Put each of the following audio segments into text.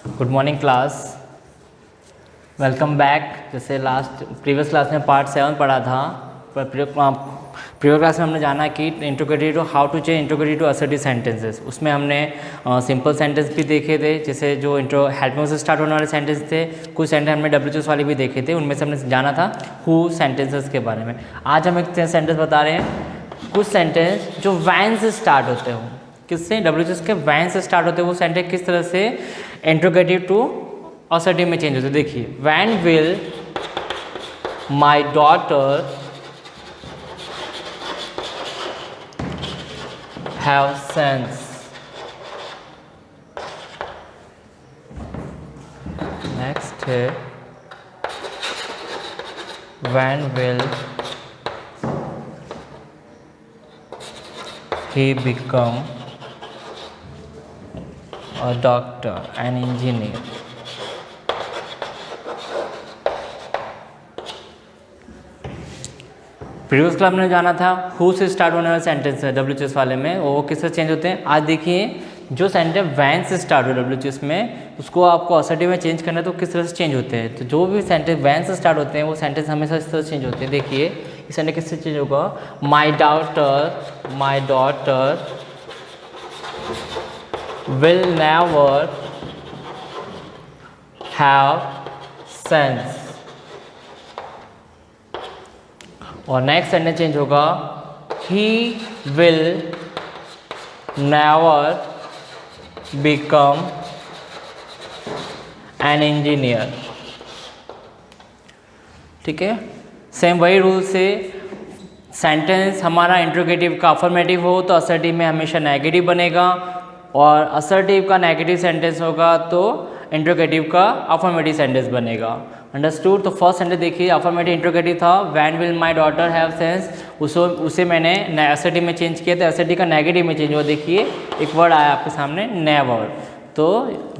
Good morning class, welcome back. जैसे previous class में part 7 पढ़ा था, पर प्रीवियस क्लास में हमने जाना कि interrogative how to change interrogative to assertive sentences. उसमें हमने सिंपल सेंटेंस भी देखे थे, जैसे जो हेल्पिंग से स्टार्ट होने वाले सेंटेंस थे। कुछ सेंटेंस हमने WH वाले भी देखे थे, उनमें से हमने जाना था हु सेंटेंसेस के बारे में। आज हम एक सेंटेंस बता रहे हैं, कुछ सेंटेंस जो वैन से स्टार्ट होते हो। किससे? WH के वैन से स्टार्ट होते हैं। वो सेंटेंस किस तरह से इंट्रोगेटिव टू असर्टिव में चेंज होते हैं। देखिए, when will my daughter have sense. Next है when will he become a doctor, an engineer। Previous class में जाना था हु से स्टार्ट होने वाले सेंटेंस है WH वाले में, वो किससे चेंज होते हैं। आज देखिए, जो सेंटेंस वैन से स्टार्ट हो WH में, उसको आपको असर्टिव में चेंज करना है तो किस तरह से चेंज होते हैं। तो जो भी सेंटेंस वैन से स्टार्ट होते हैं वो सेंटेंस हमेशा इस तरह से चेंज होते हैं। देखिए, इस सेंटेंस किससे चेंज होगा? My daughter will never have sense। और नेक्स्ट सेंटेंस चेंज होगा, he will never become an engineer। ठीक है, सेम वही रूल से सेंटेंस हमारा इंट्रोगेटिव का अफर्मेटिव हो तो असर्टिव में हमेशा नेगेटिव बनेगा, और असर्टिव का नेगेटिव सेंटेंस होगा तो इंट्रोगेटिव का अफर्मेटिव सेंटेंस बनेगा। अंडरस्टूड? तो फर्स्ट सेंटेंस देखिए, अफर्मेटिव इंट्रोगेटिव था, when will my daughter have sense. उसे मैंने असर्टिव में चेंज किया था, असर्टिव का नेगेटिव में चेंज हुआ। देखिए, एक वर्ड आया आपके सामने, नेवर। तो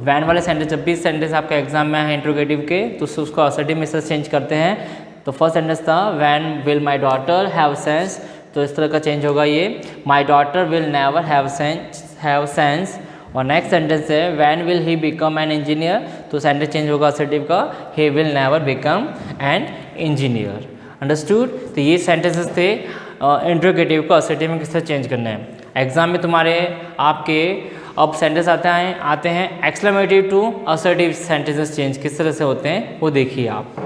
वैन वाले सेंटेंस, जब भी सेंटेंस आपका एग्जाम में है इंट्रोगेटिव के, तो उसको असर्टिव में से चेंज करते हैं। तो फर्स्ट सेंटेंस था when will my daughter have sense, तो इस तरह का चेंज होगा ये, my daughter will never have sense. और नेक्स्ट सेंटेंस है when will he become an engineer, तो सेंटेंस चेंज होगा असर्टिव का, he will never become an engineer. Understood? तो ये सेंटेंसेस थे इंट्रोगेटिव को असर्टिव में किस तरह चेंज करना है। एग्जाम में तुम्हारे आपके अब सेंटेंस आते हैं exclamative to assertive sentences change किस तरह से होते हैं, वो देखिए आप।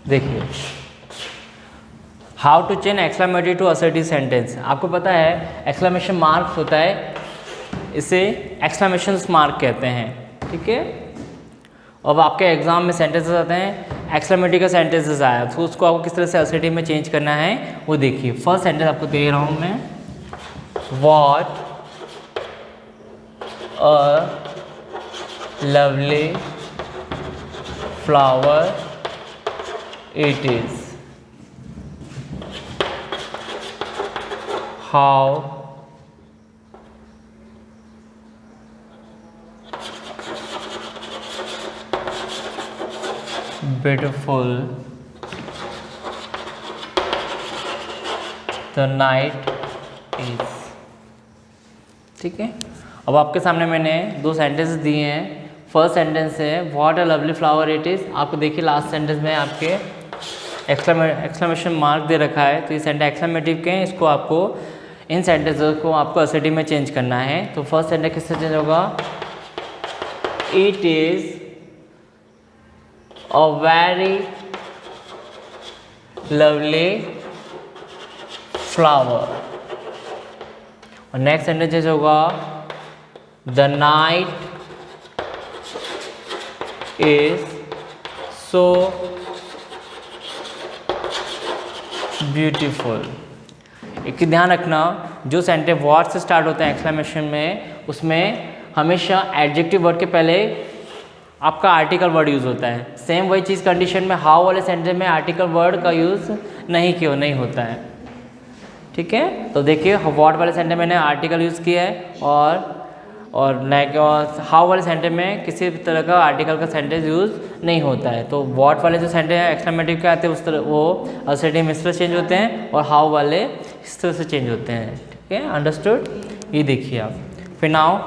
देखिए, how to change exclamatory to assertive sentence. आपको पता है एक्सक्लेमेशन मार्क होता है, इसे एक्सक्लेमेशन मार्क कहते हैं। ठीक है, अब आपके एग्जाम में सेंटेंसेस आते हैं, एक्सक्लेमेटरी का सेंटेंसेस आया, तो उसको आपको किस तरह से असर्टिव में चेंज करना है वो देखिए। फर्स्ट सेंटेंस आपको दे रहा हूँ मैं, what a lovely flower it is, how beautiful the night is। ठीक है, अब आपके सामने मैंने दो सेंटेंस दिए हैं। फर्स्ट सेंटेंस है what a lovely flower it is. आपको देखिए लास्ट सेंटेंस में आपके एक्सक्लेमेशन मार्क दे रखा है, तो ये सेंटेंस एक्सक्लेमेटिव के हैं, इसको आपको इन सेंटेंसेस को आपको असर्टिव में चेंज करना है। तो फर्स्ट सेंटेंस किससे चेंज होगा? It is a very lovely flower. और नेक्स्ट सेंटेंस चेंज होगा, the night is so beautiful. एक ध्यान रखना, जो सेंटेंस व्हाट से स्टार्ट होते हैं एक्सक्लेमेशन में, उसमें हमेशा एडजेक्टिव वर्ड के पहले आपका आर्टिकल वर्ड यूज़ होता है। सेम वही चीज़ कंडीशन में हाउ वाले सेंटेंस में आर्टिकल वर्ड का यूज़ नहीं होता है। ठीक है। तो देखिए व्हाट वाले सेंटेंस मैंने आर्टिकल यूज़ किया है और हाउ वाले सेंटेंस में किसी भी तरह का आर्टिकल का सेंटेंस यूज़ नहीं होता है। तो व्हाट वाले जो सेंटेंस है एक्सक्लेमेटिव के आते हैं उस तरह वो असर्टिव में इस तरह चेंज होते हैं और हाउ वाले इस तरह से चेंज होते हैं। ठीक है, अंडरस्टूड। ये देखिए आप फिर now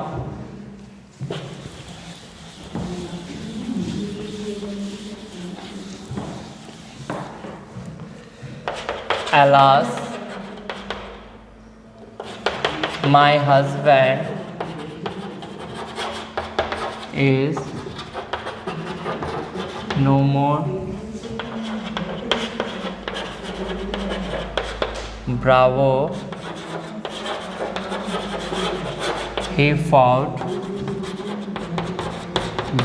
alas my husband is no more. Bravo, he fought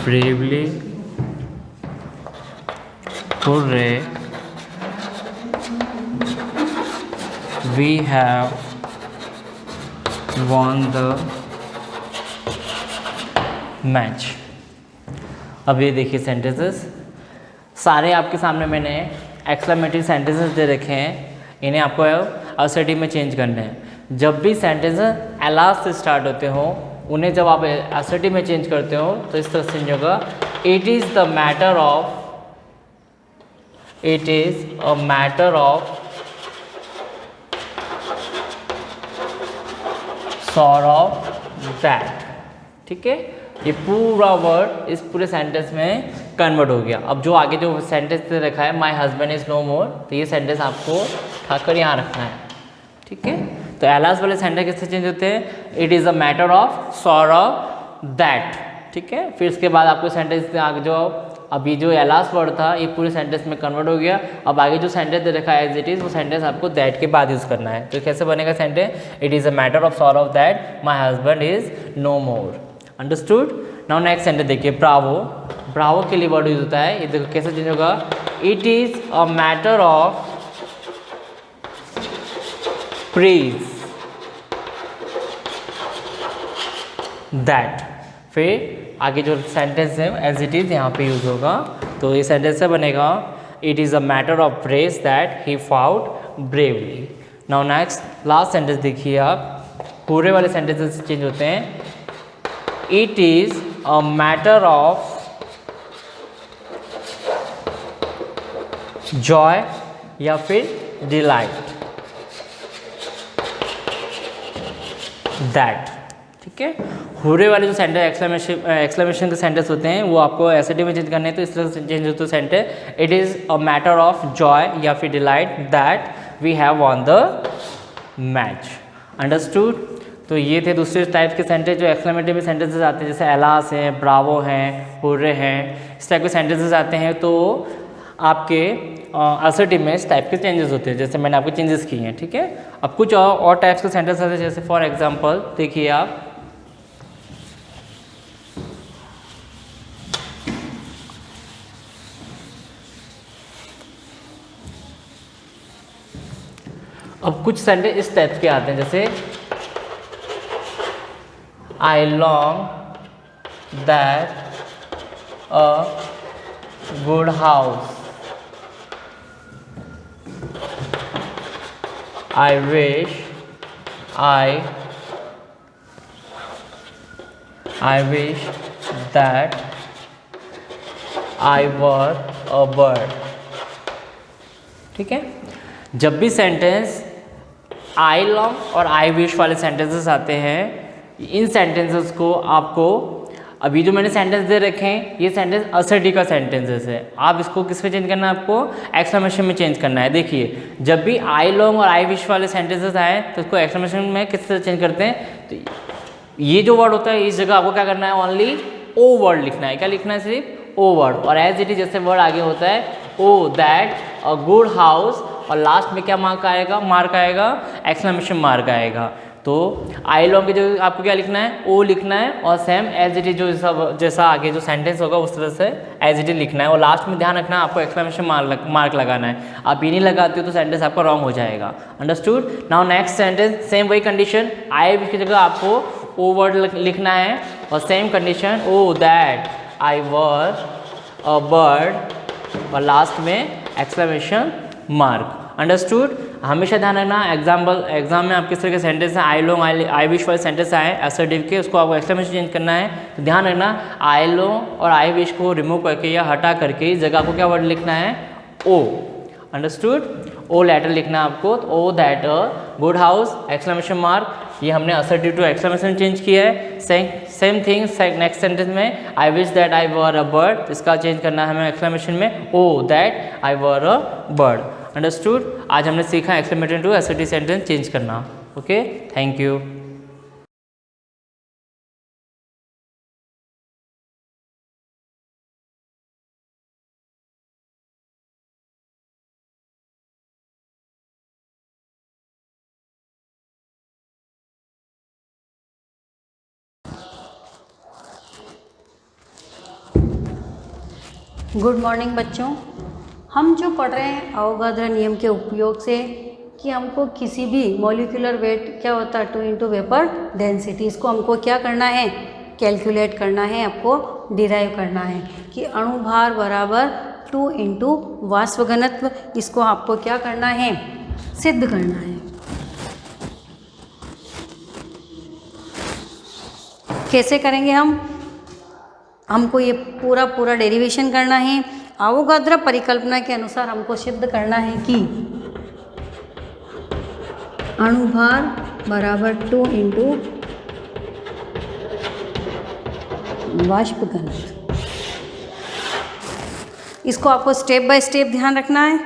bravely. Hooray, we have won the match. अब ये देखिए सेंटेंसेस सारे आपके सामने मैंने एक्सक्लेमेटरी सेंटेंसेस दे रखे हैं, इन्हें आपको असर्टिव में चेंज करना है। जब भी सेंटेंसेस एलास से स्टार्ट होते हो उन्हें जब आप असर्टिव में चेंज करते हो तो इस तरह से चेंज होगा, it is the matter of, it is a matter of sorrow that. ठीक है, ये पूरा वर्ड इस पूरे सेंटेंस में कन्वर्ट हो गया। अब जो आगे जो सेंटेंस रखा है माई हस्बैंड इज़ नो मोर, तो ये सेंटेंस आपको उठाकर यहाँ रखना है। ठीक है, तो एलास वाले सेंटेंस किससे चेंज होते हैं, it is a matter of sorrow that. ठीक है, फिर इसके बाद आपको सेंटेंस आगे जो अभी जो एलास वर्ड था ये पूरे सेंटेंस में कन्वर्ट हो गया। अब आगे जो सेंटेंस दे रखा है एज इट इज़, वो सेंटेंस आपको दैट के बाद यूज़ करना है। तो कैसे बनेगा sentence, it is a matter of sorrow that my husband is no more. Understood. Now next sentence देखिए, ब्रावो। ब्रावो के लिए वर्ड यूज होता है, ये देखो कैसे चेंज होगा, it is a matter of praise that. फिर आगे जो सेंटेंस है एज इट इज यहाँ पे यूज होगा, तो ये सेंटेंस से बनेगा, it is a matter of praise that he fought bravely. Now next last sentence देखिए आप, पूरे वाले सेंटेंसेस चेंज होते हैं, it is a matter of joy या फिर delight that। ठीक है, हुरे वाले जो सेंटेंस एक्सक्लेमेशन के सेंटेंस होते हैं वो आपको एसएटी में चेंज करने हैं, तो इस तरह से चेंज होता है sentence, it is a matter of joy या फिर delight that we have won the match. Understood. तो ये थे दूसरे टाइप के सेंटेंस जो एक्सक्लेमेटिव सेंटेंसेस आते हैं, जैसे एलास हैं, ब्रावो हैं, हुर्रे हैं, इस टाइप के सेंटेंसेस आते हैं। तो आपके असर्टिव में इस टाइप के चेंजेस होते हैं, जैसे मैंने आपको चेंजेस किए हैं। ठीक है, अब कुछ और टाइप्स के सेंटेंस आते हैं, जैसे फॉर एग्जांपल देखिए आप, अब कुछ सेंटेंस इस टाइप के आते हैं, जैसे I long that a good house, I wish that I were a bird। ठीक है, जब भी सेंटेंस आई लॉन्ग और आई विश वाले सेंटेंसेस आते हैं, इन सेंटेंसेस को आपको, अभी जो मैंने सेंटेंस दे रखे हैं ये सेंटेंस असर्टिव का सेंटेंसेस है, आप इसको किस पे चेंज करना है, आपको एक्सक्लेमेशन में चेंज करना है। देखिए जब भी आई लॉन्ग और आई विश वाले सेंटेंसेस आए तो उसको एक्सक्लेमेशन में किस तरह चेंज करते हैं, तो ये जो वर्ड होता है इस जगह आपको क्या करना है, ओनली ओ वर्ड लिखना है। क्या लिखना है, सिर्फ ओ वर्ड। और एज इट इज जैसे वर्ड आगे होता है ओ दैट अ गुड हाउस, और लास्ट में क्या मार्क आएगा एक्सक्लेमेशन मार्क आएगा। तो आई लॉन्ग के जो आपको क्या लिखना है, ओ लिखना है, और सेम एज इट इज जो सब जैसा आगे जो सेंटेंस होगा उस तरह से एज इट इज लिखना है, और लास्ट में ध्यान रखना है आपको एक्सक्लेमेशन मार्क लगाना है। आप ये नहीं लगाते हो तो सेंटेंस आपका रॉन्ग हो जाएगा। Understood. Now next sentence, same वही कंडीशन, आई की जगह आपको ओ वर्ड लिखना है, और same condition O that I were a bird, और लास्ट में एक्सक्लेमेशन मार्क। अंडरस्टूड। हमेशा ध्यान रखना एग्जाम में आप किस तरह के सेंटेंस हैं, आई लॉन्ग आई विश वाले सेंटेंस आए असर्टिव के, उसको आपको एक्सक्लेमेशन चेंज करना है। तो ध्यान रखना आई लॉन्ग और आई विश को रिमूव करके या हटा करके इस जगह को क्या वर्ड लिखना है, ओ। अंडरस्टूड, ओ लेटर लिखना है आपको। तो O that a good house exclamation mark, ये हमने असर्टिव टू एक्सक्लेमेशन चेंज किया है। सेम थिंग नेक्स्ट सेंटेंस में I wish that I were a bird, इसका चेंज करना है हमें एक्सक्लेमेशन में, O that I were a bird. Understood, आज हमने सीखा exclamatory to assertive sentence change करना। Okay, thank you. Good morning बच्चों। हम जो पढ़ रहे हैं अवोगाद्रो नियम के उपयोग से कि हमको किसी भी मॉलिक्यूलर वेट क्या होता है 2 इंटू वेपर डेंसिटी, इसको हमको क्या करना है, कैलकुलेट करना है, आपको डिराइव करना है कि अणु भार बराबर 2 इंटू वाष्प घनत्व, इसको आपको क्या करना है, सिद्ध करना है। कैसे करेंगे हमको ये पूरा डेरिवेशन करना है। अवोगाद्रो परिकल्पना के अनुसार हमको सिद्ध करना है कि अणुभार बराबर 2 इंटू वाष्प घनत्व। इसको आपको स्टेप बाय स्टेप ध्यान रखना है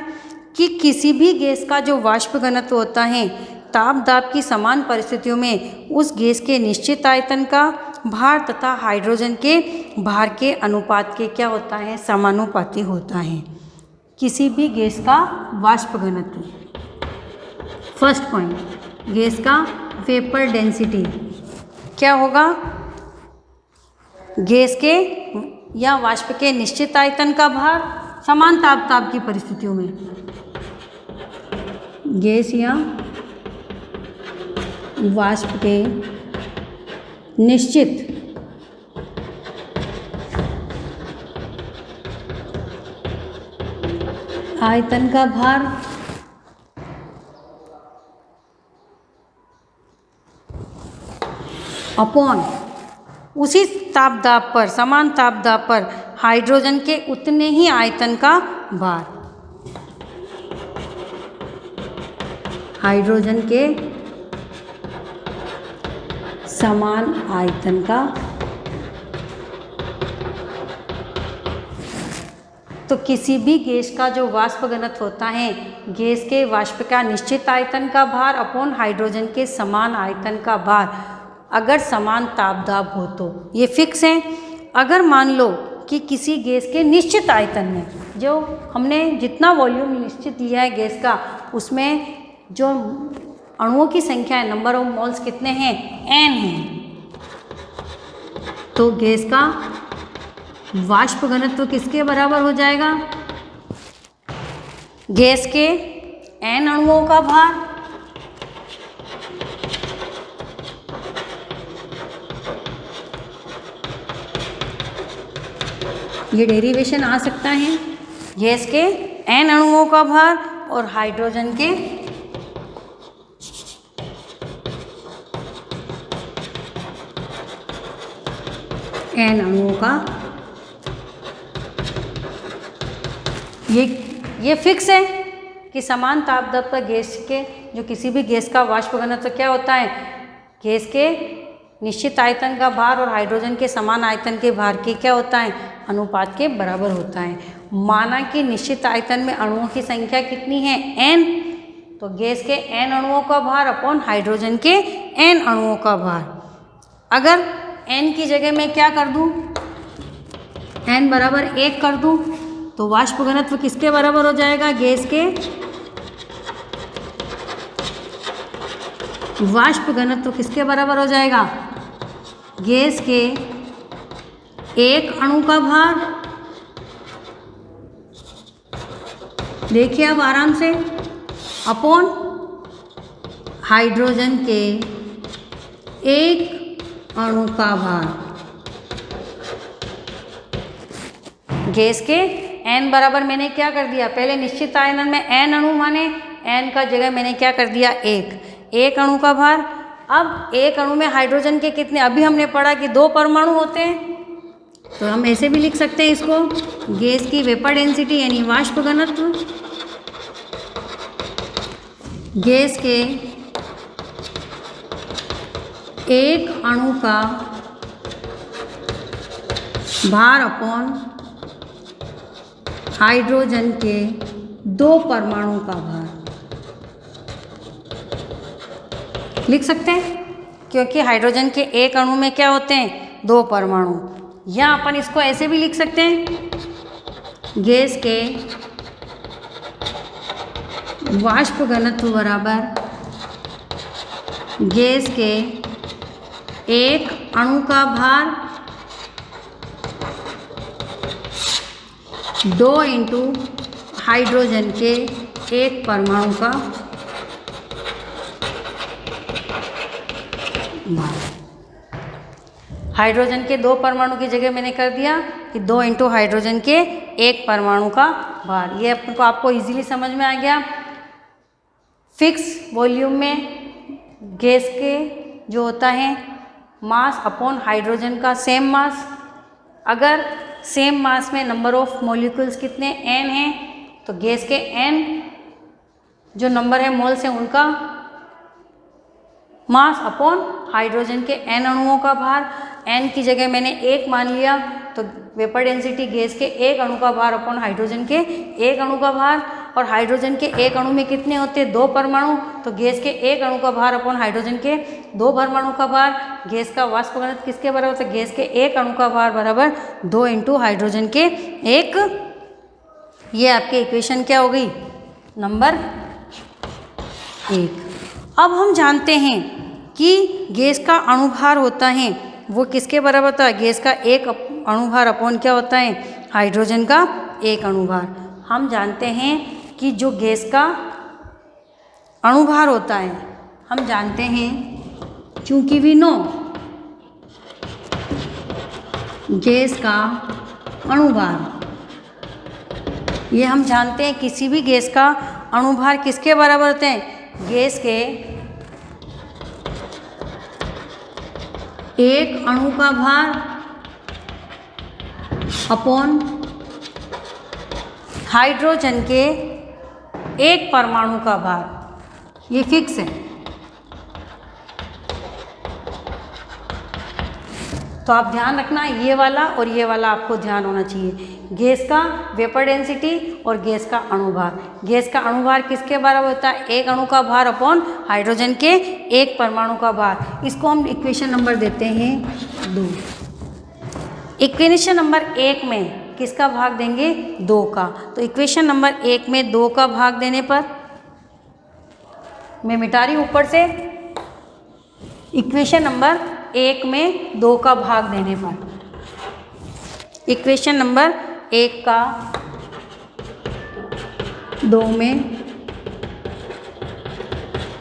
कि किसी भी गैस का जो वाष्प घनत्व होता है ताप दाब की समान परिस्थितियों में उस गैस के निश्चित आयतन का भार तथा हाइड्रोजन के भार के अनुपात के क्या होता है, समानुपाती होता है। किसी भी गैस का वाष्प घनत्व, फर्स्ट पॉइंट, गैस का वेपर डेंसिटी क्या होगा, गैस के या वाष्प के निश्चित आयतन का भार समान ताप की परिस्थितियों में, गैस या वाष्प के निश्चित आयतन का भार अपॉन उसी ताप दाब पर, समान ताप दाब पर हाइड्रोजन के उतने ही आयतन का भार, हाइड्रोजन के समान आयतन का। तो किसी भी गैस का जो वाष्प घनत्व होता है, गैस के वाष्प का निश्चित आयतन का भार अपॉन हाइड्रोजन के समान आयतन का भार, अगर समान ताप दाब हो तो ये फिक्स है। अगर मान लो कि किसी गैस के निश्चित आयतन में, जो हमने जितना वॉल्यूम निश्चित लिया है गैस का, उसमें जो अणुओं की संख्या है, नंबर ऑफ मोल्स कितने हैं, n हैं, तो गैस का वाष्प घनत्व किसके बराबर हो जाएगा, गैस के n अणुओं का भार ये डेरिवेशन आ सकता है, गैस के n अणुओं का भार और हाइड्रोजन के n अणुओं का। ये फिक्स है कि समान ताप दाब पर गैस के, जो किसी भी गैस का वाष्प घनत्व क्या होता है, गैस के निश्चित आयतन का भार और हाइड्रोजन के समान आयतन के भार के क्या होता है, अनुपात के बराबर होता है। माना कि निश्चित आयतन में अणुओं की संख्या कितनी है, n, तो गैस के n अणुओं का भार अपॉन हाइड्रोजन के n अणुओं का भार। अगर n की जगह मैं क्या कर दूं, n बराबर 1 कर दूं, तो वाष्प घनत्व किसके बराबर हो जाएगा, गैस के वाष्प घनत्व किसके बराबर हो जाएगा, गैस के एक अणु का भार। देखिए अब आराम से, अपॉन हाइड्रोजन के एक अणु का भार। गैस के n बराबर मैंने क्या कर दिया, पहले निश्चित आयतन में n अणु माने n का जगह मैंने क्या कर दिया, एक अणु का भार। अब एक अणु में हाइड्रोजन के कितने, अभी हमने पढ़ा कि 2 परमाणु होते हैं, तो हम ऐसे भी लिख सकते हैं इसको, गैस की वेपर डेंसिटी यानी वाष्प घनत्व, गैस के एक अणु का भार अपॉन हाइड्रोजन के 2 परमाणु का भार लिख सकते हैं, क्योंकि हाइड्रोजन के एक अणु में क्या होते हैं, 2 परमाणु। या अपन इसको ऐसे भी लिख सकते हैं, गैस के वाष्प घनत्व बराबर गैस के एक अणु का भार 2 इंटू हाइड्रोजन के एक परमाणु का भार। हाइड्रोजन के 2 परमाणु की जगह मैंने कर दिया कि 2 इंटू हाइड्रोजन के एक परमाणु का भार। ये आपको आपको इजीली समझ में आ गया। फिक्स वॉल्यूम में गैस के जो होता है मास अपॉन हाइड्रोजन का सेम मास, अगर सेम मास में नंबर ऑफ मॉलिक्यूल्स कितने n हैं, तो गैस के n जो नंबर है मोल्स हैं उनका मास अपॉन हाइड्रोजन के n अणुओं का भार। n की जगह मैंने 1 मान लिया, तो वेपर डेंसिटी गैस के एक अणु का भार अपॉन हाइड्रोजन के एक अणु का भार। और हाइड्रोजन के एक अणु में कितने होते हैं, 2 परमाणु, तो गैस के एक अणु का भार अपॉन हाइड्रोजन के 2 परमाणु का भार। गैस का वाष्प घनत्व किसके बराबर होता है, गैस के एक अणु का भार बराबर 2 इंटू हाइड्रोजन के एक। ये आपके इक्वेशन क्या हो गई, नंबर 1। अब हम जानते हैं कि गैस का अणुभार होता है वो किसके बराबर होता है, गैस का एक अणुभार अपॉन क्या होता है, हाइड्रोजन का एक अणुभार। हम जानते हैं कि जो गैस का अणुभार होता है, हम जानते हैं, चूंकि वी नो गैस का अणुभार, ये हम जानते हैं किसी भी गैस का अणुभार किसके बराबर होते हैं, गैस के एक अणु का भार अपॉन हाइड्रोजन के एक परमाणु का भार। ये फिक्स है। तो आप ध्यान रखना, ये वाला और ये वाला आपको ध्यान होना चाहिए, गैस का वेपर डेंसिटी और गैस का अणुभार। गैस का अणुभार किसके बराबर होता है, एक अणु का भार अपॉन हाइड्रोजन के एक परमाणु का भार। इसको हम इक्वेशन नंबर देते हैं 2। इक्वेशन नंबर 1 में किसका भाग देंगे, 2 का। तो इक्वेशन नंबर 1 में 2 का भाग देने पर, मैं मिटा रही हूँ ऊपर से, इक्वेशन नंबर 1 में 2 का भाग देने पर, इक्वेशन नंबर 1 का 2 में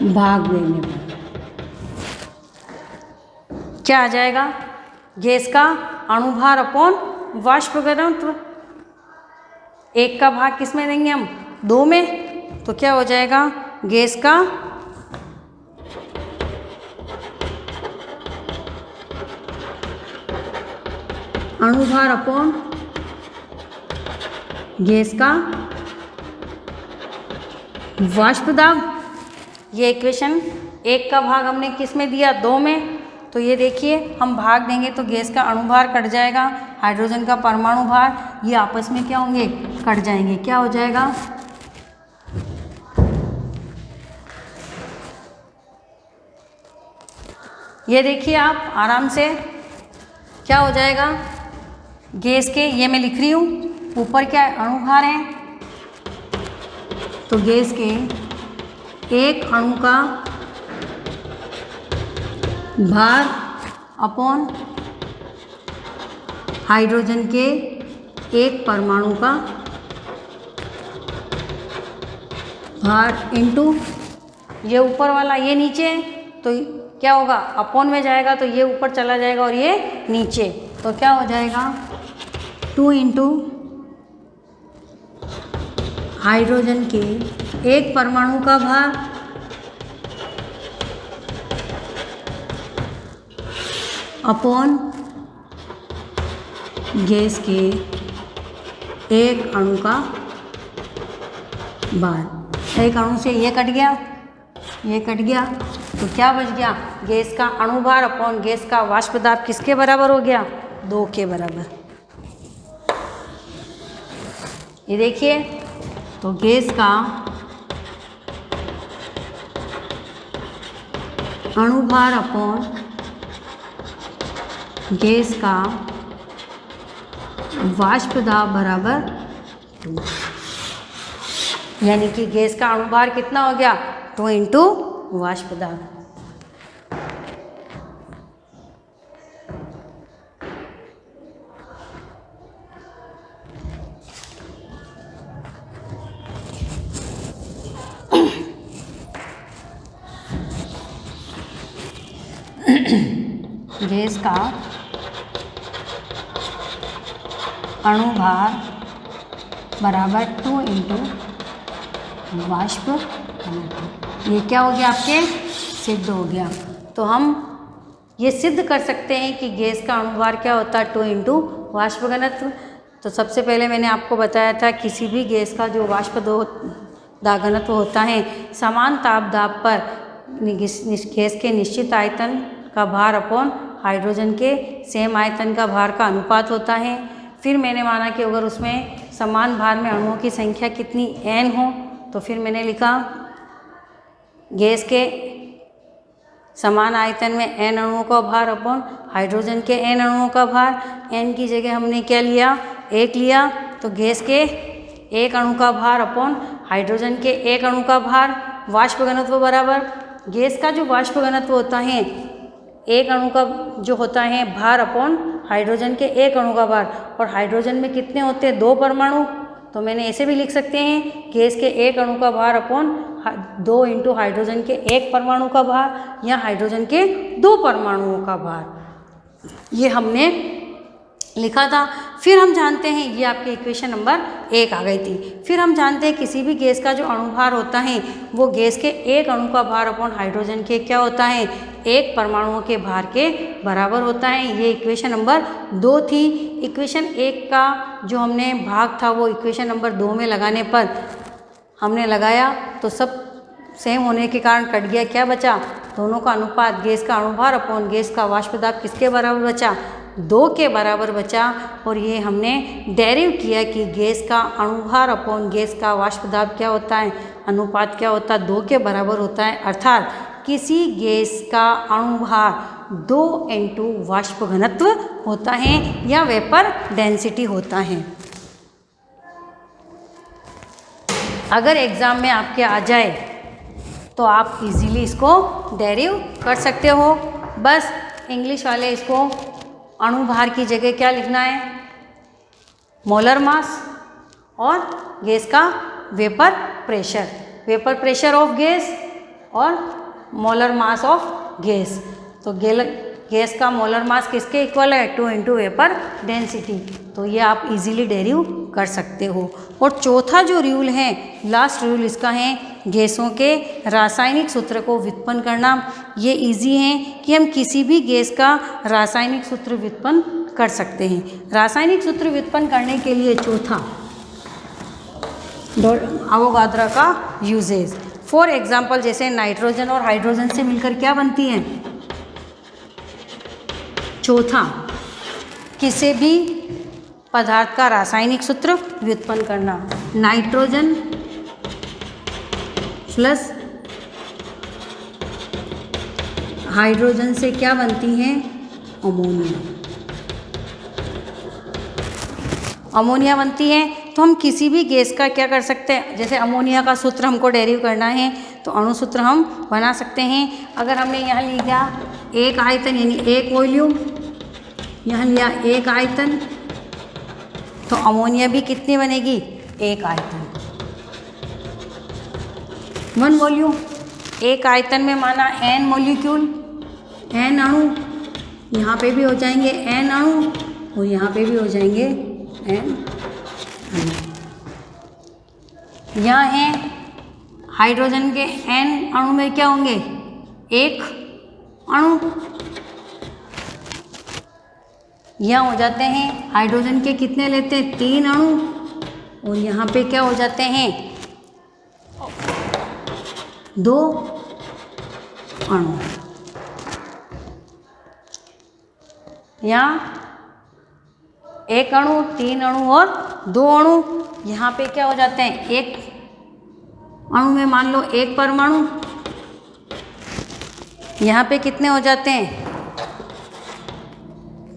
भाग देने पर क्या आ जाएगा, गैस का अणुभार अपॉन वाष्प घनत्व। 1 का भाग किस में देंगे हम, 2 में, तो क्या हो जाएगा, गैस का अणुभार अपॉन गैस का वाष्प दाब। ये इक्वेशन 1 का भाग हमने किस में दिया, 2 में, तो ये देखिए हम भाग देंगे तो गैस का अणुभार कट जाएगा, हाइड्रोजन का परमाणु भार, ये आपस में क्या होंगे, कट जाएंगे। क्या हो जाएगा, ये देखिए आप आराम से, क्या हो जाएगा, गैस के, ये मैं लिख रही हूँ, ऊपर क्या अणुभार है, तो गैस के एक अणु का भार अपॉन हाइड्रोजन के एक परमाणु का भार इंटू ये ऊपर वाला, ये नीचे, तो क्या होगा, अपॉन में जाएगा तो ये ऊपर चला जाएगा और ये नीचे, तो क्या हो जाएगा, 2 इंटू हाइड्रोजन के एक परमाणु का भार अपॉन गैस के एक अणु का भार। एक अणु से ये कट गया, ये कट गया, तो क्या बच गया? गैस का अणु भार अपॉन गैस का वाष्प दाब किसके बराबर हो गया? 2 के बराबर। ये देखिए, तो गैस का अणु भार अपॉन गैस का वाष्प दाब बराबर 2, यानी कि गैस का अणु भार कितना हो गया? 2 इंटू वाष्प दाब। गैस का अणु भार बराबर 2 इंटू वाष्प घनत्व। ये क्या हो गया? आपके सिद्ध हो गया। तो हम ये सिद्ध कर सकते हैं कि गैस का अणु भार क्या होता है? 2 इंटू वाष्प घनत्व। तो सबसे पहले मैंने आपको बताया था किसी भी गैस का जो वाष्प घनत्व होता है, समान ताप दाब पर गैस के निश्चित आयतन का भार अपॉन हाइड्रोजन के सेम आयतन का भार का अनुपात होता है। फिर मैंने माना कि अगर उसमें समान भार में अणुओं की संख्या कितनी n हो, तो फिर मैंने लिखा गैस के समान आयतन में n अणुओं का भार अपॉन हाइड्रोजन के n अणुओं का भार। n की जगह हमने क्या लिया? 1 लिया, तो गैस के एक अणु का भार अपॉन हाइड्रोजन के एक अणु का भार। वाष्प घनत्व बराबर गैस का जो वाष्प घनत्व होता है, एक अणु का जो होता है भार अपॉन हाइड्रोजन के एक अणु का भार। और हाइड्रोजन में कितने होते हैं? 2 परमाणु। तो मैंने ऐसे भी लिख सकते हैं गैस के एक अणु का भार अपॉन 2 इंटू हाइड्रोजन के एक परमाणु का भार, या हाइड्रोजन के 2 परमाणुओं का भार। ये हमने लिखा था। फिर हम जानते हैं, ये आपके इक्वेशन नंबर 1 आ गई थी। फिर हम जानते हैं किसी भी गैस का जो अणुभार होता है वो गैस के एक अणु का भार अपॉन हाइड्रोजन के क्या होता है? एक परमाणुओं के भार के बराबर होता है। ये इक्वेशन नंबर 2 थी। इक्वेशन 1 का जो हमने भाग था वो इक्वेशन नंबर 2 में लगाने पर हमने लगाया तो सब सेम होने के कारण कट गया। क्या बचा? दोनों का अनुपात गैस का अणुभार अपॉन गैस का वाष्प दाब किसके बराबर बचा? 2 के बराबर बचा। और ये हमने डेरिव किया कि गैस का अणुभार अपॉन गैस का वाष्प दाब क्या होता है? अनुपात क्या होता है? 2 के बराबर होता है। अर्थात किसी गैस का अणुभार 2 इंटू वाष्प घनत्व होता है या वेपर डेंसिटी होता है। अगर एग्ज़ाम में आपके आ जाए तो आप इजीली इसको डेरिव कर सकते हो। बस इंग्लिश वाले इसको अणुभार की जगह क्या लिखना है? मोलर मास और गैस का vapour pressure, vapour pressure of gas और मोलर मास ऑफ गैस। तो गैस का मोलर मास किसके इक्वल है? 2 इंटू वेपर डेंसिटी। तो ये आप इजीली डेरिव कर सकते हो। और चौथा जो रूल है, लास्ट रूल इसका है, गैसों के रासायनिक सूत्र को व्युत्पन्न करना। ये इजी है कि हम किसी भी गैस का रासायनिक सूत्र व्युत्पन्न कर सकते हैं। रासायनिक सूत्र व्युत्पन्न करने के लिए चौथा अवोगाद्रो का यूजेज। फॉर एग्जाम्पल जैसे नाइट्रोजन और हाइड्रोजन से मिलकर क्या बनती है? चौथा, किसी भी पदार्थ का रासायनिक सूत्र व्युत्पन्न करना। नाइट्रोजन प्लस हाइड्रोजन से क्या बनती है? अमोनिया। अमोनिया बनती है। तो हम किसी भी गैस का क्या कर सकते हैं? जैसे अमोनिया का सूत्र हमको डेरिव करना है तो अणु सूत्र हम बना सकते हैं। अगर हमने यहाँ लिया एक आयतन यानी एक वॉल्यूम, यहाँ लिया एक आयतन, तो अमोनिया भी कितनी बनेगी? एक आयतन, 1 वॉल्यूम। एक आयतन में माना n मॉलिक्यूल, n अणु, यहाँ पे भी हो जाएंगे n अणु और यहाँ पे भी हो जाएंगे n अणु। यहाँ है हाइड्रोजन के n अणु में क्या होंगे, एक अणु। यहाँ हो जाते हैं हाइड्रोजन के कितने लेते हैं, 3 अणु, और यहाँ पे क्या हो जाते हैं, 2 अणु। यहाँ एक अणु, 3 अणु और 2 अणु। यहाँ पे क्या हो जाते हैं, एक अणु में मान लो 1 परमाणु, यहाँ पे कितने हो जाते हैं,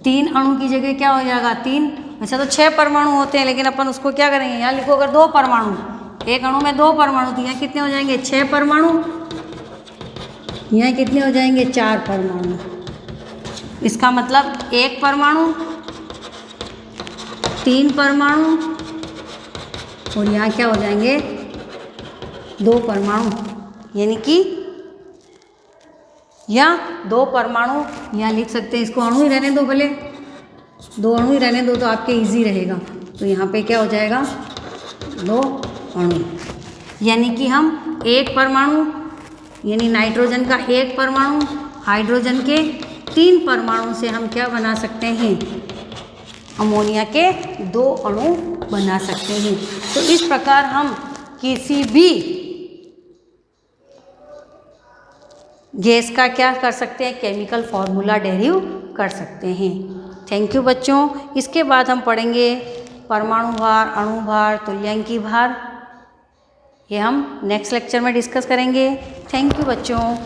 3 अणु की जगह क्या हो जाएगा, 3। वैसे तो 6 परमाणु होते हैं, लेकिन अपन उसको क्या करेंगे, यहाँ लिखो अगर 2 परमाणु, एक अणु में 2 परमाणु, तो यहाँ कितने हो जाएंगे, 6 परमाणु। यहाँ कितने हो जाएंगे, 4 परमाणु। इसका मतलब 1 परमाणु, 3 परमाणु, और यहाँ क्या हो जाएंगे, 2 परमाणु। यानी कि या 2 परमाणु यहाँ लिख सकते हैं, इसको अणु ही रहने दो, भले 2 अणु ही रहने दो तो आपके इजी रहेगा। तो यहाँ पे क्या हो जाएगा, 2 अणु। यानी कि हम 1 परमाणु, यानी नाइट्रोजन का 1 परमाणु, हाइड्रोजन के 3 परमाणु से हम क्या बना सकते हैं, अमोनिया के 2 अणु बना सकते हैं। तो इस प्रकार हम किसी भी गैस का क्या कर सकते हैं, केमिकल फॉर्मूला डेरिव कर सकते हैं। थैंक यू बच्चों। इसके बाद हम पढ़ेंगे परमाणु भार, अणु भार, तुल्यांकी भार। ये हम नेक्स्ट लेक्चर में डिस्कस करेंगे। थैंक यू बच्चों।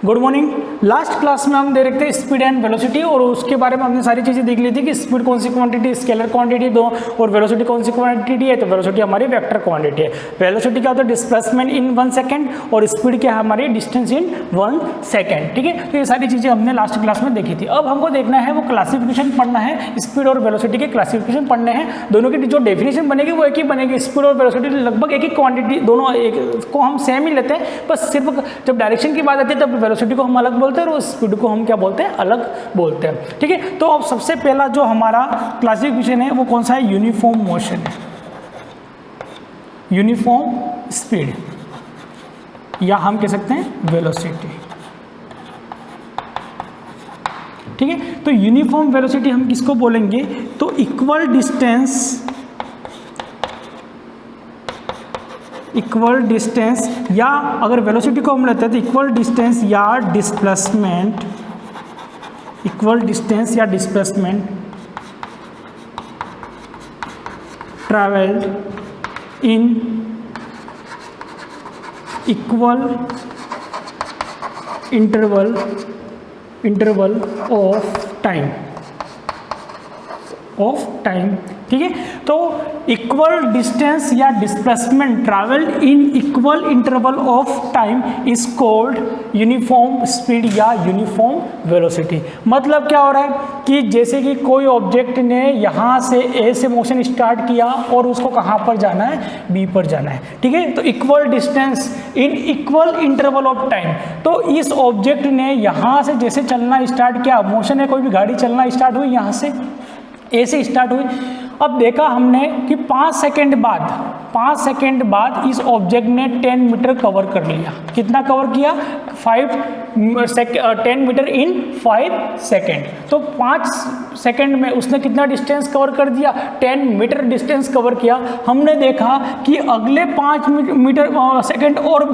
Good morning. लास्ट क्लास में हम दे रखे थे स्पीड एंड वेलोसिटी, और उसके बारे में हमने सारी चीज़ें देख ली थी कि स्पीड कौन सी क्वांटिटी, स्केलर क्वांटिटी दो, और वेलोसिटी कौन सी क्वांटिटी है, तो वेलोसिटी हमारी वेक्टर क्वांटिटी है। वेलोसिटी क्या होता है, डिस्प्लेसमेंट इन 1 सेकेंड, और स्पीड क्या है हमारी, डिस्टेंस इन 1 सेकेंड। ठीक है, तो ये सारी चीज़ें हमने लास्ट क्लास में देखी थी। अब हमको देखना है, वो क्लासिफिकेशन पढ़ना है, स्पीड और वेलोसिटी के क्लासिफिकेशन पढ़ने हैं। दोनों की जो डेफिनेशन बनेगी वो एक ही बनेगी। स्पीड और वेलोसिटी लगभग एक ही क्वांटिटी, दोनों एक को हम सेम ही लेते हैं, बस सिर्फ जब डायरेक्शन की बात आती है तब वेलोसिटी को हम अलग बोलते हैं और स्पीड को हम क्या बोलते हैं, अलग बोलते हैं। ठीक है, तो अब सबसे पहला जो हमारा क्लासिफिकेशन है वो कौन सा है, यूनिफॉर्म मोशन है, यूनिफॉर्म स्पीड, या हम कह सकते हैं वेलोसिटी। ठीक है, तो यूनिफॉर्म वेलोसिटी हम किसको बोलेंगे, तो इक्वल डिस्टेंस, या अगर वेलोसिटी को हम लेते हैं तो इक्वल डिस्टेंस या displacement travelled in equal interval of time. ठीक है, तो इक्वल डिस्टेंस या displacement travelled in equal interval of time is called uniform speed या यूनिफॉर्म वेलोसिटी। मतलब क्या हो रहा है कि जैसे कि कोई ऑब्जेक्ट ने यहाँ से ए से मोशन स्टार्ट किया और उसको कहाँ पर जाना है, बी पर जाना है। ठीक है, तो equal distance in equal interval of time, तो इस ऑब्जेक्ट ने यहाँ से जैसे चलना स्टार्ट किया, मोशन है, कोई भी गाड़ी चलना स्टार्ट हुई, यहाँ से ए से स्टार्ट हुई। अब देखा हमने कि 5 सेकेंड बाद इस ऑब्जेक्ट ने 10 मीटर कवर कर लिया। कितना कवर किया, 10 मीटर इन 5 सेकेंड। तो 5 सेकेंड में उसने कितना डिस्टेंस कवर कर दिया, 10 मीटर डिस्टेंस कवर किया। हमने देखा कि अगले 5 सेकेंड और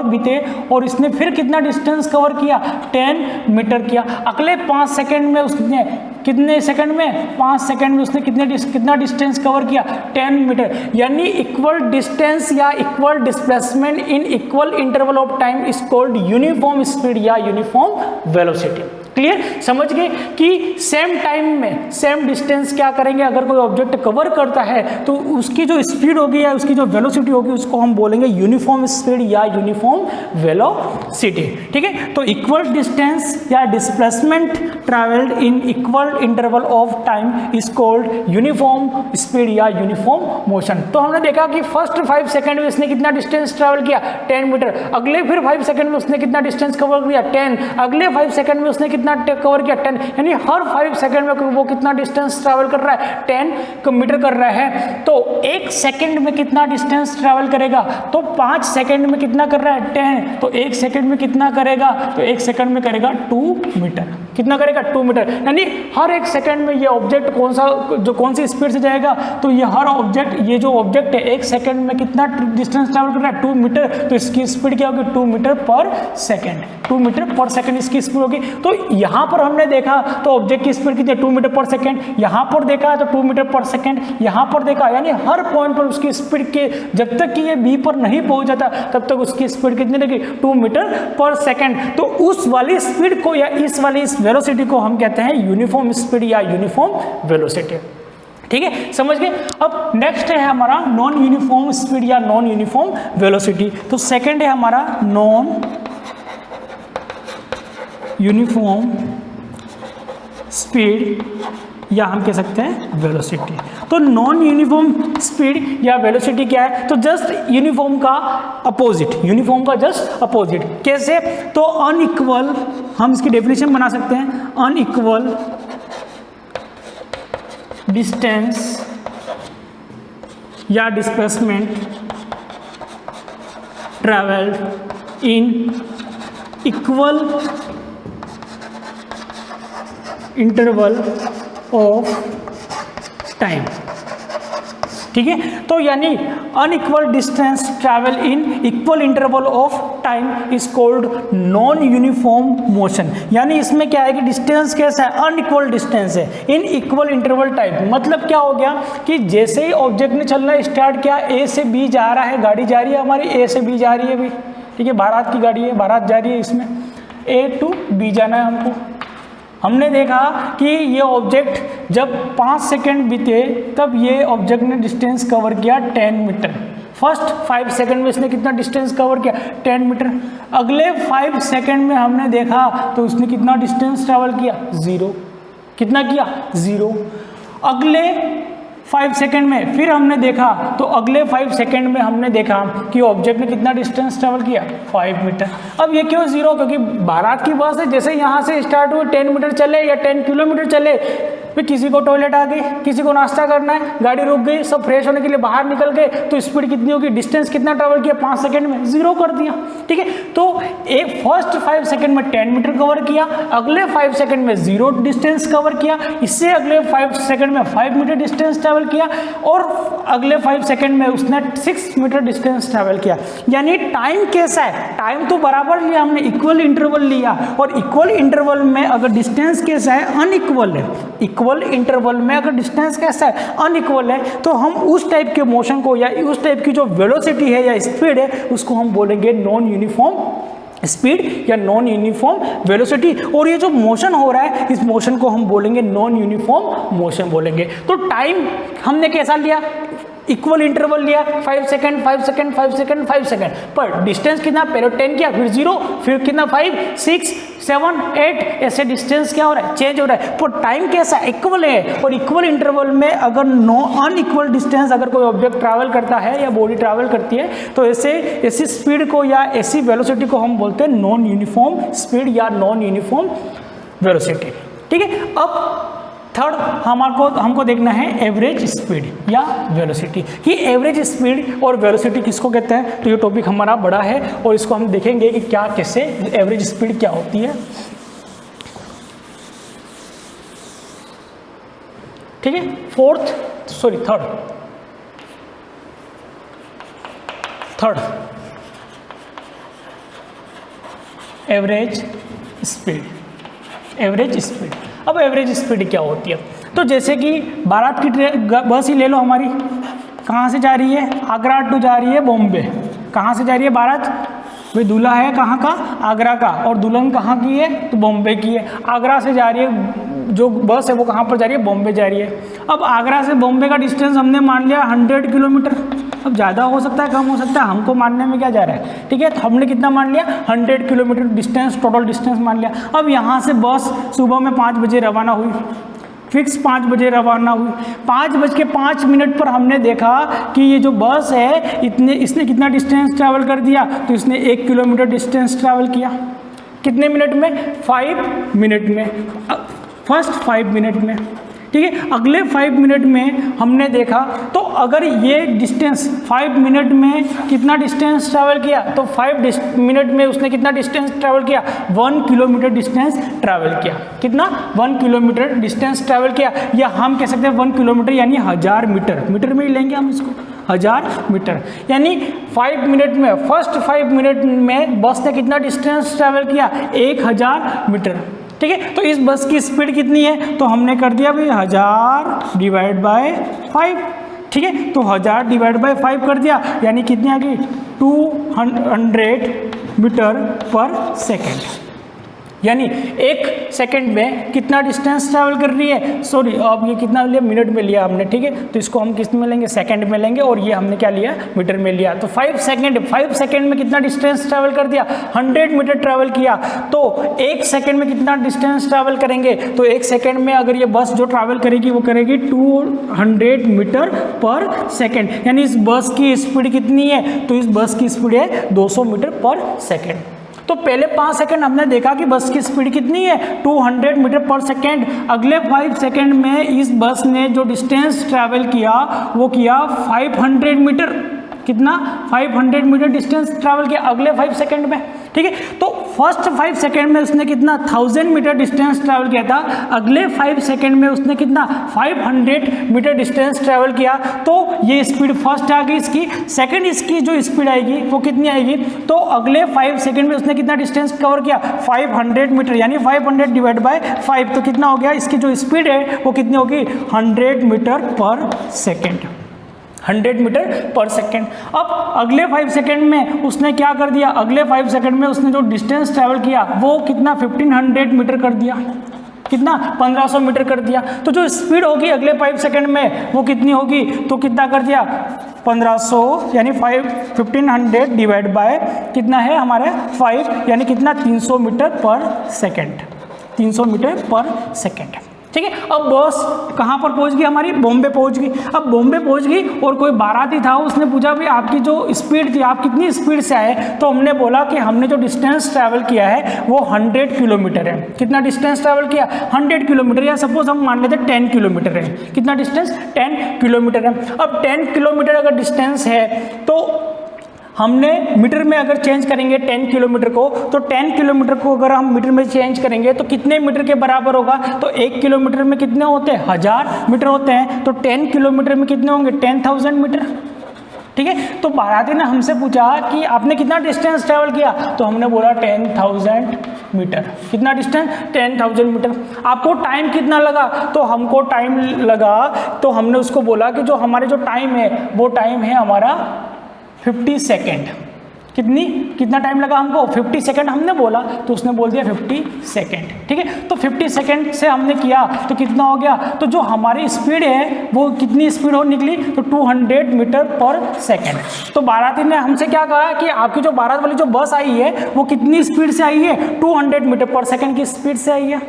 बीते, और इसने फिर कितना डिस्टेंस कवर किया, 10 मीटर किया। अगले 5 सेकेंड में उसने कितने सेकंड में, 5 सेकंड में उसने कितना डिस्टेंस कवर किया, 10 मीटर। यानी इक्वल डिस्टेंस या equal displacement in equal interval of time is called uniform speed या यूनिफॉर्म वेलोसिटी। क्लियर, समझ गए कि सेम टाइम में सेम डिस्टेंस क्या करेंगे, अगर कोई ऑब्जेक्ट कवर करता है तो उसकी जो स्पीड होगी या उसकी जो वेलोसिटी होगी उसको हम बोलेंगे यूनिफॉर्म स्पीड या यूनिफॉर्म वेलोसिटी। ठीक है, तो इक्वल डिस्टेंस या displacement travelled in equal interval of time is called uniform speed या यूनिफॉर्म मोशन। तो हमने देखा कि फर्स्ट 5 सेकंड में उसने कितना डिस्टेंस ट्रैवल किया 10 मीटर, अगले फिर 5 सेकंड में उसने कितना डिस्टेंस कवर किया 10, अगले 5 सेकंड में उसने कितना कवर किया 10, यानी हर 5 सेकंड में वो कितना डिस्टेंस ट्रैवल कर रहा है 10 मीटर कर रहा है। तो 1 सेकंड में कितना डिस्टेंस ट्रैवल करेगा, तो 5 सेकंड में कितना कर रहा है 10, तो 1 सेकंड में कितना करेगा, तो 1 सेकंड में करेगा 2 मीटर, कितना करेगा 2 मीटर, यानी हर 1 सेकंड में ये ऑब्जेक्ट कौन सी स्पीड से जाएगा, तो ये हर ऑब्जेक्ट, ये जो ऑब्जेक्ट है 1 सेकंड में कितना डिस्टेंस ट्रैवल कर रहा है 2 मीटर, तो इसकी स्पीड क्या होगी 2 मीटर पर सेकंड, 2 मीटर पर सेकंड इसकी स्पीड होगी। तो यहाँ पर हमने देखा तो ऑब्जेक्ट की स्पीड कितनी है 2 मीटर पर सेकंड, यहाँ पर देखा तो 2 मीटर पर सेकंड, यहाँ पर देखा, यानी हर पॉइंट पर उसकी स्पीड के जब तक कि ये बी पर नहीं पहुंच जाता तब तक उसकी स्पीड कितनी रहेगी 2 मीटर पर सेकंड। तो उस वाली स्पीड को या इस वाली इस वेलोसिटी को हम कहते हैं यूनिफॉर्म स्पीड या यूनिफॉर्म वेलोसिटी। ठीक है, समझ गए। अब नेक्स्ट है हमारा नॉन यूनिफॉर्म स्पीड या नॉन यूनिफॉर्म वेलोसिटी। तो सेकंड है हमारा नॉन यूनिफॉर्म स्पीड या हम कह सकते हैं वेलोसिटी। तो नॉन यूनिफॉर्म स्पीड या वेलोसिटी क्या है, तो जस्ट यूनिफॉर्म का अपोजिट, यूनिफॉर्म का जस्ट अपोजिट। कैसे, तो अनइक्वल, हम इसकी डेफिनेशन बना सकते हैं, अनइक्वल डिस्टेंस या displacement travelled in equal interval of time. ठीक है, तो यानी unequal distance travel in equal interval of time is called non uniform motion. यानी इसमें क्या है कि डिस्टेंस कैसा है, अनइक्वल डिस्टेंस है इन इक्वल इंटरवल टाइम। मतलब क्या हो गया कि जैसे ही ऑब्जेक्ट ने चलना स्टार्ट किया, ए से बी जा रहा है, गाड़ी जा रही है हमारी, ए से बी जा रही है भी, ठीक है, बारात की गाड़ी है, बारात जा रही है, इसमें ए टू बी जाना है हमको। हमने देखा कि ये ऑब्जेक्ट जब 5 सेकंड बीते तब ये ऑब्जेक्ट ने डिस्टेंस कवर किया 10 मीटर। फर्स्ट 5 सेकंड में इसने कितना डिस्टेंस कवर किया 10 मीटर। अगले 5 सेकंड में हमने देखा तो उसने कितना डिस्टेंस ट्रैवल किया 0, कितना किया 0। अगले 5 सेकंड में फिर हमने देखा तो अगले 5 सेकंड में हमने देखा कि ऑब्जेक्ट ने कितना डिस्टेंस ट्रैवल किया 5 मीटर। अब ये क्यों 0, क्योंकि बारात की बस है, जैसे यहाँ से स्टार्ट हुए 10 मीटर चले या 10 किलोमीटर चले, फिर किसी को टॉयलेट आ गई, किसी को नाश्ता करना है, गाड़ी रुक गई, सब फ्रेश होने के लिए बाहर निकल गए, तो स्पीड कितनी होगी, डिस्टेंस कितना ट्रैवल किया 5 सेकंड में 0 कर दिया। ठीक है, तो एक फर्स्ट 5 सेकंड में 10 मीटर कवर किया, अगले 5 सेकंड में 0 डिस्टेंस कवर किया, इससे अगले 5 सेकंड में 5 मीटर डिस्टेंस ट्रैवल किया, और अगले 5 सेकंड में उसने 6 मीटर डिस्टेंस ट्रैवल किया। यानी टाइम कैसा है, टाइम तो बराबर लिया हमने, इक्वल इंटरवल लिया, और इक्वल इंटरवल में अगर डिस्टेंस कैसा है, अनइक्वल है, इक्वल इंटरवल में अगर डिस्टेंस कैसा है, अनइक्वल है, तो हम उस टाइप के मोशन को या उस टाइप की जो वेलोसिटी है या स्पीड है उसको हम बोलेंगे नॉन यूनिफॉर्म स्पीड या नॉन यूनिफॉर्म वेलोसिटी। और ये जो मोशन हो रहा है इस मोशन को हम बोलेंगे नॉन यूनिफॉर्म मोशन बोलेंगे। तो टाइम हमने कैसा लिया, इक्वल इंटरवल लिया, 5 सेकंड 5 सेकंड 5 सेकंड 5 सेकंड, पर डिस्टेंस कितना, पहले 10 किया, फिर 0, फिर कितना 5 6 7 8, ऐसे डिस्टेंस क्या हो रहा है, चेंज हो रहा है। पर टाइम कैसा, इक्वल है, और इक्वल इंटरवल में अगर अनइक्वल डिस्टेंस अगर कोई ऑब्जेक्ट ट्रैवल करता है या बॉडी ट्रैवल करती है तो ऐसी स्पीड को या ऐसी वेलोसिटी को हम बोलते हैं नॉन यूनिफॉर्म स्पीड या नॉन यूनिफॉर्म वेलोसिटी। ठीक है, अब थर्ड हमको देखना है एवरेज स्पीड या वेलोसिटी, कि एवरेज स्पीड और वेलोसिटी किसको कहते हैं। तो ये टॉपिक हमारा बड़ा है और इसको हम देखेंगे कि क्या कैसे एवरेज स्पीड क्या होती है। ठीक है, थर्ड एवरेज स्पीड। अब एवरेज स्पीड क्या होती है, तो जैसे कि बारात की बस ही ले लो हमारी, कहाँ से जा रही है, आगरा टू जा रही है बॉम्बे। कहाँ से जा रही है बारात, भाई दूल्हा है कहाँ का, आगरा का, और दुल्हन कहाँ की है, तो बॉम्बे की है। आगरा से जा रही है जो बस है वो कहाँ पर जा रही है, बॉम्बे जा रही है। अब आगरा से बॉम्बे का डिस्टेंस हमने मान लिया 100 किलोमीटर। अब ज़्यादा हो सकता है, कम हो सकता है, हमको मानने में क्या जा रहा है, ठीक है। तो हमने कितना मान लिया, 100 किलोमीटर डिस्टेंस, टोटल डिस्टेंस मान लिया। अब यहाँ से बस सुबह में 5 बजे रवाना हुई, फिक्स 5 बजे रवाना हुई। 5:05 पर हमने देखा कि ये जो बस है इसने कितना डिस्टेंस ट्रैवल कर दिया, तो इसने 1 किलोमीटर डिस्टेंस ट्रैवल किया। कितने मिनट में, 5 मिनट में, फर्स्ट 5 मिनट में, ठीक है। अगले 5 मिनट में हमने देखा तो अगर ये डिस्टेंस 5 मिनट में कितना डिस्टेंस ट्रैवल किया, तो 5 मिनट में उसने कितना डिस्टेंस ट्रैवल किया, 1 किलोमीटर डिस्टेंस ट्रैवल किया। कितना, 1 किलोमीटर डिस्टेंस ट्रैवल किया, या हम कह सकते हैं 1 किलोमीटर यानी 1000 मीटर, मीटर में ही लेंगे हम इसको, 1000 मीटर। यानी 5 मिनट में, फर्स्ट 5 मिनट में बस ने कितना डिस्टेंस ट्रैवल किया, 1000 मीटर, ठीक है। तो इस बस की स्पीड कितनी है, तो हमने कर दिया भाई 1000 डिवाइड बाय 5, ठीक है। तो 1000 डिवाइड बाय 5 कर दिया, यानी कितनी आ गई, 200 मीटर पर सेकेंड। यानी 1 सेकंड में कितना डिस्टेंस ट्रैवल कर रही है, सॉरी अब ये कितना लिया, मिनट में लिया हमने, ठीक है। तो इसको हम किस में लेंगे, सेकंड में लेंगे, और ये हमने क्या लिया, मीटर में लिया। तो 5 सेकंड में कितना डिस्टेंस ट्रैवल कर दिया, 100 मीटर ट्रैवल किया। तो 1 सेकंड में कितना डिस्टेंस ट्रैवल करेंगे, तो 1 सेकंड में अगर ये बस जो ट्रैवल करेगी वो करेगी 200 मीटर पर सेकेंड। यानी इस बस की स्पीड कितनी है, तो इस बस की स्पीड है 200 मीटर पर सेकेंड। तो पहले 5 सेकंड हमने देखा कि बस की स्पीड कितनी है, 200 मीटर पर सेकेंड। अगले 5 सेकंड में इस बस ने जो डिस्टेंस ट्रैवल किया वो किया 500 मीटर। कितना, 500 मीटर डिस्टेंस ट्रैवल किया अगले 5 सेकंड में, ठीक है। तो फर्स्ट 5 सेकंड में उसने कितना, 1000 मीटर डिस्टेंस ट्रैवल किया था। अगले 5 सेकंड में उसने कितना, 500 मीटर डिस्टेंस ट्रैवल किया। तो ये स्पीड फर्स्ट आ गई इसकी। सेकंड इसकी जो स्पीड आएगी वो कितनी आएगी, तो अगले 5 सेकंड में उसने कितना डिस्टेंस कवर किया, 500 मीटर, यानी 500 डिवाइड बाय 5, तो कितना हो गया, इसकी जो स्पीड है वो कितनी होगी, 100 मीटर पर सेकेंड, 100 मीटर पर सेकेंड। अब अगले 5 सेकेंड में उसने क्या कर दिया, अगले 5 सेकेंड में उसने जो डिस्टेंस ट्रैवल किया वो कितना, 1500 मीटर कर दिया। कितना, 1500 मीटर कर दिया। तो जो स्पीड होगी अगले 5 सेकेंड में वो कितनी होगी, तो कितना कर दिया, 1500 यानी 1500 डिवाइड बाय कितना है हमारे 5, यानी कितना, 300 मीटर पर सेकेंड, 300 मीटर पर सेकेंड, ठीक है। अब बस कहाँ पर पहुँच गई हमारी, बॉम्बे पहुँच गई। अब बॉम्बे पहुँच गई और कोई बाराती था, उसने पूछा भाई आपकी जो स्पीड थी आप कितनी स्पीड से आए, तो हमने बोला कि हमने जो डिस्टेंस ट्रैवल किया है वो 100 किलोमीटर है। कितना डिस्टेंस ट्रैवल किया, 100 किलोमीटर, या सपोज हम मान लेते 10 किलोमीटर है। कितना डिस्टेंस, 10 किलोमीटर है। अब 10 किलोमीटर अगर डिस्टेंस है तो हमने मीटर में अगर चेंज करेंगे 10 किलोमीटर को, तो 10 किलोमीटर को अगर हम मीटर में चेंज करेंगे तो कितने मीटर के बराबर होगा, तो 1 किलोमीटर में कितने होते हैं, 1000 मीटर होते हैं। तो 10 किलोमीटर में कितने होंगे, 10,000 मीटर, ठीक है। तो बाराती ने हमसे पूछा कि आपने कितना डिस्टेंस ट्रैवल किया, तो हमने बोला 10,000 मीटर। कितना डिस्टेंस, 10,000 मीटर। आपको टाइम कितना लगा, तो हमको टाइम लगा, तो हमने उसको बोला कि जो हमारे जो टाइम है वो टाइम है हमारा 50 सेकेंड। कितना टाइम लगा हमको, 50 सेकेंड हमने बोला, तो उसने बोल दिया 50 सेकेंड, ठीक है। तो 50 सेकेंड से हमने किया तो कितना हो गया, तो जो हमारी स्पीड है वो कितनी स्पीड हो निकली, तो 200 मीटर पर सेकेंड। तो बाराती ने हमसे क्या कहा कि आपकी जो बारात वाली जो बस आई है वो कितनी स्पीड से आई है, 200 मीटर पर सेकेंड की स्पीड से आई है,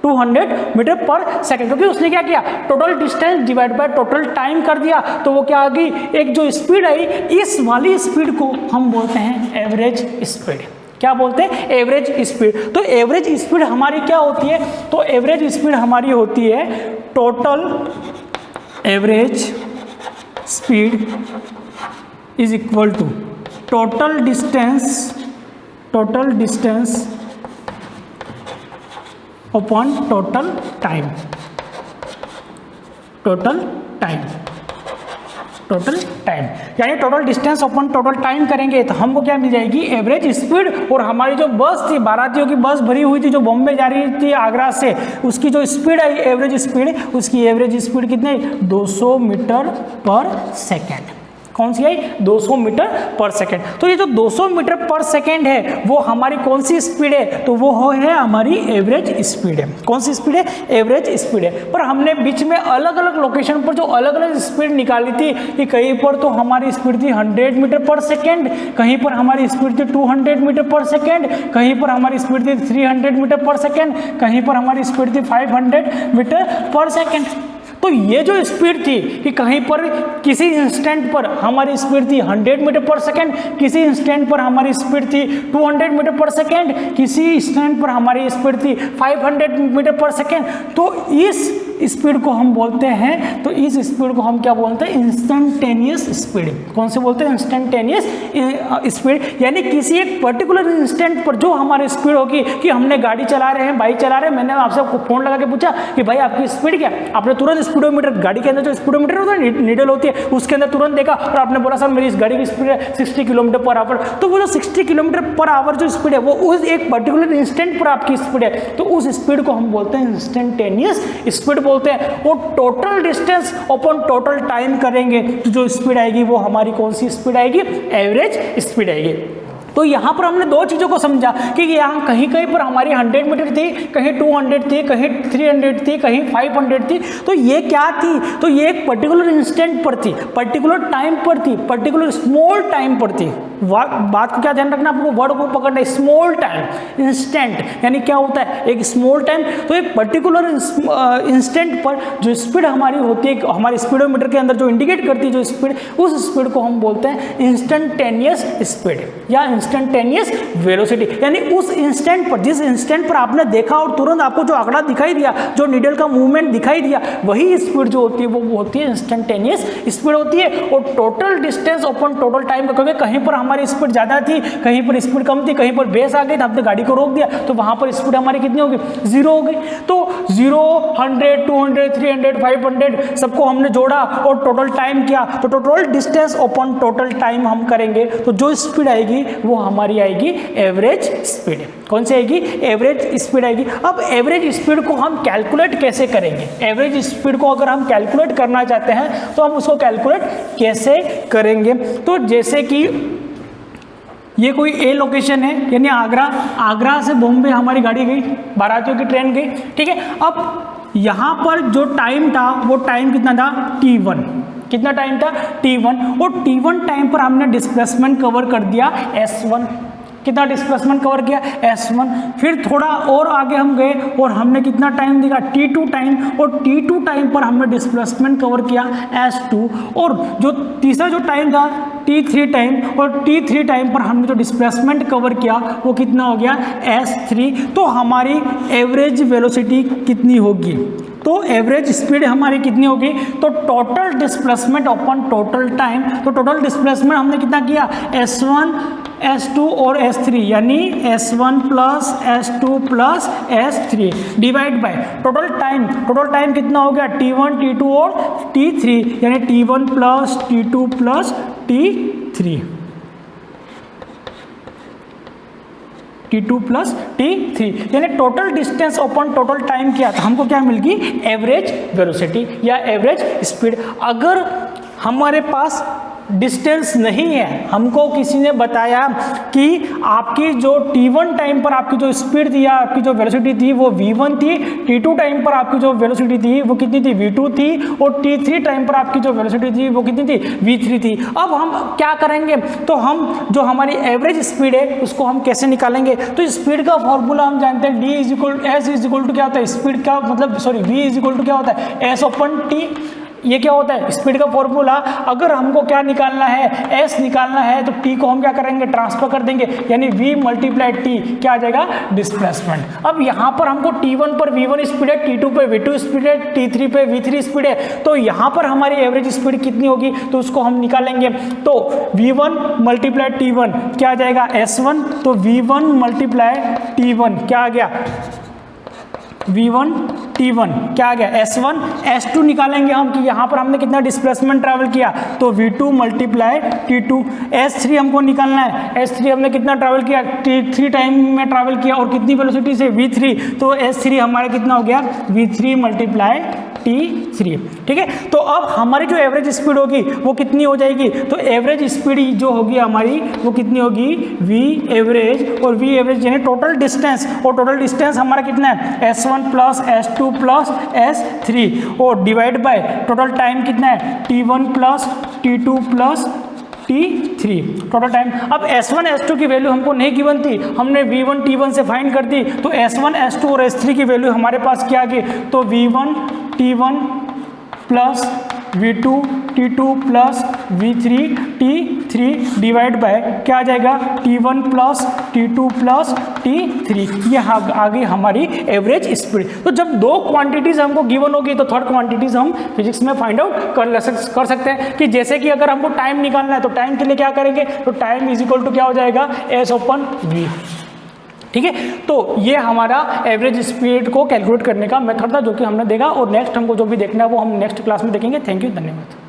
200 मीटर पर सेकेंड। क्योंकि उसने क्या किया, total distance divide by total time कर दिया, तो वो क्या आ गई, एक जो स्पीड आई, इस वाली स्पीड को हम बोलते हैं एवरेज स्पीड। क्या बोलते हैं, एवरेज स्पीड। तो एवरेज स्पीड हमारी क्या होती है, तो एवरेज स्पीड हमारी होती है total average speed is equal to total distance upon total time, total time, यानी total distance upon total time करेंगे तो हमको क्या मिल जाएगी, एवरेज स्पीड। और हमारी जो बस थी, बारातियों की बस भरी हुई थी जो बॉम्बे जा रही थी आगरा से, उसकी जो स्पीड आई एवरेज स्पीड, उसकी एवरेज स्पीड कितनी, 200 मीटर पर सेकेंड। कौन सी आई? 200 मीटर पर सेकेंड। तो ये जो 200 मीटर पर सेकेंड है वो हमारी कौन सी स्पीड है? तो वो है हमारी एवरेज स्पीड है। कौन सी स्पीड है? एवरेज स्पीड है। पर हमने बीच में अलग अलग लोकेशन पर जो अलग अलग स्पीड निकाली थी कि कहीं पर तो हमारी स्पीड थी 100 मीटर पर सेकेंड, कहीं पर हमारी स्पीड थी 200 मीटर पर सेकेंड, कहीं पर हमारी स्पीड थी 300 मीटर पर सेकेंड, कहीं पर हमारी स्पीड थी 500 मीटर पर सेकेंड। तो ये जो स्पीड थी कि कहीं पर किसी इंस्टेंट पर हमारी स्पीड थी 100 मीटर पर सेकेंड, किसी इंस्टेंट पर हमारी स्पीड थी 200 मीटर पर सेकेंड, किसी इंस्टेंट पर हमारी स्पीड थी 500 मीटर पर सेकेंड। तो इस स्पीड को हम बोलते हैं, तो इस स्पीड को हम क्या बोलते हैं? Instantaneous speed. कौन से बोलते हैं? Instantaneous speed. यानी किसी एक पर्टिकुलर इंस्टेंट पर जो हमारी स्पीड होगी कि हमने गाड़ी चला रहे हैं, बाइक चला रहे हैं, मैंने आपसे फोन लगा के पूछा कि भाई आपकी स्पीड क्या? आपने तुरंत स्पीडोमीटर, गाड़ी के अंदर जो स्पीडोमीटर होता है, नीडल होती है, उसके अंदर तुरंत देखा और आपने बोला सर मेरी इस गाड़ी की स्पीड है 60 किलोमीटर पर आवर। तो वो जो 60 किलोमीटर पर आवर जो स्पीड है वो उस एक पर्टिकुलर इंस्टेंट पर आपकी स्पीड है, तो उस स्पीड को हम बोलते हैं इंस्टेंटेनियस स्पीड बोलते हैं। वो total distance upon total time करेंगे तो जो स्पीड आएगी वो हमारी कौन सी स्पीड आएगी? एवरेज स्पीड आएगी। तो यहाँ पर हमने दो चीज़ों को समझा कि यहाँ कहीं कहीं पर हमारी 100 मीटर थी, कहीं 200 थी, कहीं 300 थी, कहीं 500 थी। तो ये क्या थी? तो ये एक पर्टिकुलर इंस्टेंट पर थी, पर्टिकुलर टाइम पर थी, पर्टिकुलर स्मॉल टाइम पर थी। बात को क्या ध्यान रखना, आपको वर्ड को पकड़ना है, स्मॉल टाइम, इंस्टेंट यानी क्या होता है? एक स्मॉल टाइम। तो एक पर्टिकुलर इंस्टेंट पर जो स्पीड हमारी होती है, हमारी स्पीडोमीटर के अंदर जो इंडिकेट करती है जो स्पीड, उस स्पीड को हम बोलते हैं इंस्टेंटेनियस स्पीड या इंस्टेंटेनियस वेलोसिटी। यानी उस इंस्टेंट पर, जिस इंस्टेंट पर आपने देखा और तुरंत आपको जो आंकड़ा दिखाई दिया, जो नीडल का मूवमेंट दिखाई दिया, वही स्पीड जो होती है वो होती है इंस्टेंटेनियस स्पीड होती है। और total distance upon total time, क्योंकि कहीं पर हमारी स्पीड ज़्यादा थी, कहीं पर स्पीड कम थी, कहीं पर बेस आ गई तो आपने गाड़ी को रोक दिया, तो वहाँ पर स्पीड हमारी कितनी होगी? 0 हो गई। तो 0, 100, 200, 300, 500 सबको हमने जोड़ा और टोटल टाइम किया, तो total distance upon total time हम करेंगे तो जो स्पीड आएगी वो हमारी आएगी एवरेज स्पीड। कौन सी आएगी? एवरेज स्पीड आएगी। अब एवरेज स्पीड को हम कैलकुलेट कैसे करेंगे? एवरेज स्पीड को अगर हम कैलकुलेट करना चाहते हैं तो हम उसको कैलकुलेट कैसे करेंगे? तो जैसे कि ये कोई ए लोकेशन है, यानी आगरा से बॉम्बे हमारी गाड़ी गई, बारातियों की ट्रेन गई, ठीक है। अब यहाँ पर जो टाइम था वो टाइम कितना था? T1। कितना टाइम था? T1। और T1 टाइम पर हमने डिस्प्लेसमेंट कवर कर दिया S1। कितना डिस्प्लेसमेंट कवर किया? S1। फिर थोड़ा और आगे हम गए और हमने कितना टाइम दिखा? T2 time. और T2 टाइम पर हमने डिस्प्लेसमेंट कवर किया S2। और जो तीसरा जो टाइम था T3 टाइम, और T3 टाइम पर हमने जो डिस्प्लेसमेंट कवर किया वो कितना हो गया? S3। तो हमारी एवरेज वेलोसिटी कितनी होगी? तो एवरेज स्पीड हमारी कितनी होगी? तो total displacement upon total time. तो टोटल डिस्प्लेसमेंट हमने कितना किया? S1, S2 और S3, यानी S1 plus S2 plus S3 divide by total time. Total time कितना हो गया? T1, T2 और T3, यानी T1 plus T2 plus T3, T2 plus T3, यानी total distance upon total time किया था, हमको क्या मिल गई? एवरेज वेलोसिटी या एवरेज स्पीड। अगर हमारे पास डिस्टेंस नहीं है, हमको किसी ने बताया कि आपकी जो T1 टाइम पर आपकी जो स्पीड थी या आपकी जो वेलोसिटी थी वो V1 थी, T2 टाइम पर आपकी जो वेलोसिटी थी वो कितनी थी? V2 थी, और T3 टाइम पर आपकी जो वेलोसिटी थी वो कितनी थी? V3 थी। अब हम क्या करेंगे? तो हम जो हमारी एवरेज स्पीड है उसको हम कैसे निकालेंगे? तो स्पीड का फॉर्मूला हम जानते हैं, D इज इक्वल टू क्या होता है? स्पीड का मतलब V इज इक्वल टू क्या होता है? S upon T। ये क्या होता है? स्पीड का फॉर्मूला। अगर हमको क्या निकालना है? S निकालना है, तो T को हम क्या करेंगे? ट्रांसफर कर देंगे, यानी V मल्टीप्लाई T क्या आ जाएगा? डिस्प्लेसमेंट। अब यहाँ पर हमको T1 पर V1 स्पीड है, T2 पे V2 स्पीड है, T3 पे V3 स्पीड है, तो यहाँ पर हमारी एवरेज स्पीड कितनी होगी? तो उसको हम निकालेंगे। तो V1 मल्टीप्लाई T1 क्या आ जाएगा? S1। तो V1 मल्टीप्लाई T1 क्या आ गया? V1 T1 क्या आ गया? S1। S2 निकालेंगे हम कि यहाँ पर हमने कितना डिस्प्लेसमेंट ट्रैवल किया, तो V2 मल्टीप्लाई T2। S3 हमको निकालना है, S3 हमने कितना ट्रैवल किया? T3 टाइम में ट्रैवल किया और कितनी वेलोसिटी से? V3। तो S3 हमारा कितना हो गया? V3 multiply T3। ठीक है, तो अब हमारी जो एवरेज स्पीड होगी वो कितनी हो जाएगी, तो एवरेज स्पीड जो होगी हमारी वो कितनी होगी, V एवरेज, और V एवरेज यानी टोटल डिस्टेंस, और टोटल डिस्टेंस हमारा कितना है S1 plus S2 plus S3, और डिवाइड बाय टोटल टाइम कितना है T1 plus T2 plus T3 total time. अब S1 S2 की वैल्यू हमको नहीं गिवन थी, हमने V1 T1 से फाइंड कर दी, तो S1 S2 और S3 की वैल्यू हमारे पास क्या आ गई, तो V1 T1 plus V2 T2 plus V3 T3 divide by क्या आ जाएगा T1 plus T2 plus T3, ये आ गई हमारी एवरेज स्पीड। तो जब दो क्वांटिटीज हमको गिवन होगी तो थर्ड क्वांटिटीज हम फिजिक्स में फाइंड आउट कर सकते हैं, कि जैसे कि अगर हमको टाइम निकालना है तो टाइम के लिए क्या करेंगे, तो टाइम इज इक्वल टू क्या हो जाएगा S/V। ठीक है, तो ये हमारा एवरेज स्पीड को कैलकुलेट करने का मेथड था जो कि हमने देखा, और नेक्स्ट हमको जो भी देखना है वो हम नेक्स्ट क्लास में देखेंगे। थैंक यू, धन्यवाद।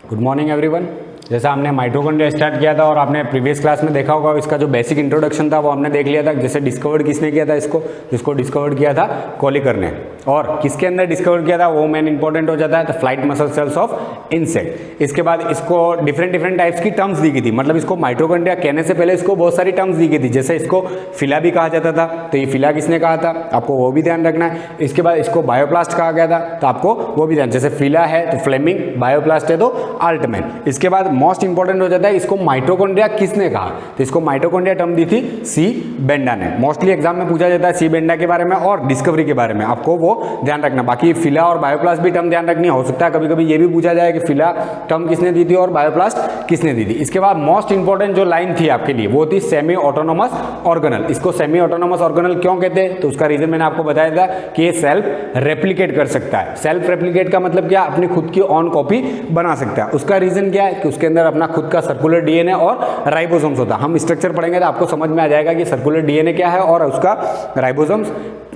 Good morning everyone. जैसा हमने माइटोकॉन्ड्रिया स्टार्ट किया था और आपने प्रीवियस क्लास में देखा होगा, इसका जो बेसिक इंट्रोडक्शन था वो हमने देख लिया था। जैसे डिस्कवर्ड किसने किया था इसको डिस्कवर्ड किया था कोलिकर ने, और किसके अंदर डिस्कवर किया था वो मेन इंपॉर्टेंट हो जाता है, तो flight muscle cells of insect. इसके बाद इसको डिफरेंट टाइप्स की टर्म्स दी गई थी, मतलब इसको माइटोकॉन्ड्रिया कहने से पहले इसको बहुत सारी टर्म्स दी गई थी। जैसे इसको फिला भी कहा जाता था, तो ये फिला किसने कहा था आपको वो भी ध्यान रखना है। इसके बाद इसको बायोप्लास्ट कहा गया था, तो आपको वो भी ध्यान, जैसे फिला है तो फ्लेमिंग, बायोप्लास्ट है तो आल्टमैन। इसके बाद मोस्ट इंपॉर्टेंट हो जाता है इसको माइटोकॉन्ड्रिया किसने कहा, तो इसको माइटोकॉन्ड्रिया टर्म दी थी सी बेंडा ने। मोस्टली एग्जाम में पूछा जाता है सी बेंडा के बारे में और डिस्कवरी के बारे में, आपको वो ध्यान रखना। बाकी फिला और बायोप्लास्ट भी टर्म ध्यान रखनी, हो सकता है कभी कभी ये भी पूछा जाए कि फिला टर्म किसने दी थी और बायोप्लास्ट किसने दी थी। इसके बाद मोस्ट इंपॉर्टेंट जो लाइन थी आपके लिए वो थी सेमी ऑटोनोमस ऑर्गेनल। इसको सेमी ऑटोनोमस ऑर्गेनल क्यों कहते हैं, तो उसका रीजन मैंने आपको बताया था कि ये सेल्फ रेप्लिकेट कर सकता है। सेल्फ रेप्लिकेट का मतलब क्या, अपनी खुद की ऑन कॉपी बना सकता है। उसका रीजन क्या है कि उसके अंदर अपना खुद का सर्कुलर डीएनए और राइबोसोम्स होता है। हम स्ट्रक्चर पढ़ेंगे तो आपको समझ में आ जाएगा कि सर्कुलर डीएनए क्या है और उसका राइबोसोम्स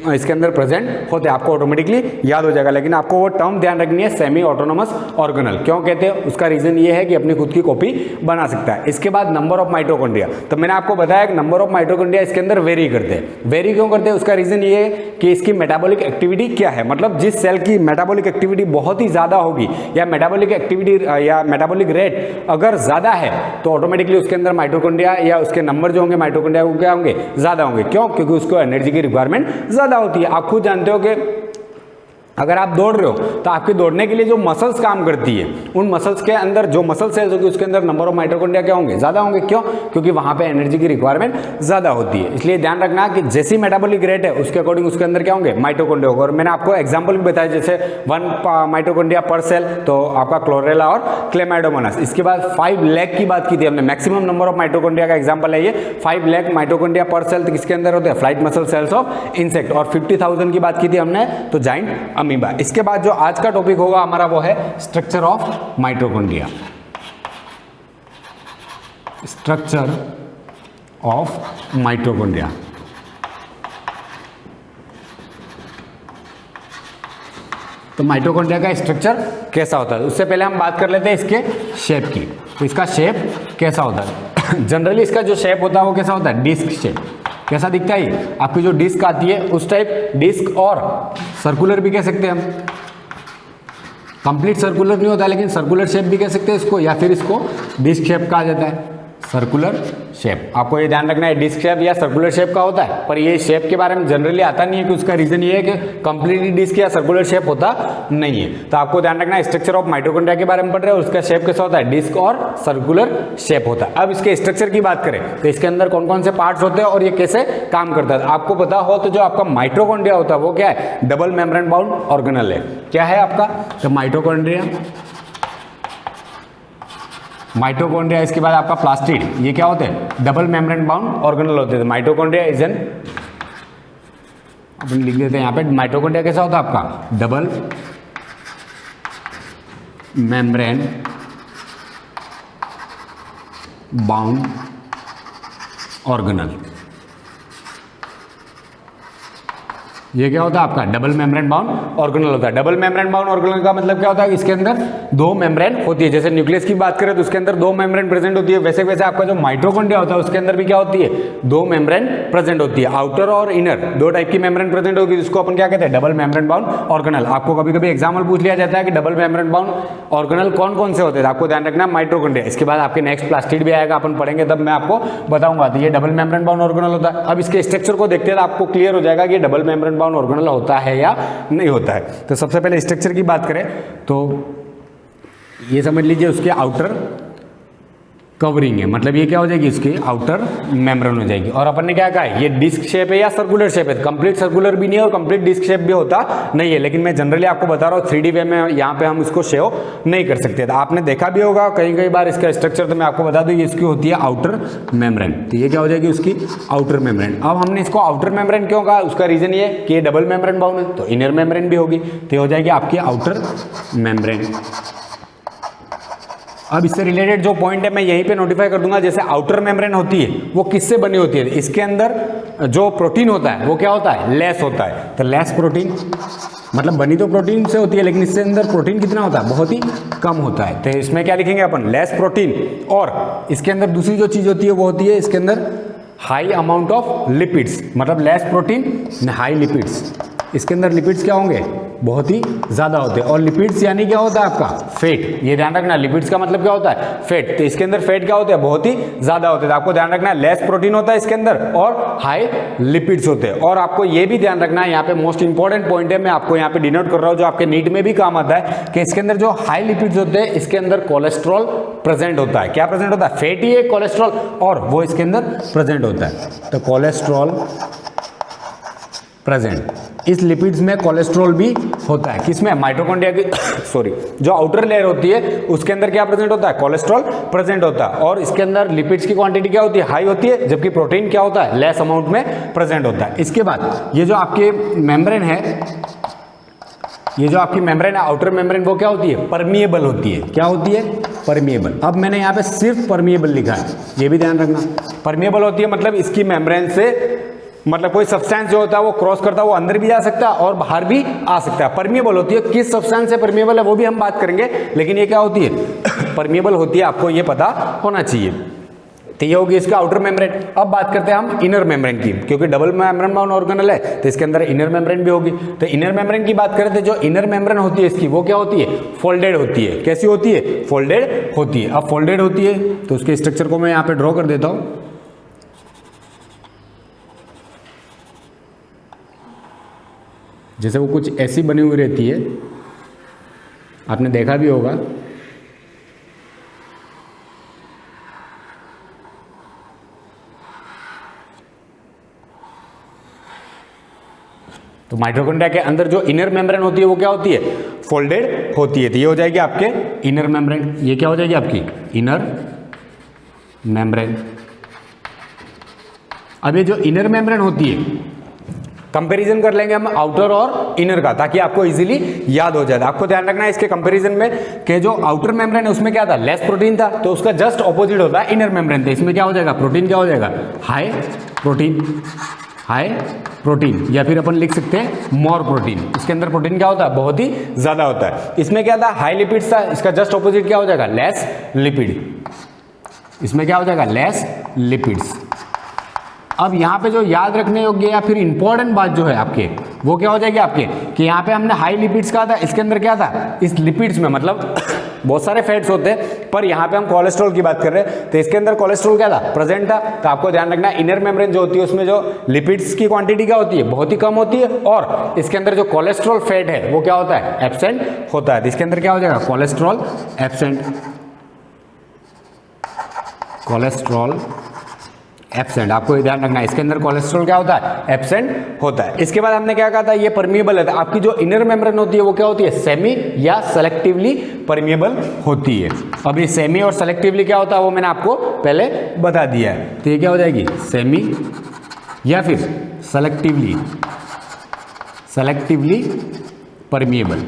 इसके अंदर प्रेजेंट होते हैं, आपको ऑटोमेटिकली याद हो जाएगा। लेकिन आपको वो टर्म ध्यान रखनी है सेमी ऑटोनोमस ऑर्गेनल क्यों कहते हैं, उसका रीजन ये है कि अपनी खुद की कॉपी बना सकता है। इसके बाद नंबर ऑफ माइटोकॉन्ड्रिया, तो मैंने आपको बताया कि नंबर ऑफ माइटोकॉन्ड्रिया इसके अंदर वेरी करते हैं। वेरी क्यों करते हैं, उसका रीजन ये है कि इसकी मेटाबॉलिक एक्टिविटी क्या है, मतलब जिस सेल की मेटाबॉलिक एक्टिविटी बहुत ही ज्यादा होगी या मेटाबॉलिक एक्टिविटी या मेटाबॉलिक रेट अगर ज्यादा है तो ऑटोमेटिकली उसके अंदर माइटोकॉन्ड्रिया या उसके नंबर जो होंगे माइटोकॉन्ड्रिया वो क्या होंगे, ज्यादा होंगे। क्यों, क्योंकि उसको एनर्जी की रिक्वायरमेंट ज्यादा होती है। आप खुद जानते हो कि अगर आप दौड़ रहे हो तो आपके दौड़ने के लिए जो मसल्स काम करती है उन मसल्स के अंदर जो मसल सेल्स होगी उसके अंदर नंबर ऑफ माइटोकॉन्ड्रिया क्या होंगे, ज्यादा होंगे। क्यों, क्योंकि वहां पे एनर्जी की रिक्वायरमेंट ज्यादा होती है। इसलिए ध्यान रखना कि जैसी मेटाबॉलिक रेट है उसके अकॉर्डिंग उसके अंदर क्या होंगे, माइटोकॉन्ड्रिया होगा। और मैंने आपको एग्जांपल भी बताया, जैसे 1 माइटोकॉन्ड्रिया पर सेल तो आपका क्लोरेला और क्लेमाइडोमोनास। इसके बाद 5 लाख की बात की थी हमने, मैक्सिमम नंबर ऑफ माइटोकॉन्ड्रिया का एग्जाम्पल है ये 5 लाख माइटोकॉन्ड्रिया पर सेल, तो किसके अंदर होते हैं, flight muscle cells of insect. और 50,000 की बात की थी हमने तो जाइंट अमीबा। इसके बाद जो आज का टॉपिक होगा हमारा वो है structure of mitochondria. Structure of mitochondria, तो माइटोकॉन्ड्रिया का स्ट्रक्चर कैसा होता है, उससे पहले हम बात कर लेते हैं इसके शेप की। तो इसका शेप कैसा होता है जनरली इसका जो शेप होता है वो कैसा होता है, डिस्क शेप। कैसा दिखता है, आपकी जो डिस्क आती है उस टाइप डिस्क, और सर्कुलर भी कह सकते हैं हम। कंप्लीट सर्कुलर नहीं होता लेकिन सर्कुलर शेप भी कह सकते हैं इसको, या फिर इसको डिस्क शेप कहा जाता है, सर्कुलर शेप। आपको ये ध्यान रखना है डिस्क शेप या सर्कुलर शेप का होता है, पर ये शेप के बारे में जनरली आता नहीं है कि उसका रीजन ये है कि कंप्लीटली डिस्क या सर्कुलर शेप होता नहीं है। तो आपको ध्यान रखना है स्ट्रक्चर ऑफ माइटोकॉन्ड्रिया के बारे में पढ़ रहे हैं, उसका शेप कैसा होता है, डिस्क और सर्कुलर शेप होता है। अब इसके स्ट्रक्चर की बात करें तो इसके अंदर कौन कौन से पार्ट्स होते हैं और ये कैसे काम करता है। आपको पता हो तो जो आपका माइटोकॉन्ड्रिया होता है वो क्या है, डबल मेम्ब्रेन बाउंड ऑर्गेनल है। क्या है आपका, तो माइटोकॉन्ड्रिया, इसके बाद आपका प्लास्टिड, ये क्या होते हैं, डबल मेम्ब्रेन बाउंड ऑर्गेनल होते हैं। माइटोकॉन्ड्रिया इज एन, अपन लिख देते हैं यहाँ पे, माइटोकॉन्ड्रिया कैसा होता है आपका, डबल मेम्ब्रेन बाउंड ऑर्गेनल। ये क्या होता है आपका डबल मेम्ब्रेन बाउंड ऑर्गेनल होता है। डबल मेम्ब्रेन बाउंड ऑर्गेनल का मतलब क्या होता है, इसके अंदर दो मेम्ब्रेन होती है। जैसे न्यूक्लियस की बात करें तो उसके अंदर दो मेम्ब्रेन प्रेजेंट होती है, वैसे वैसे आपका जो माइटोकॉन्ड्रिया होता है उसके अंदर भी क्या होती है, दो मेम्ब्रेन प्रेजेंट होती है। आउटर और इनर दो टाइप की मेम्ब्रेन प्रेजेंट होगी, जिसको अपन क्या कहते हैं, डबल मेम्ब्रेन बाउंड ऑर्गेनल। आपको कभी कभी एग्जाम्पल पूछ लिया जाता है कि डबल मेम्ब्रेन बाउंड ऑर्गेनल कौन कौन से होते हैं, आपको ध्यान रखना माइटोकॉन्ड्रिया। इसके बाद आपके नेक्स्ट प्लास्टिड भी आएगा, अपन पढ़ेंगे तब मैं आपको बताऊंगा। तो ये डबल मेम्ब्रेन बाउंड ऑर्गेनल होता है। अब इसके स्ट्रक्चर को देखते हैं तो आपको क्लियर हो जाएगा कि ये डबल मेम्ब्रेन बाउंड ऑर्गेनल होता है या नहीं होता है। तो सबसे पहले स्ट्रक्चर की बात करें तो ये समझ लीजिए उसके आउटर कवरिंग है, मतलब ये क्या हो जाएगी, इसकी आउटर मेम्ब्रेन हो जाएगी। और अपन ने क्या कहा है, ये डिस्क शेप है या सर्कुलर शेप है। कंप्लीट सर्कुलर भी नहीं है और कंप्लीट डिस्क शेप भी होता नहीं है, लेकिन मैं जनरली आपको बता रहा हूँ 3D वे में यहाँ पे हम इसको शो नहीं कर सकते। तो आपने देखा भी होगा कई बार इसका स्ट्रक्चर, तो मैं आपको बता दूँ ये इसकी होती है आउटर मेम्ब्रेन। तो ये क्या हो जाएगी, उसकी आउटर मेम्ब्रेन। अब हमने इसको आउटर मेम्ब्रेन क्यों कहा, उसका रीजन ये कि ये डबल मेम्ब्रेन बाउंड है, तो इनर मेम्ब्रेन भी होगी, तो ये हो जाएगी आपकी आउटर मेम्ब्रेन। अब इससे रिलेटेड जो पॉइंट है मैं यहीं पे नोटिफाई कर दूंगा। जैसे आउटर मेम्ब्रेन होती है वो किससे बनी होती है, इसके अंदर जो प्रोटीन होता है वो क्या होता है, लेस होता है। तो लेस प्रोटीन मतलब बनी तो प्रोटीन से होती है, लेकिन इससे अंदर प्रोटीन कितना होता है, बहुत ही कम होता है। तो इसमें क्या लिखेंगे अपन, लेस प्रोटीन। और इसके अंदर दूसरी जो चीज़ होती है वो होती है इसके अंदर हाई अमाउंट ऑफ लिपिड्स, मतलब लेस प्रोटीन हाई लिपिड्स। इसके अंदर लिपिड्स क्या होंगे, बहुत ही ज़्यादा होते हैं। और लिपिड्स यानी क्या होता है आपका, फैट। ये ध्यान रखना, लिपिड्स का मतलब क्या होता है, फैट। तो इसके अंदर फैट क्या होते हैं, बहुत ही ज़्यादा होते हैं। तो आपको ध्यान रखना है लेस प्रोटीन होता है इसके अंदर और हाई लिपिड्स होते हैं। और आपको ये भी ध्यान रखना है, यहाँ पे मोस्ट इंपॉर्टेंट पॉइंट है, मैं आपको यहाँ पे डिनोट कर रहा हूँ, जो आपके नीट में भी काम आता है, कि इसके अंदर जो हाई लिपिड्स होते हैं इसके अंदर कोलेस्ट्रॉल प्रेजेंट होता है। क्या प्रेजेंट होता है, फैट ही है कोलेस्ट्रॉल, और वो इसके अंदर प्रेजेंट होता है। तो कोलेस्ट्रॉल प्रेजेंट, इस लिपिड्स में कोलेस्ट्रॉल भी होता है। किसमें, माइटोकॉन्ड्रिया की सॉरी जो आउटर लेयर होती है उसके अंदर क्या प्रेजेंट होता है, कोलेस्ट्रॉल प्रेजेंट होता है। और इसके अंदर लिपिड्स की क्वांटिटी क्या होती है, हाई होती है, जबकि प्रोटीन क्या होता है, लेस अमाउंट में प्रेजेंट होता है। इसके बाद ये जो आपके मेम्ब्रेन है, ये जो आपकी मेम्ब्रेन है आउटर मेम्ब्रेन, वो क्या होती है, परमिएबल होती है। क्या होती है, परमिएबल। अब मैंने यहाँ पे सिर्फ परमिएबल लिखा है, ये भी ध्यान रखना। परमिएबल होती है मतलब इसकी मेम्ब्रेन से मतलब कोई सब्सटेंस जो होता है वो क्रॉस करता है, वो अंदर भी जा सकता है और बाहर भी आ सकता है। परमिएबल होती है, किस सब्सटेंस से परमिएबल है वो भी हम बात करेंगे, लेकिन ये क्या होती है, परमिएबल होती है, आपको ये पता होना चाहिए। तो ये होगी इसका आउटर मेम्ब्रेन। अब बात करते हैं हम इनर मेम्ब्रेन की, क्योंकि डबल मेम्ब्रेन बाउंड ऑर्गेनल है तो इसके अंदर इनर मेम्ब्रेन भी होगी। तो इनर मेम्ब्रेन की बात करें तो जो इनर मेम्ब्रेन होती है इसकी, वो क्या होती है, फोल्डेड होती है। कैसी होती है, फोल्डेड होती है। अब फोल्डेड होती है तो उसके स्ट्रक्चर को मैं यहाँ पे ड्रॉ कर देता हूँ। जैसे वो कुछ ऐसी बनी हुई रहती है, आपने देखा भी होगा। तो माइटोकॉन्ड्रिया के अंदर जो इनर मेम्ब्रेन होती है वो क्या होती है, फोल्डेड होती है। तो ये हो जाएगी आपके इनर मेम्ब्रेन। ये क्या हो जाएगी आपकी इनर मेम्ब्रेन। अब ये जो इनर मेम्ब्रेन होती है, कंपैरिजन कर लेंगे हम आउटर और इनर का, ताकि आपको इजीली याद हो जाए। आपको ध्यान रखना है इसके कंपैरिजन में कि जो आउटर मेम्ब्रेन है उसमें क्या था, लेस प्रोटीन था, तो उसका जस्ट ऑपोजिट होता है इनर मेम्ब्रेन। तो इसमें क्या हो जाएगा, प्रोटीन क्या हो जाएगा, हाई प्रोटीन, हाई प्रोटीन, या फिर अपन लिख सकते हैं मोर प्रोटीन। इसके अंदर प्रोटीन क्या होता है, बहुत ही ज्यादा होता है। इसमें क्या था, हाई लिपिड्स था, इसका जस्ट ऑपोजिट क्या हो जाएगा, लेस लिपिड। इसमें क्या हो जाएगा, लेस लिपिड्स। अब यहाँ पे जो याद रखने योग्य या फिर इंपॉर्टेंट बात जो है आपके, वो क्या हो जाएगी आपके, कि यहाँ पे हमने हाई लिपिड्स कहा था, इसके अंदर क्या था, इस लिपिड्स में मतलब बहुत सारे फैट्स होते हैं, पर यहाँ पे हम कोलेस्ट्रॉल की बात कर रहे हैं, तो इसके अंदर कोलेस्ट्रॉल क्या था, प्रेजेंट था। तो आपको ध्यान रखना इनर मेम्ब्रेन जो होती है उसमें जो लिपिड्स की क्वांटिटी क्या होती है, बहुत ही कम होती है, और इसके अंदर जो कोलेस्ट्रॉल फैट है वो क्या होता है, एब्सेंट होता है। तो इसके अंदर क्या हो जाएगा, कोलेस्ट्रॉल एब्सेंट, कोलेस्ट्रॉल एब्सेंट। आपको ये ध्यान रखना है, इसके अंदर कोलेस्ट्रॉल क्या होता है, एब्सेंट होता है। इसके बाद हमने क्या कहा था, ये परमिएबल है। आपकी जो इनर मेम्ब्रेन होती है वो क्या होती है, सेमी या सेलेक्टिवली परमिएबल होती है। अब ये सेमी और सेलेक्टिवली क्या होता है वो मैंने आपको पहले बता दिया है। तो ये क्या हो जाएगी, सेमी या फिर सेलेक्टिवली परमिएबल।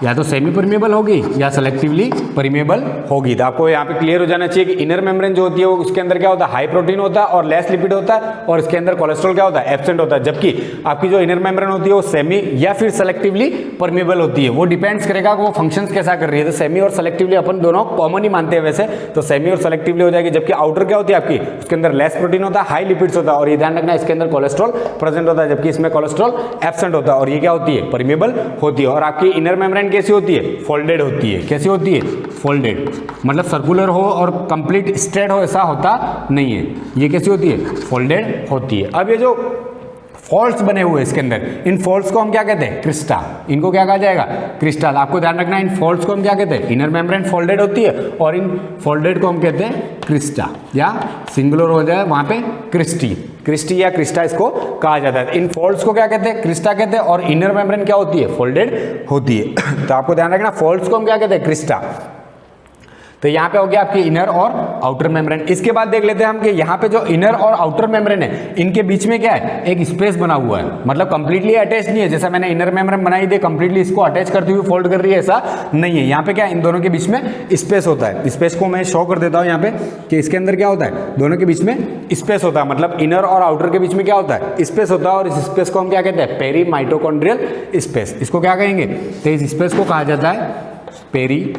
या तो सेमी परमेबल होगी या सेलेक्टिवली परमेबल होगी। तो आपको यहाँ पे क्लियर हो जाना चाहिए कि इनर मेम्ब्रेन जो होती है वो उसके अंदर क्या होता है, हाई प्रोटीन होता है और लेस लिपिड होता है, और इसके अंदर कोलेस्ट्रॉल क्या होता है, एब्सेंट होता है। जबकि आपकी जो इनर मेम्ब्रेन होती है वो सेमी या फिर सेलेक्टिवली परमेबल होती है। वो डिपेंड्स करेगा कि वो फंक्शंस कैसा कर रही है। तो सेमी और सेलेक्टिवली अपन दोनों कॉमन ही मानते हैं वैसे, तो सेमी और सेलेक्टिवली हो जाएगी। जबकि आउटर क्या होती है आपकी, उसके अंदर लेस प्रोटीन होता है, हाई लिपिड्स होता है, और ये ध्यान रखना इसके अंदर कोलेस्ट्रॉल प्रेजेंट होता है, जबकि इसमें कोलेस्ट्रॉल एब्सेंट होता है, और ये क्या होती है, परमेबल होती है। और आपकी इनर मेम्ब्रेन कैसी होती है, फोल्डेड होती है। कैसी होती है, फोल्डेड, मतलब सर्कुलर हो और कंप्लीट स्ट्रेट हो ऐसा होता नहीं है। ये कैसी होती है, फोल्डेड होती है। अब ये जो फॉल्ट्स बने हुए इसके अंदर, इन फॉल्ट्स को हम क्या कहते हैं, क्रिस्टा। इनको क्या कहा जाएगा, क्रिस्टल। आपको ध्यान रखना है इन फॉल्ट्स को हम क्या कहते हैं, इनर मेम्ब्रेन फोल्डेड होती है, और इन फोल्डेड को हम कहते हैं क्रिस्टा, या सिंगुलर हो जाए वहां पे क्रिस्टी। क्रिस्टी या क्रिस्टा इसको कहा जाता है। इन फॉल्ट्स को क्या कहते हैं, क्रिस्टा कहते हैं, और इनर मेम्ब्रेन क्या होती है, फोल्डेड होती है। तो आपको ध्यान रखना, फॉल्ट्स को हम क्या कहते हैं, क्रिस्टा। तो यहाँ पे हो गया आपकी इनर और आउटर मेम्ब्रेन। इसके बाद देख लेते हैं हम कि यहाँ पे जो इनर और आउटर मेम्ब्रेन है, इनके बीच में क्या है, एक स्पेस बना हुआ है। मतलब कंप्लीटली अटैच नहीं है, जैसा मैंने इनर मेम्ब्रेन बनाई थी कंप्लीटली इसको अटैच करती हुई फोल्ड कर रही है, ऐसा नहीं है। यहाँ पे क्या है, इन दोनों के बीच में स्पेस होता है। स्पेस को मैं शो कर देता हूँ यहाँ पे कि इसके अंदर क्या होता है, दोनों के बीच में स्पेस होता है। मतलब इनर और आउटर के बीच में क्या होता है, स्पेस होता है, और इस स्पेस को हम क्या कहते हैं, पेरी माइटोकॉन्ड्रियल स्पेस। इसको क्या कहेंगे, तो इस स्पेस को कहा जाता है पेरी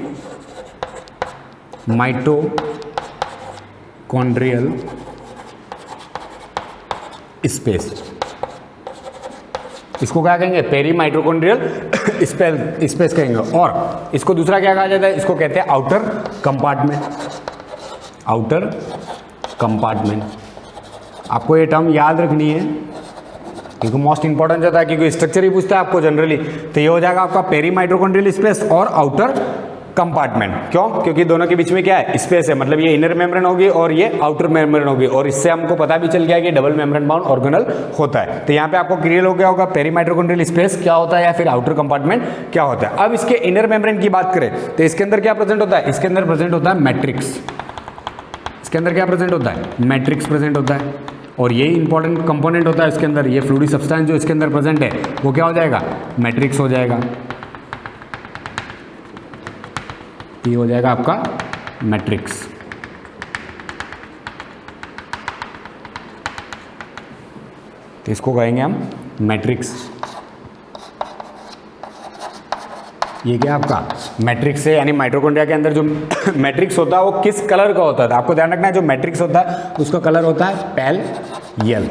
माइटोकॉन्ड्रियल स्पेस। इसको क्या कहेंगे, पेरी माइटोकॉन्ड्रियल स्पेस कहेंगे। और इसको दूसरा क्या कहा जाता है, इसको कहते हैं आउटर कंपार्टमेंट। आउटर कंपार्टमेंट, आपको ये टर्म याद रखनी है क्योंकि मोस्ट इंपॉर्टेंट होता है, क्योंकि स्ट्रक्चर ही पूछता है आपको जनरली। तो ये हो जाएगा आपका पेरी माइटोकॉन्ड्रियल स्पेस और आउटर कंपार्टमेंट। क्यों, क्योंकि दोनों के बीच में क्या है, स्पेस है। मतलब ये इनर मेम्ब्रेन होगी और ये आउटर मेम्ब्रेन होगी, और इससे हमको पता भी चल गया कि डबल मेम्ब्रेन बाउंड ऑर्गेनल होता है। तो यहाँ पे आपको क्लियर हो गया होगा पेरी माइटोकॉन्ड्रियल स्पेस क्या होता है या फिर आउटर कंपार्टमेंट क्या होता है। अब इसके इनर मेम्ब्रेन की बात करें तो इसके अंदर क्या प्रेजेंट होता है, इसके अंदर प्रेजेंट होता है मैट्रिक्स। इसके अंदर क्या प्रेजेंट होता है, मैट्रिक्स प्रेजेंट होता है, और ये इंपॉर्टेंट कंपोनेंट होता है इसके अंदर। ये फ्लूइडी सब्सटेंस जो इसके अंदर प्रेजेंट है वो क्या हो जाएगा, मैट्रिक्स हो जाएगा। ये हो जाएगा आपका मैट्रिक्स। तो इसको कहेंगे हम मैट्रिक्स। ये क्या आपका मैट्रिक्स है, यानी माइटोकॉन्ड्रिया के अंदर जो मैट्रिक्स होता है वो किस कलर का होता है। आपको ध्यान रखना है, जो मैट्रिक्स होता है उसका कलर होता है पेल येलो।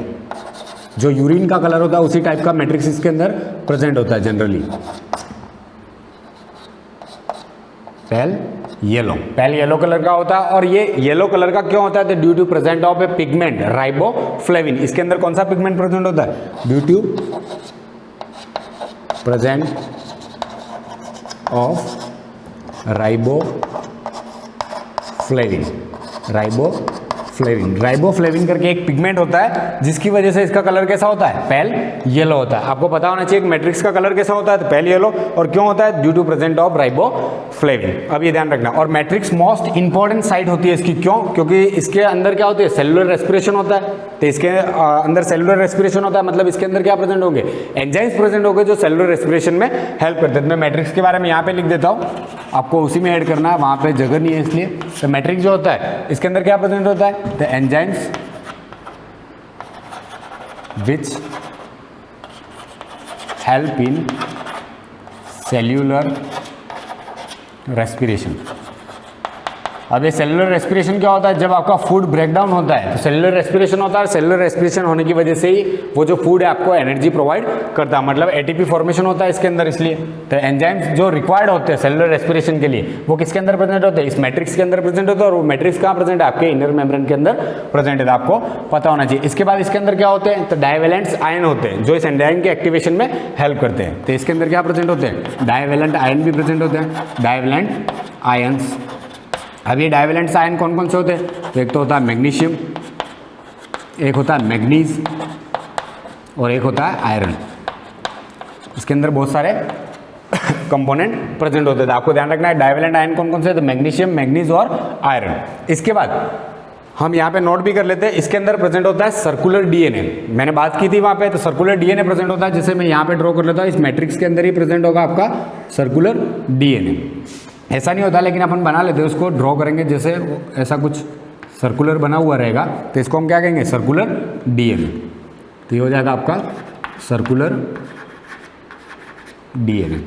जो यूरिन का कलर होता है उसी टाइप का मैट्रिक्स इसके अंदर प्रेजेंट होता है generally, pale yellow. Pale yellow colour का होता है, और ये येलो कलर का क्यों होता है, तो due to present of a pigment riboflavin. इसके अंदर कौन सा पिगमेंट प्रेजेंट होता है, due to present of riboflavin. Riboflavin करके एक पिगमेंट होता है जिसकी वजह से इसका कलर कैसा होता है, पेल येलो होता है। आपको पता होना चाहिए कि मैट्रिक्स का कलर कैसा होता है, तो पेल येलो। और क्यों होता है, due to present of riboflavin. अब ये ध्यान रखना। और मैट्रिक्स मोस्ट इंपॉर्टेंट साइट होती है इसकी। क्यों, क्योंकि इसके अंदर क्या होती है, सेलुलर रेस्पिरेशन होता है। तो इसके अंदर सेलुलर रेस्पिरेशन होता है, मतलब इसके अंदर क्या प्रेजेंट होंगे, एंजाइम्स प्रेजेंट होंगे जो सेलुलर रेस्पिरेशन में हेल्प करते हैं। मैं मैट्रिक्स के बारे में यहाँ पे लिख देता हूँ, आपको उसी में ऐड करना है, वहाँ पे जगह नहीं है इसलिए। तो मैट्रिक्स जो होता है इसके अंदर क्या प्रेजेंट होता है, the enzymes which help in cellular respiration. अब ये सेलुलर रेस्पिरेशन क्या होता है, जब आपका फूड ब्रेकडाउन होता है तो सेलुलर रेस्पिरेशन होता है। सेलुलर रेस्पिरेशन होने की वजह से ही वो जो फूड है आपको एनर्जी प्रोवाइड करता है, मतलब एटीपी फॉर्मेशन होता है इसके अंदर। इसलिए तो एंजाइम्स जो रिक्वायर्ड होते हैं सेलुलर रेस्पिरेशन के लिए वो किसके अंदर प्रेजेंट होते हैं, इस मैट्रिक्स के अंदर प्रेजेंट होता है। और वो मैट्रिक्स कहाँ प्रेजेंट है, आपके इनर मेम्ब्रेन के अंदर प्रेजेंट है, आपको पता होना चाहिए। इसके बाद इसके अंदर क्या होते हैं, तो डाइवेलेंट्स आयन होते हैं जो इस एंजाइम के एक्टिवेशन में हेल्प करते हैं। तो इसके अंदर क्या प्रेजेंट होते हैं, डाइवेलेंट आयन भी प्रेजेंट होते हैं, डाइवेलेंट आयन्स। अब ये डाइवेलेंट्स आयन कौन कौन से होते हैं, तो एक तो होता है मैग्नीशियम, एक होता है मैग्नीज, और एक होता है आयरन। इसके अंदर बहुत सारे कंपोनेंट प्रेजेंट होते थे। आपको ध्यान रखना है डाइवेलेंट आयन कौन कौन से, तो मैग्नीशियम, मैग्नीज और आयरन। इसके बाद हम यहाँ पे नोट भी कर लेते हैं, इसके अंदर प्रेजेंट होता है सर्कुलर डीएनए। मैंने बात की थी वहाँ पे, तो सर्कुलर डीएनए प्रेजेंट होता है, जैसे मैं यहाँ पे ड्रॉ कर लेता हूँ, इस मैट्रिक्स के अंदर ही प्रेजेंट होगा आपका सर्कुलर डीएनए। ऐसा नहीं होता लेकिन अपन बना लेते हैं, उसको ड्रॉ करेंगे, जैसे ऐसा कुछ सर्कुलर बना हुआ रहेगा, तो इसको हम क्या कहेंगे, सर्कुलर डीएनए। तो ये हो जाएगा आपका सर्कुलर डीएनए,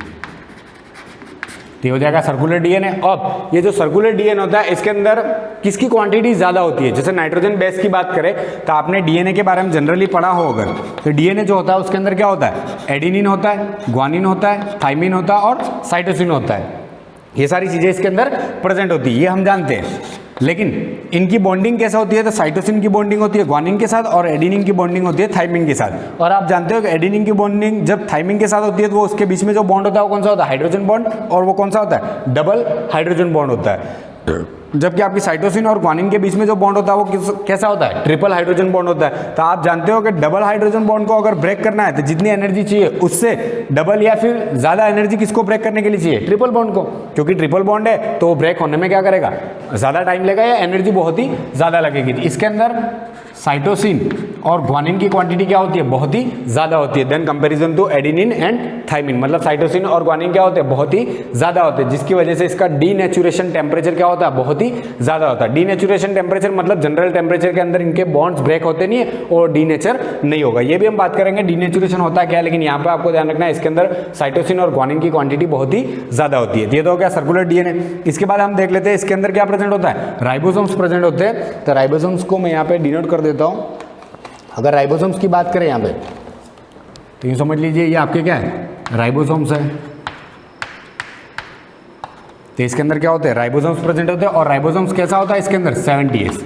तो हो जाएगा सर्कुलर डीएनए। अब ये जो सर्कुलर डीएनए होता है, इसके अंदर किसकी क्वांटिटी ज़्यादा होती है? जैसे नाइट्रोजन बेस की बात करें तो आपने डीएनए के बारे में जनरली पढ़ा हो अगर, तो डीएनए जो होता है उसके अंदर क्या होता है, एडेनिन होता है, ग्वानिन होता है, थाइमिन होता है और साइटोसिन होता है। ये सारी चीज़ें इसके अंदर प्रेजेंट होती है, ये हम जानते हैं। लेकिन इनकी बॉन्डिंग कैसे होती है? तो साइटोसिन की बॉन्डिंग होती है ग्वानिन के साथ और एडेनिन की बॉन्डिंग होती है थाइमिन के साथ। और आप जानते हो कि एडेनिन की बॉन्डिंग जब थाइमिन के साथ होती है तो वो उसके बीच में जो बॉन्ड होता है वो कौन सा होता है, हाइड्रोजन बॉन्ड, और वो कौन सा होता है, डबल हाइड्रोजन बॉन्ड होता है। जबकि आपकी साइटोसिन और ग्वानिन के बीच में जो बॉन्ड होता है वो कैसा होता है, ट्रिपल हाइड्रोजन बॉन्ड होता है। तो आप जानते हो कि डबल हाइड्रोजन बॉन्ड को अगर ब्रेक करना है तो जितनी एनर्जी चाहिए उससे डबल या फिर ज्यादा एनर्जी किसको ब्रेक करने के लिए चाहिए, ट्रिपल बॉन्ड को, क्योंकि ट्रिपल बॉन्ड है तो वो ब्रेक होने में क्या करेगा, ज्यादा टाइम लेगा या एनर्जी बहुत ही ज्यादा लगेगी। इसके अंदर साइटोसिन और ग्वानिन की क्वांटिटी क्या होती है, बहुत ही ज्यादा होती है than comparison to adenine and thymine. मतलब साइटोसिन और ग्वानिन क्या होते हैं, बहुत ही ज्यादा होते हैं, जिसकी वजह से इसका डीनेचुरेशन टेम्परेचर क्या होता है, बहुत ही ज्यादा होता है। डीनेचुरेशन टेम्परेचर मतलब जनरल टेम्परेचर के अंदर इनके बॉन्ड्स ब्रेक होते नहीं है और डीनेचर नहीं होगा। ये भी हम बात करेंगे डीनेचुरेशन होता क्या है, लेकिन यहाँ पे आपको ध्यान रखना है इसके अंदर साइटोसिन और ग्वानिन की क्वांटिटी बहुत ही ज्यादा होती है। ये तो हो गया सर्कुलर डीएनए। इसके बाद हम देख लेते हैं इसके अंदर क्या प्रेजेंट होता है, राइबोसोम्स प्रेजेंट होते हैं। तो राइबोसोम्स को मैं यहाँ पे डिनोट कर देता हूँ। अगर राइबोसोम्स की बात करें यहाँ पे तो यूँ समझ लीजिए ये आपके क्या है, राइबोसोम्स है। तो इसके अंदर क्या होते हैं, राइबोसोम्स प्रेजेंट होते हैं। और राइबोसोम्स कैसा होता है, इसके अंदर 70S,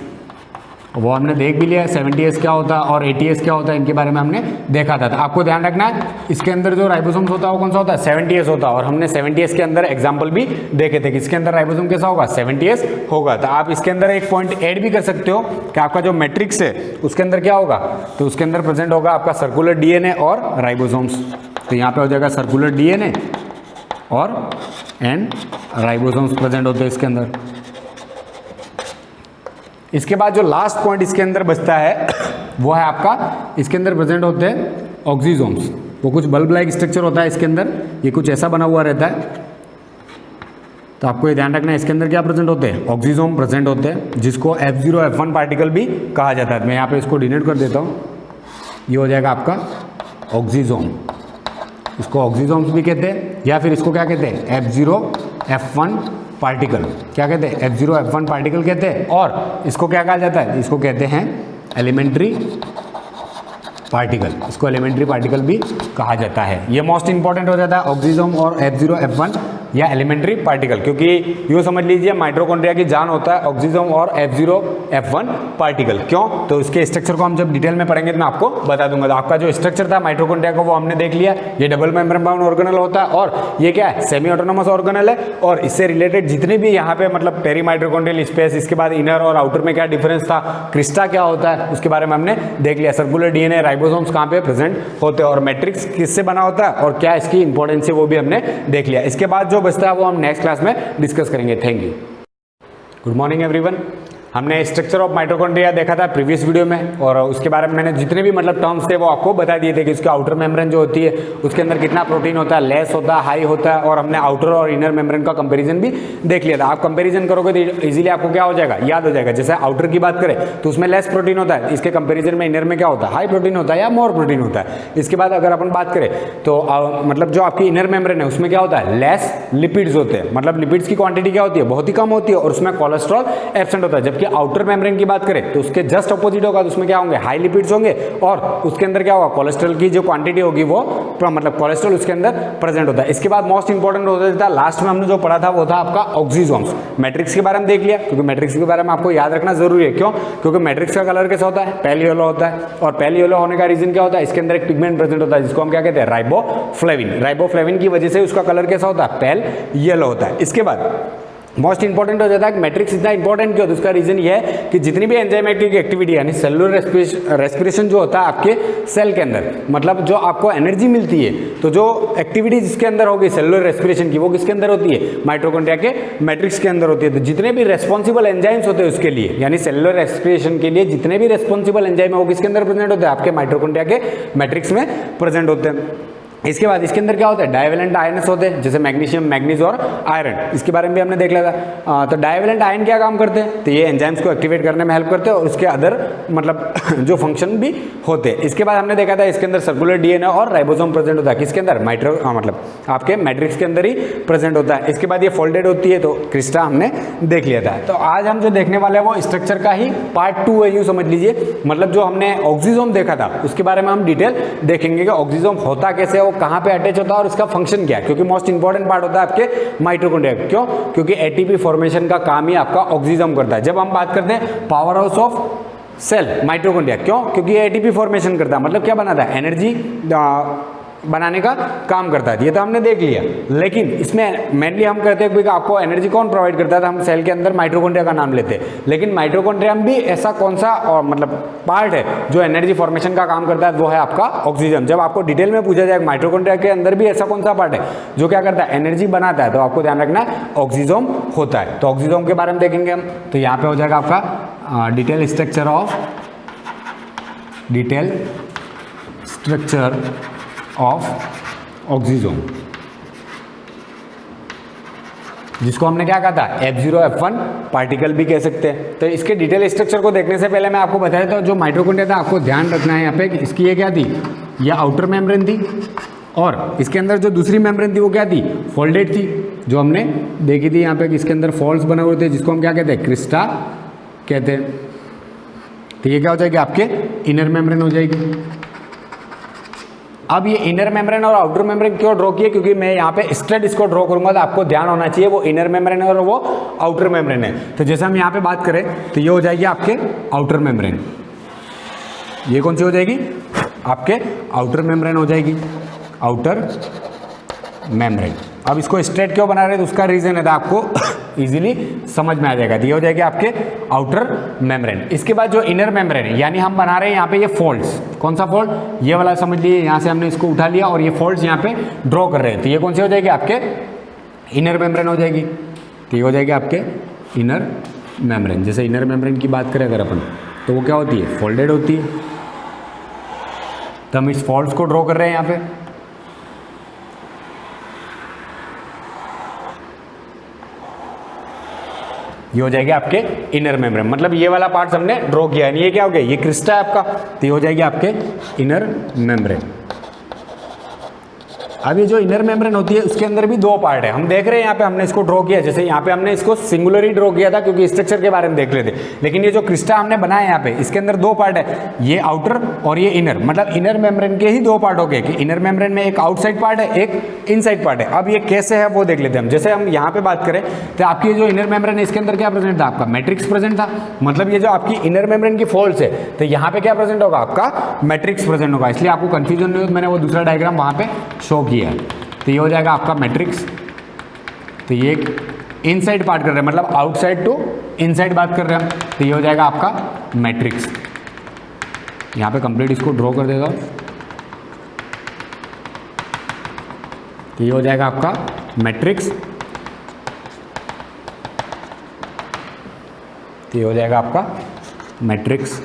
वो हमने देख भी लिया है 70S क्या होता है और 80S क्या होता है, इनके बारे में हमने देखा था। तो आपको ध्यान रखना है इसके अंदर जो राइबोसोम्स होता है वो कौन सा होता है, 70S होता है। और हमने 70S के अंदर एग्जांपल भी देखे थे कि इसके अंदर राइबोसोम कैसा होगा, 70S होगा। तो आप इसके अंदर एक पॉइंट ऐड भी कर सकते हो कि आपका जो मैट्रिक्स है उसके अंदर क्या होगा, तो उसके अंदर प्रेजेंट होगा आपका सर्कुलर डीएनए और राइबोसोम्स। तो यहाँ पे हो जाएगा सर्कुलर डीएनए और एंड राइबोसोम्स प्रेजेंट होते हैं इसके अंदर। इसके बाद जो लास्ट पॉइंट इसके अंदर बचता है वो है आपका, इसके अंदर प्रेजेंट होते हैं ऑक्सीसोम्स। वो कुछ बल्ब लाइक स्ट्रक्चर होता है इसके अंदर, ये कुछ ऐसा बना हुआ रहता है। तो आपको ये ध्यान रखना है इसके अंदर क्या प्रेजेंट होते हैं, ऑक्सीसोम प्रेजेंट होते हैं, जिसको F0 F1 पार्टिकल भी कहा जाता है। मैं यहाँ पे इसको डिनोट कर देता हूँ, ये हो जाएगा आपका ऑक्सीसोम। इसको ऑक्सीसोम्स भी कहते हैं या फिर इसको क्या कहते हैं, F0 F1 पार्टिकल। क्या कहते हैं, F0 F1 पार्टिकल कहते हैं। और इसको क्या कहा जाता है, इसको कहते हैं एलिमेंट्री पार्टिकल। इसको एलिमेंट्री पार्टिकल भी कहा जाता है। ये मोस्ट इंपॉर्टेंट हो जाता है ऑक्सीसोम और F0 F1 या एलिमेंट्री पार्टिकल, क्योंकि यूँ समझ लीजिए माइटोकॉन्ड्रिया की जान होता है ऑक्सीसोम और F0 F1 पार्टिकल। क्यों, तो इसके स्ट्रक्चर को हम जब डिटेल में पढ़ेंगे तो मैं आपको बता दूंगा। तो आपका जो स्ट्रक्चर था माइटोकॉन्ड्रिया का वो हमने देख लिया, ये डबल मेम्ब्रेन बाउंड ऑर्गेनल होता है और ये क्या है, सेमी ऑटोनोमस ऑर्गेनल है। और इससे रिलेटेड जितने भी यहाँ पे मतलब पेरी माइटोकॉन्ड्रियल स्पेस, इसके बाद इनर और आउटर में क्या डिफरेंस था, क्रिस्टा क्या होता है, उसके बारे में हमने देख लिया। सर्कुलर डीएनए, राइबोसोम्स कहाँ पे प्रेजेंट होते हैं और मैट्रिक्स किससे बना होता है और क्या इसकी इंपॉर्टेंस है वो भी हमने देख लिया। इसके बाद जो बचता है वो हम नेक्स्ट क्लास में डिस्कस करेंगे। Thank you. Good morning everyone. हमने स्ट्रक्चर ऑफ माइटोकॉन्ड्रिया देखा था प्रीवियस वीडियो में और उसके बारे में मैंने जितने भी मतलब टर्म्स थे वो आपको बता दिए थे कि उसके आउटर मेम्ब्रेन जो होती है उसके अंदर कितना प्रोटीन होता है, लेस होता है, हाई होता है। और हमने आउटर और इनर मेम्ब्रेन का कंपैरिजन भी देख लिया था। आप कंपैरिजन करोगे तो इजीली आपको क्या हो जाएगा, याद हो जाएगा। जैसे आउटर की बात करें तो उसमें लेस प्रोटीन होता है, इसके कंपेरिजन में इनर में क्या होता है, हाई प्रोटीन होता है या मोर प्रोटीन होता है। इसके बाद अगर अपन बात करें तो मतलब जो आपकी इनर मेम्ब्रेन है उसमें क्या होता है, लेस लिपिड्स होते हैं। मतलब लिपिड्स की क्वांटिटी क्या होती है, बहुत ही कम होती है और उसमें कोलेस्ट्रॉल एब्सेंट होता है। जबकि आउटर मेम्ब्रेन बात करें तो उसके जस्ट अपोजिट होगा, तो उसमें क्या होंगे, हाई लिपिड्स होंगे और उसके अंदर क्या होगा, कोलेस्ट्रॉल की जो क्वांटिटी होगी वो मतलब कोलेस्ट्रॉल उसके अंदर प्रेजेंट होता है। इसके बाद मोस्ट इंपॉर्टेंट होता है लास्ट में हमने जो पढ़ा था वो था आपका ऑक्सीसोम्स। मैट्रिक्स के बारे में देख लिया, क्योंकि मैट्रिक्स के बारे में आपको याद रखना जरूरी है। क्यों, क्योंकि मैट्रिक्स का कलर कैसा होता है, पेल येलो होता है। और पेल येलो होने का रीजन क्या होता है, इसके अंदर एक पिगमेंट प्रेजेंट होता है जिसको हम क्या कहते हैं, राइबोफ्लेविन। राइबोफ्लेविन की वजह से उसका कलर कैसा होता है, पेल येलो होता है। इसके बाद मोस्ट इंपॉर्टेंट हो जाता है। मैट्रिक्स इतना इंपॉर्टेंट क्यों? तो उसका रीजन ये है कि जितनी भी एंजाइमेटिक एक्टिविटी यानी सेलुलर रेस्पिरेशन जो होता है आपके सेल के अंदर, मतलब जो आपको एनर्जी मिलती है, तो जो एक्टिविटी जिसके अंदर होगी सेलुलर रेस्पिरेशन की, वो किसके अंदर होती है? माइटोकॉन्ड्रिया के मैट्रिक्स के अंदर होती है। तो जितने भी रेस्पॉन्सिबल एंजाइम्स होते हैं उसके लिए, यानी सेलुलर रेस्पिरेशन के लिए जितने भी रेस्पॉन्सिबल एंजाइम है वो किसके अंदर प्रेजेंट होते हैं? आपके माइटोकॉन्ड्रिया के मैट्रिक्स में प्रेजेंट होते हैं। इसके बाद इसके अंदर क्या होता है? डाइवेलेंट आयन्स होते हैं, जैसे मैग्नीशियम, मैग्नीज और आयरन। इसके बारे में भी हमने देख लिया था। तो डाइवेलेंट आयन क्या काम करते हैं? तो ये एंजाइम्स को एक्टिवेट करने में हेल्प करते हैं और उसके अदर मतलब जो फंक्शन भी होते हैं। इसके बाद हमने देखा था इसके अंदर सर्कुलर डीएनए और राइबोसोम प्रेजेंट होता है। किसके अंदर? मतलब आपके मैट्रिक्स के अंदर ही प्रेजेंट होता है। इसके बाद ये फोल्डेड होती है, तो क्रिस्टा हमने देख लिया था। तो आज हम जो देखने वाले हैं वो स्ट्रक्चर का ही पार्ट 2 है, यूँ समझ लीजिए। मतलब जो हमने ऑक्सीजोम देखा था उसके बारे में हम डिटेल देखेंगे कि ऑक्सीजोम होता कैसे है, वो कहाँ पे अटैच होता है और उसका फंक्शन क्या है, क्योंकि मोस्ट इंपॉर्टेंट पार्ट होता है आपके माइटोकॉन्ड्रिया। क्यों? क्योंकि एटीपी फॉर्मेशन का काम ही आपका ऑक्सीजोम करता है। जब हम बात करते हैं power house of cell mitochondria, क्यों? क्योंकि ये एटीपी फॉर्मेशन करता है, मतलब क्या बनाता है? एनर्जी बनाने का काम करता है। ये तो हमने देख लिया, लेकिन इसमें मेनली हम कहते हैं कि आपको एनर्जी कौन प्रोवाइड करता है? तो हम सेल के अंदर माइटोकॉन्ड्रिया का नाम लेते हैं। लेकिन माइटोकॉन्ड्रिया में भी ऐसा कौन सा और मतलब पार्ट है जो एनर्जी फॉर्मेशन का काम करता है? वो है आपका ऑक्सीजन। जब आपको डिटेल में पूछा जाए माइटोकॉन्ड्रिया के अंदर भी ऐसा कौन सा पार्ट है जो क्या करता है? एनर्जी बनाता है, तो आपको ध्यान रखना ऑक्सीजोम होता है। तो ऑक्सीजोम के बारे में देखेंगे हम। तो यहाँ पे हो जाएगा आपका डिटेल स्ट्रक्चर ऑफ ऑक्सीजोम, जिसको हमने क्या कहा था? F0 F1 पार्टिकल भी कह सकते हैं। तो इसके डिटेल स्ट्रक्चर को देखने से पहले मैं आपको बता देता हूँ जो माइटोकॉन्ड्रिया था, आपको ध्यान रखना है यहाँ पे कि इसकी ये क्या थी? ये आउटर मेम्ब्रेन थी, और इसके अंदर जो दूसरी मेम्ब्रेन थी वो क्या थी? फोल्डेड थी, जो हमने देखी थी यहाँ पे कि इसके अंदर फॉल्स बने हुए थे, जिसको हम क्या कहते हैं? क्रिस्टा कहते हैं। तो ये क्या हो जाएगी? आपके इनर मेम्ब्रेन हो जाएगी। अब ये इनर मेम्ब्रेन और आउटर मेम्ब्रेन क्यों ड्रॉ किए? क्योंकि मैं यहाँ पे स्ट्रेट इसको ड्रॉ करूंगा तो आपको ध्यान होना चाहिए वो इनर मेम्ब्रेन है और वो आउटर मेम्ब्रेन है। तो जैसे हम यहाँ पे बात करें तो ये हो जाएगी आपके आउटर मेम्ब्रेन। ये कौन सी हो जाएगी? आपके आउटर मेम्ब्रेन हो जाएगी, आउटर मेम्ब्रेन। अब इसको स्ट्रेट क्यों बना रहे हैं? तो उसका रीजन है तो आपको इजीली समझ में आ जाएगा। ये हो जाएगी आपके आउटर मेम्ब्रेन। इसके बाद जो इनर मेम्ब्रेन है, यानी हम बना रहे हैं यहाँ पे ये फोल्ड्स। कौन सा फोल्ड? ये वाला समझ लीजिए, यहाँ से हमने इसको उठा लिया और ये फोल्ड्स यहाँ पे ड्रॉ कर रहे हैं। तो ये कौन सी हो जाएगी? आपके इनर मेम्ब्रेन हो जाएगी। तो ये हो जाएगी आपके इनर मेम्ब्रेन। जैसे इनर मेम्ब्रेन की बात करें अगर अपन, तो वो क्या होती है? फोल्डेड होती है। तो हम इस फोल्ड्स को ड्रॉ कर रहे हैं यहाँ पे। ये हो जाएगी आपके इनर मेम्ब्रेन, मतलब ये वाला पार्ट हमने ड्रॉ किया है। ये क्या हो गया? ये क्रिस्टा है आपका। तो ये हो जाएगी आपके इनर मेम्ब्रेन। अब ये जो इनर मेम्ब्रेन होती है उसके अंदर भी दो पार्ट है। हम देख रहे हैं यहाँ पे हमने इसको ड्रॉ किया, जैसे यहाँ पे हमने इसको सिंगुलरली ड्रॉ किया था क्योंकि स्ट्रक्चर के बारे में देख रहे थे। लेकिन ये जो क्रिस्टा हमने बनाया यहाँ पे, इसके अंदर दो पार्ट है, ये आउटर और ये इनर। मतलब इनर मेम्ब्रेन के ही दो पार्ट हो गए कि इनर मेम्ब्रेन में एक आउटसाइड पार्ट है, एक इनसाइड पार्ट है। अब ये कैसे है वो देख लेते हैं हम। जैसे हम यहाँ पे बात करें तो आपकी जो इनर मेम्ब्रेन है इसके अंदर क्या प्रेजेंट था? आपका मैट्रिक्स प्रेजेंट था। मतलब ये जो आपकी इनर मेम्ब्रेन की फोल्ड्स है तो यहाँ पे क्या प्रेजेंट होगा? आपका मैट्रिक्स प्रेजेंट होगा। इसलिए आपको कंफ्यूजन नहीं हो, मैंने वो दूसरा डायग्राम वहाँ पे शो किया है। तो ये हो जाएगा आपका मैट्रिक्स। तो ये एक इनसाइड पार्ट कर रहे हैं, मतलब आउटसाइड टू इनसाइड बात कर रहे हैं हम। तो ये हो जाएगा आपका मैट्रिक्स। यहाँ पे कंप्लीट इसको ड्रॉ कर देगा। तो ये हो जाएगा आपका मैट्रिक्स। तो ये हो जाएगा आपका मैट्रिक्स।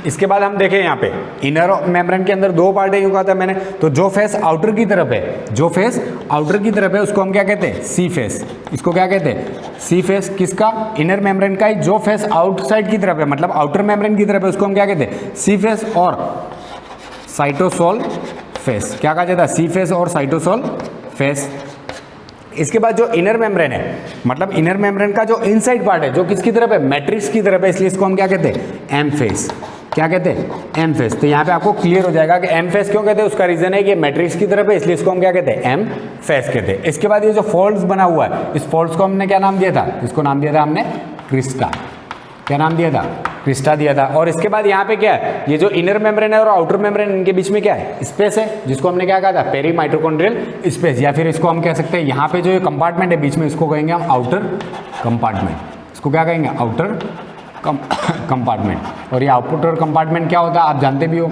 इसके बाद हम देखें यहाँ पे इनर मेम्ब्रेन के अंदर दो पार्ट है, यूँ कहा था मैंने। तो जो फेस आउटर की तरफ है, जो फेस आउटर की तरफ है उसको हम क्या कहते हैं? सी फेस। इसको क्या कहते हैं? सी फेस। किसका? इनर मेम्ब्रेन का ही। जो फेस आउटसाइड की तरफ है, मतलब आउटर मेम्ब्रेन की तरफ है, उसको हम क्या कहते हैं? सी फेस और साइटोसोल फेस। क्या कहा जाता है? सी फेस और साइटोसोल फेस। इसके बाद जो इनर मेम्ब्रेन है, मतलब इनर मेम्ब्रेन का जो इनसाइड पार्ट है, जो किसकी तरफ है? मैट्रिक्स की तरफ है, इसलिए इसको हम क्या कहते हैं? M phase. क्या कहते हैं? M phase. तो यहाँ पे आपको क्लियर हो जाएगा कि एम फेस क्यों कहते हैं। उसका रीजन है कि मैट्रिक्स की तरफ है, इसलिए इसको हम क्या कहते हैं? एम फेस कहते हैं। इसके बाद ये जो फोल्ड्स बना हुआ है, इस फोल्ड्स को हमने क्या नाम दिया था? इसको नाम दिया था हमने क्रिस्टा। क्या नाम दिया था, क्रिस्टा दिया था। और इसके बाद यहाँ पे क्या है, ये जो इनर मेम्ब्रेन है और आउटर मेम्ब्रेन, इनके बीच में क्या है, स्पेस है, जिसको हमने क्या कहा था, पेरी माइटोकॉन्ड्रियल स्पेस, या फिर इसको हम कह सकते हैं यहाँ पे जो ये कंपार्टमेंट है बीच में, इसको कहेंगे हम आउटर कंपार्टमेंट। इसको क्या कहेंगे, आउटर कंपार्टमेंट। और ये आउटर कंपार्टमेंट क्या होता है आप जानते भी हो,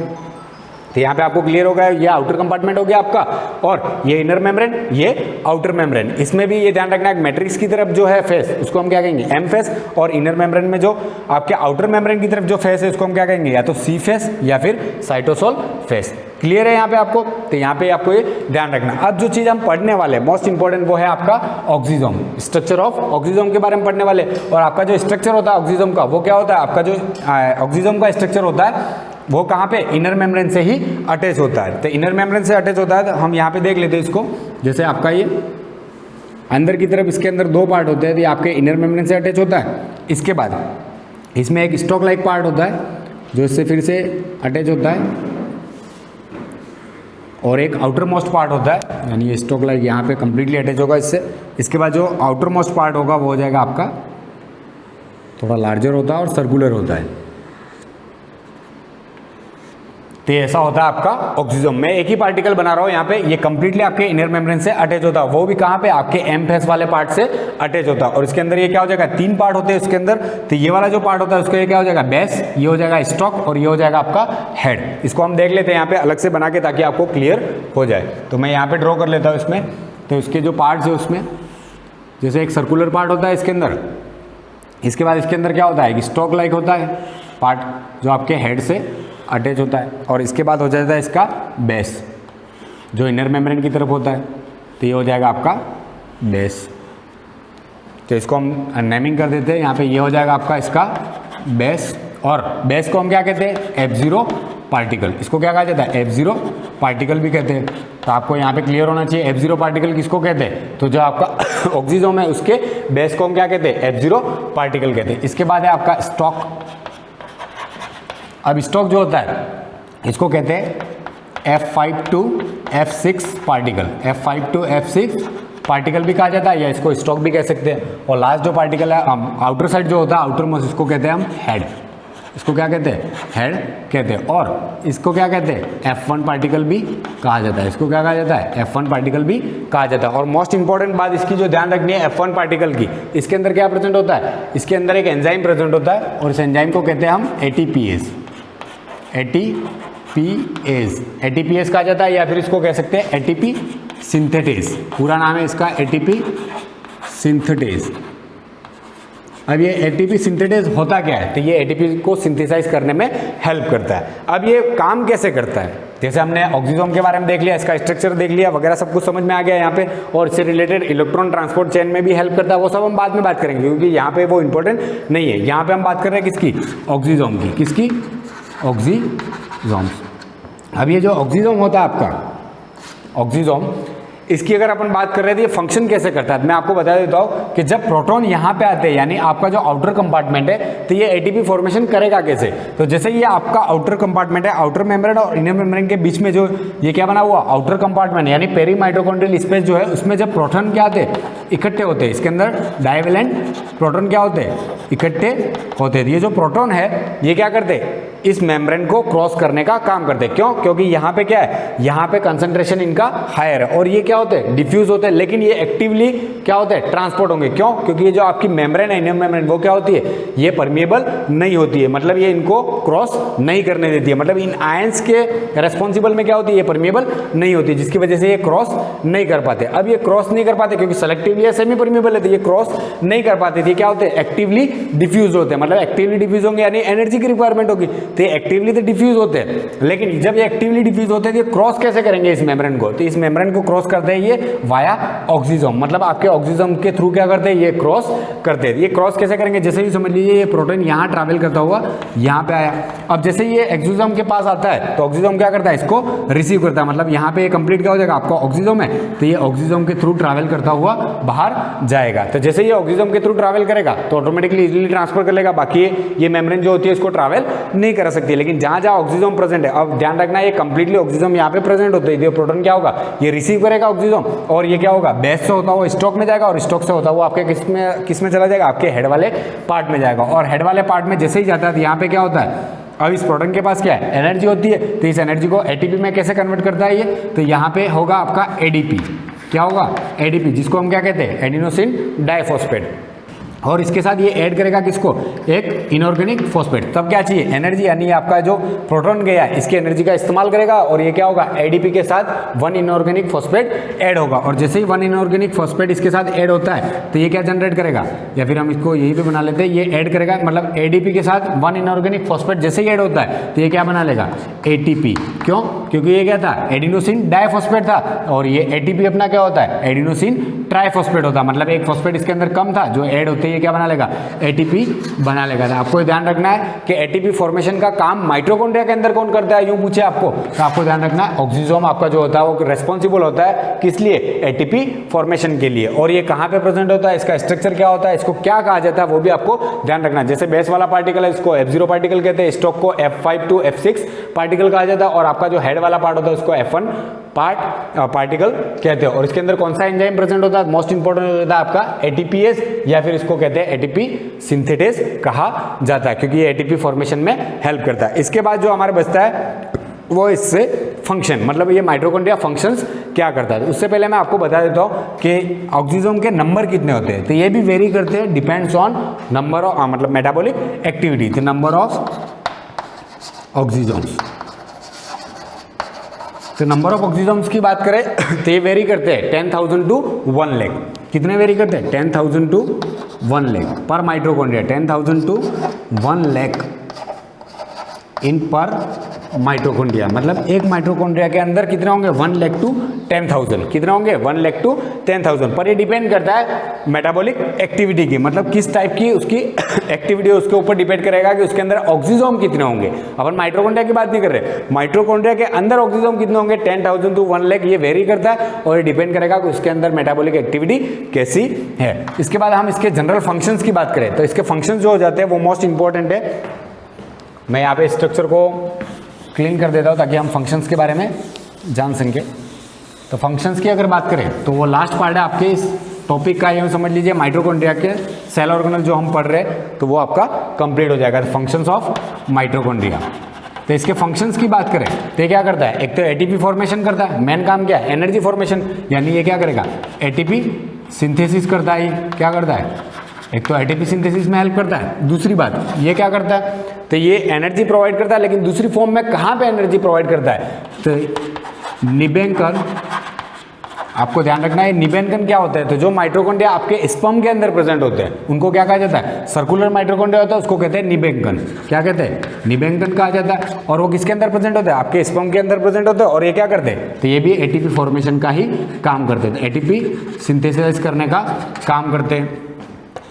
तो यहाँ पे आपको क्लियर होगा, ये आउटर कंपार्टमेंट हो गया आपका, और ये इनर मेम्ब्रेन, ये आउटर मेम्ब्रेन। इसमें भी ये ध्यान रखना है, मैट्रिक्स की तरफ जो है फेस, उसको हम क्या कहेंगे, एम फेस, और इनर मेम्ब्रेन में जो आपके आउटर मेम्ब्रेन की तरफ जो फेस है, उसको हम क्या कहेंगे, या तो सी फेस या फिर साइटोसोल फेस। क्लियर है यहाँ पे आपको, तो यहाँ पे आपको ये ध्यान रखना। अब जो चीज़ हम पढ़ने वाले मोस्ट इंपॉर्टेंट वो है आपका ऑक्सीजोम, स्ट्रक्चर ऑफ ऑक्सीजोम के बारे में पढ़ने वाले। और आपका जो स्ट्रक्चर होता है ऑक्सीजोम का, वो क्या होता है, आपका जो ऑक्सीजोम का स्ट्रक्चर होता है वो कहाँ पे, इनर मेम्ब्रेन से ही अटैच होता है। तो इनर मेम्ब्रेन से अटैच होता है, तो हम यहाँ पे देख लेते हैं इसको। जैसे आपका ये अंदर की तरफ, इसके अंदर दो पार्ट होते हैं, तो ये आपके इनर मेम्ब्रेन से अटैच होता है। इसके बाद इसमें एक स्टॉक लाइक पार्ट होता है जो इससे फिर से अटैच होता है, और एक आउटर मोस्ट पार्ट होता है, यानी ये स्टॉक लाइक यहाँ पे कंप्लीटली अटैच होगा इससे। इसके बाद जो आउटर मोस्ट पार्ट होगा वो हो जाएगा आपका थोड़ा लार्जर होता है और सर्कुलर होता है। तो ऐसा होता है आपका ऑक्सीजोम। मैं एक ही पार्टिकल बना रहा हूँ यहाँ पे, ये कंप्लीटली आपके इनर मेम्ब्रेन से अटैच होता है, वो भी कहाँ पे, आपके एम फेस वाले पार्ट से अटैच होता है। और इसके अंदर ये क्या हो जाएगा, तीन पार्ट होते हैं इसके अंदर। तो ये वाला जो पार्ट होता है उसका ये क्या हो जाएगा, बेस, ये हो जाएगा स्टॉक, और ये हो जाएगा आपका हेड। इसको हम देख लेते हैं यहाँ पे अलग से बना के, ताकि आपको क्लियर हो जाए। तो मैं यहाँ पे ड्रॉ कर लेता हूँ इसमें। तो इसके जो पार्ट्स है उसमें जैसे एक सर्कुलर पार्ट होता है इसके अंदर, इसके बाद इसके अंदर क्या होता है, एक स्टॉक लाइक होता है पार्ट जो आपके हेड से अटैच होता है, और इसके बाद हो जाता है इसका बेस जो इनर मेम्ब्रेन की तरफ होता है। तो ये हो जाएगा आपका बेस। तो इसको हम नेमिंग कर देते हैं यहाँ पे, ये हो जाएगा आपका इसका बेस। और बेस को हम क्या कहते हैं, F0 पार्टिकल। इसको क्या कहा जाता है, F0 पार्टिकल भी कहते हैं। तो आपको यहाँ पे क्लियर होना चाहिए F0 पार्टिकल किसको कहते हैं, तो जो आपका ऑक्सीजोम है उसके बेस को हम क्या कहते हैं, F0 पार्टिकल कहते हैं। इसके बाद है आपका स्टॉक। अब स्टॉक जो होता है इसको कहते हैं F5 to F6 particle. F5 to F6 particle भी कहा जाता है, या इसको स्टॉक भी कह सकते हैं। और लास्ट जो पार्टिकल है आउटर साइड जो होता है, आउटर मोस्ट, इसको कहते हैं हम हेड। इसको क्या कहते हैं, हेड कहते हैं। और इसको क्या कहते हैं, F1 पार्टिकल भी कहा जाता है। इसको क्या कहा जाता है, F1 पार्टिकल भी कहा जाता है। और मोस्ट इंपॉर्टेंट बात इसकी जो ध्यान रखनी है F1 पार्टिकल की, इसके अंदर क्या प्रेजेंट होता है, इसके अंदर एक एंजाइम प्रेजेंट होता है, और इस एंजाइम को कहते हैं हम ATPase। ATPase कहा जाता है, या फिर इसको कह सकते हैं ATP सिंथेटेज। पूरा नाम है इसका ATP सिंथेटेज। अब ये ATP सिंथेटेज होता क्या है, तो ये ATP को सिंथेसाइज करने में हेल्प करता है। अब ये काम कैसे करता है, जैसे हमने ऑक्सीजोम के बारे में देख लिया, इसका स्ट्रक्चर देख लिया वगैरह, सब कुछ समझ में आ गया यहाँ पे। और इससे रिलेटेड इलेक्ट्रॉन ट्रांसपोर्ट चेन में भी हेल्प करता है, वो सब हम बाद में बात करेंगे, क्योंकि यहाँ पे वो इंपॉर्टेंट नहीं है। यहाँ पे हम बात कर रहे हैं किसकी, ऑक्सीजोम की। किसकी, ऑक्सीजोम्स। अब ये जो ऑक्सीजोम होता है आपका ऑक्सीजोम, इसकी अगर अपन बात कर रहे थे ये फंक्शन कैसे करता है, मैं आपको बता देता हूँ कि जब प्रोटॉन यहाँ पे आते हैं, यानी आपका जो आउटर कंपार्टमेंट है, तो ये ATP फॉर्मेशन करेगा कैसे। तो जैसे ये आपका आउटर कंपार्टमेंट है, आउटर मेम्ब्रेन और इनर मेम्ब्रेन के बीच में जो ये क्या बना हुआ आउटर कंपार्टमेंट, यानी पेरी माइटोकॉन्ड्रियल स्पेस जो है, उसमें जब प्रोटॉन क्या आते हैं, इकट्ठे होते हैं, इसके अंदर डाइवेलेंट प्रोटॉन क्या होते हैं, इकट्ठे होते हैं। ये जो प्रोटॉन है ये क्या करते हैं, इस मेम्ब्रेन को क्रॉस करने का काम करते हैं। क्यों, क्योंकि यहाँ पे क्या है, यहाँ पे कंसंट्रेशन इनका हायर है, और ये क्या होते हैं, डिफ्यूज होते हैं। लेकिन ये एक्टिवली क्या होते हैं, ट्रांसपोर्ट होंगे। क्यों, क्योंकि ये जो आपकी मेम्ब्रेन है, इनर मेम्ब्रेन, वो क्या होती है, ये परमिएबल नहीं होती है, मतलब ये इनको क्रॉस नहीं करने देती है। मतलब इन आयंस के रेस्पॉन्सिबल में क्या होती है, ये परमिएबल नहीं होती, जिसकी वजह से ये क्रॉस नहीं कर पाते। अब ये क्रॉस नहीं कर पाते क्योंकि सेलेक्टिवली या सेमी परमिएबल है, तो ये क्रॉस नहीं कर पाते थे। क्या होते हैं, एक्टिवली डिफ्यूज होते हैं। मतलब एक्टिवली डिफ्यूज होंगे यानी एनर्जी की रिक्वायरमेंट होगी, तो एक्टिवली तो डिफ्यूज होते हैं। लेकिन जब ये एक्टिवली डिफ्यूज होते हैं तो क्रॉस कैसे करेंगे इस मेम्ब्रेन को, तो इस मेम्ब्रेन को क्रॉस करते हैं ये वाया ऑक्सीजोम। मतलब आपके ऑक्सीजोम के थ्रू क्या करते हैं, ये क्रॉस करते हैं। ये क्रॉस कैसे करेंगे, जैसे ही समझ लीजिए ये प्रोटॉन यहाँ ट्रैवल करता हुआ यहाँ पे आया। अब जैसे ये एक्सोसोम के पास आता है तो ऑक्सीजोम क्या करता है, इसको रिसीव करता है। मतलब यहाँ पे कंप्लीट क्या हो जाएगा, आपका ऑक्सीजोम है तो ये ऑक्सीजोम के थ्रू ट्रैवल करता हुआ बाहर जाएगा। तो जैसे ये ऑक्सीजोम के थ्रू ट्रैवल करेगा तो ऑटोमेटिकली इजीली ट्रांसफर कर लेगा। बाकी ये मेम्ब्रेन जो होती है इसको ट्रैवल नहीं कर सकती। लेकिन जहां जहां ऑक्सीजोम प्रेजेंट है, अब ध्यान रखना ये कंप्लीटली ऑक्सीजोम यहाँ पे प्रेजेंट होते हैं, प्रोटॉन क्या होगा, ये रिसीव करेगा ऑक्सीजन, और ये क्या होगा, बेस से होता हुआ स्टॉक में जाएगा, और स्टॉक से होता हुआ आपके किस में चला जाएगा, आपके हेड वाले पार्ट में जाएगा। और हेड वाले पार्ट में जैसे ही जाता है तो यहाँ पे क्या होता है, अब इस प्रोटॉन के पास क्या है, एनर्जी होती है, तो इस एनर्जी को एटीपी में कैसे कन्वर्ट करता है ये, तो यहाँ पे होगा आपका एडीपी। क्या होगा, एडीपी, जिसको हम क्या कहते हैं, एडिनोसिन डाइफॉस्फेट। और इसके साथ ये ऐड करेगा किसको, एक इनऑर्गेनिक फॉस्फेट। तब क्या चाहिए, एनर्जी, यानी आपका जो प्रोटॉन गया है इसकी एनर्जी का इस्तेमाल करेगा, और ये क्या होगा, एडीपी के साथ 1 इनऑर्गेनिक फॉस्फेट ऐड होगा। और जैसे ही 1 इनऑर्गेनिक फॉस्फेट इसके साथ ऐड होता है तो ये क्या जनरेट करेगा, या फिर हम इसको यही पे बना लेते हैं, ये ऐड करेगा, मतलब एडीपी के साथ 1 इनऑर्गेनिक फॉस्फेट जैसे ही ऐड होता है तो ये क्या बना लेगा, एटीपी। क्यों, क्योंकि ये क्या था, एडिनोसिन डाइफॉस्फेट था, और ये एटीपी अपना क्या होता है, एडिनोसिन ट्राइफॉस्फेट होता है, मतलब एक फॉस्फेट इसके अंदर कम था, जो ऐड होते ये क्या बना लेगा, एटीपी बना लेगा। तो आपको ध्यान रखना है कि एटीपी फॉर्मेशन का काम माइटोकॉन्ड्रिया के अंदर कौन करता है, यूं पूछे आपको, तो आपको ध्यान रखना है ऑक्सीजोम आपका जो होता है वो रेस्पॉन्सिबल होता है किस लिए, एटीपी फॉर्मेशन के लिए। और ये कहाँ पे प्रेजेंट होता है, इसका स्ट्रक्चर क्या होता है, इसको क्या कहा जाता है, वो भी आपको ध्यान रखना है। जैसे बेस वाला पार्टिकल है इसको F0 पार्टिकल कहते हैं, स्टॉक को F5 to F6 पार्टिकल कहा जाता है, और आपका जो हेड वाला पार्ट होता है उसको F1 पार्टिकल कहते हैं। और इसके अंदर कौन सा एंजाइम प्रेजेंट होता है, मोस्ट इंपोर्टेंट होता है आपका एटीपीएस, या फिर इसको कहते हैं एटीपी सिंथेटेस कहा जाता है, क्योंकि ये एटीपी फॉर्मेशन में हेल्प करता है। इसके बाद जो हमारे बचता है वो इससे फंक्शन, मतलब ये माइटोकॉन्ड्रिया फंक्शंस क्या करता है। उससे पहले मैं आपको बता देता हूँ कि ऑक्सीजोम के नंबर कितने होते हैं, तो ये भी वेरी करते हैं, डिपेंड्स ऑन नंबर ऑफ, मतलब मेटाबॉलिक एक्टिविटी, तो नंबर ऑफ ऑक्सीजोम्स। तो नंबर ऑफ ऑक्सीजोम्स की बात करें तो ये वेरी करते हैं 10,000 to 1 लाख। कितने वेरी करते हैं, 10,000 to 1 लाख पर माइटोकॉन्ड्रिया, 10,000 to 1 लाख इन पर माइटोकॉन्ड्रिया। मतलब एक माइटोकॉन्ड्रिया के अंदर कितने होंगे, 1 लाख to 10,000, कितने होंगे, 1 लाख to 10,000। पर ये डिपेंड करता है मेटाबॉलिक एक्टिविटी की, मतलब किस टाइप की उसकी एक्टिविटी है उसके ऊपर डिपेंड करेगा कि उसके अंदर ऑक्सीजोम कितने होंगे। अपन माइटोकॉन्ड्रिया की बात नहीं कर रहे, माइटोकॉन्ड्रिया के अंदर ऑक्सीजोम कितने होंगे, 10,000 to 1 लाख, ये वेरी करता है, और ये डिपेंड करेगा कि उसके अंदर मेटाबॉलिक एक्टिविटी कैसी है। इसके बाद हम इसके जनरल फंक्शंस की बात करें तो इसके फंक्शंस जो हो जाते हैं वो मोस्ट इंपॉर्टेंट है। मैं यहाँ पे स्ट्रक्चर को क्लीन कर देता हूँ ताकि हम फंक्शंस के बारे में जान सकें। तो फंक्शंस की अगर बात करें तो वो लास्ट पार्ट है आपके इस टॉपिक का, ये समझ लीजिए माइटोकॉन्ड्रिया के सेल ऑर्गेनल जो हम पढ़ रहे हैं तो वो आपका कंप्लीट हो जाएगा, फंक्शंस ऑफ माइटोकॉन्ड्रिया। तो इसके फंक्शंस की बात करें तो ये क्या करता है, एक तो एटीपी फॉर्मेशन करता है, मेन काम क्या है, एनर्जी फॉर्मेशन, यानी ये क्या करेगा, एटीपी सिंथेसिस करता है। क्या करता है, एक तो एटीपी सिंथेसिस में हेल्प करता है, दूसरी बात ये क्या करता है, तो ये एनर्जी प्रोवाइड करता है, लेकिन दूसरी फॉर्म में कहाँ पे एनर्जी प्रोवाइड करता है, तो निबेंकन। आपको ध्यान रखना है निबेंकन क्या होता है, तो जो माइटोकॉन्ड्रिया आपके स्पर्म के अंदर प्रेजेंट होते हैं उनको क्या कहा जाता है, सर्कुलर माइटोकॉन्ड्रिया होता है, उसको कहते हैं निबेंकन। क्या कहते हैं, निबेंकन कहा जाता है। और वो किसके अंदर प्रेजेंट होता है, आपके स्पर्म के अंदर प्रेजेंट होता है। और ये क्या करते हैं, तो ये भी एटीपी फॉर्मेशन का ही काम करते हैं, एटीपी सिंथेसाइज करने का काम करते हैं।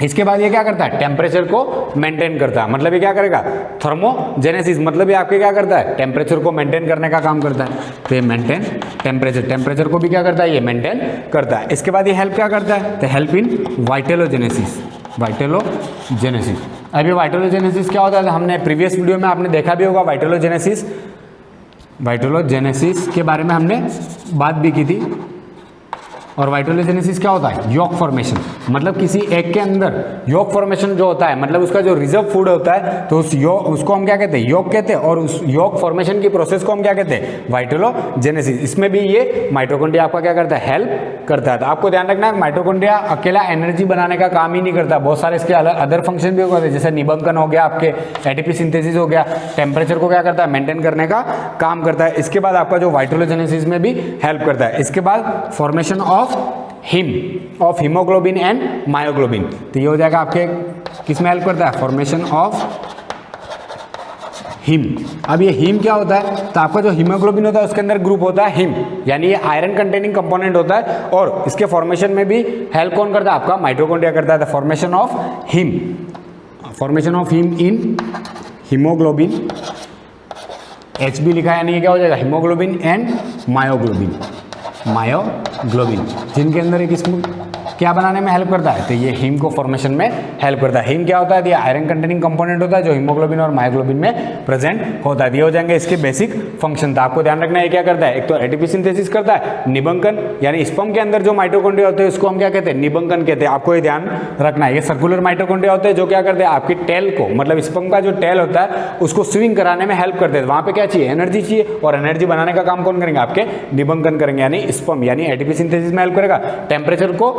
इसके बाद ये क्या करता है, टेम्परेचर को मेंटेन करता है, मतलब ये क्या करेगा, थर्मोजेनेसिस, मतलब ये आपके क्या करता है, टेम्परेचर को मेंटेन करने का काम करता है। तो ये मेंटेन टेम्परेचर को भी क्या करता है, ये मेंटेन करता है। इसके बाद ये हेल्प क्या करता है, तो हेल्प इन वाइटेलोजेनेसिस। अब ये वाइटेलोजेनेसिस क्या होता है, हमने प्रीवियस वीडियो में आपने देखा भी होगा, वाइटेलोजेनेसिस के बारे में हमने बात भी की थी। और वाइटोलोजेनेसिस क्या होता है, यॉक फॉर्मेशन, मतलब किसी एग के अंदर यॉक फॉर्मेशन जो होता है, मतलब उसका जो रिजर्व फूड होता है तो उसको हम क्या कहते हैं, यॉक कहते हैं। और उस यॉक फॉर्मेशन की प्रोसेस को हम क्या कहते हैं, वाइटोलोजेनेसिस। इसमें भी ये माइटोकॉन्ड्रिया आपका क्या करता है, हेल्प करता है। तो आपको ध्यान रखना है माइटोकॉन्ड्रिया अकेला एनर्जी बनाने का काम ही नहीं करता, बहुत सारे इसके अदर फंक्शन भी होते हैं, जैसे निबंकन हो गया, आपके एटीपी सिंथेसिस हो गया, टेम्परेचर को क्या करता है, मेंटेन करने का काम करता है। इसके बाद आपका जो वाइटोलोजेनेसिस में भी हेल्प करता है। इसके बाद formation of haemoglobin and myoglobin, तो ये हो जाएगा आपके किस में हेल्प करता है, फॉर्मेशन ऑफ हीम। अब ये हीम क्या होता है, तो आपका जो हीमोग्लोबिन होता है उसके अंदर ग्रुप होता है हीम, यानी ये आयरन कंटेनिंग कंपोनेंट होता है। और इसके फॉर्मेशन में भी हेल्प कौन करता है, आपका माइटोकॉन्ड्रिया करता है। The formation of heme in haemoglobin, H भी लिखा है, यानी ये क्या हो जाएगा, हीमोग्लोबिन एंड मायोग्लोबिन, जिनके अंदर एक इसमें क्या बनाने में हेल्प करता है, तो ये हीम को फॉर्मेशन में हेल्प करता है। हीम क्या होता है, ये आयरन कंटेनिंग कंपोनेंट होता है जो हीमोग्लोबिन और मायोग्लोबिन में प्रेजेंट होता है। ये हो जाएंगे इसके बेसिक फंक्शन। था आपको ध्यान रखना है क्या करता है, एक तो एटीपी सिंथेसिस करता है, निबंकन यानी स्पर्म के अंदर जो माइटोकॉन्ड्रिया होते हैं उसको हम क्या कहते हैं, निबंकन कहते हैं। आपको ये ध्यान रखना है। ये सर्कुलर माइटोकॉन्ड्रिया होते हैं जो क्या करते हैं, आपकी टेल को मतलब स्पर्म का जो टेल होता है उसको स्विंग कराने में हेल्प करते हैं। वहां पे क्या चाहिए, एनर्जी चाहिए, और एनर्जी बनाने का काम कौन करेंगे, आपके निबंकन करेंगे यानी स्पर्म, यानी एटीपी सिंथेसिस में हेल्प करेगा। टेम्परेचर को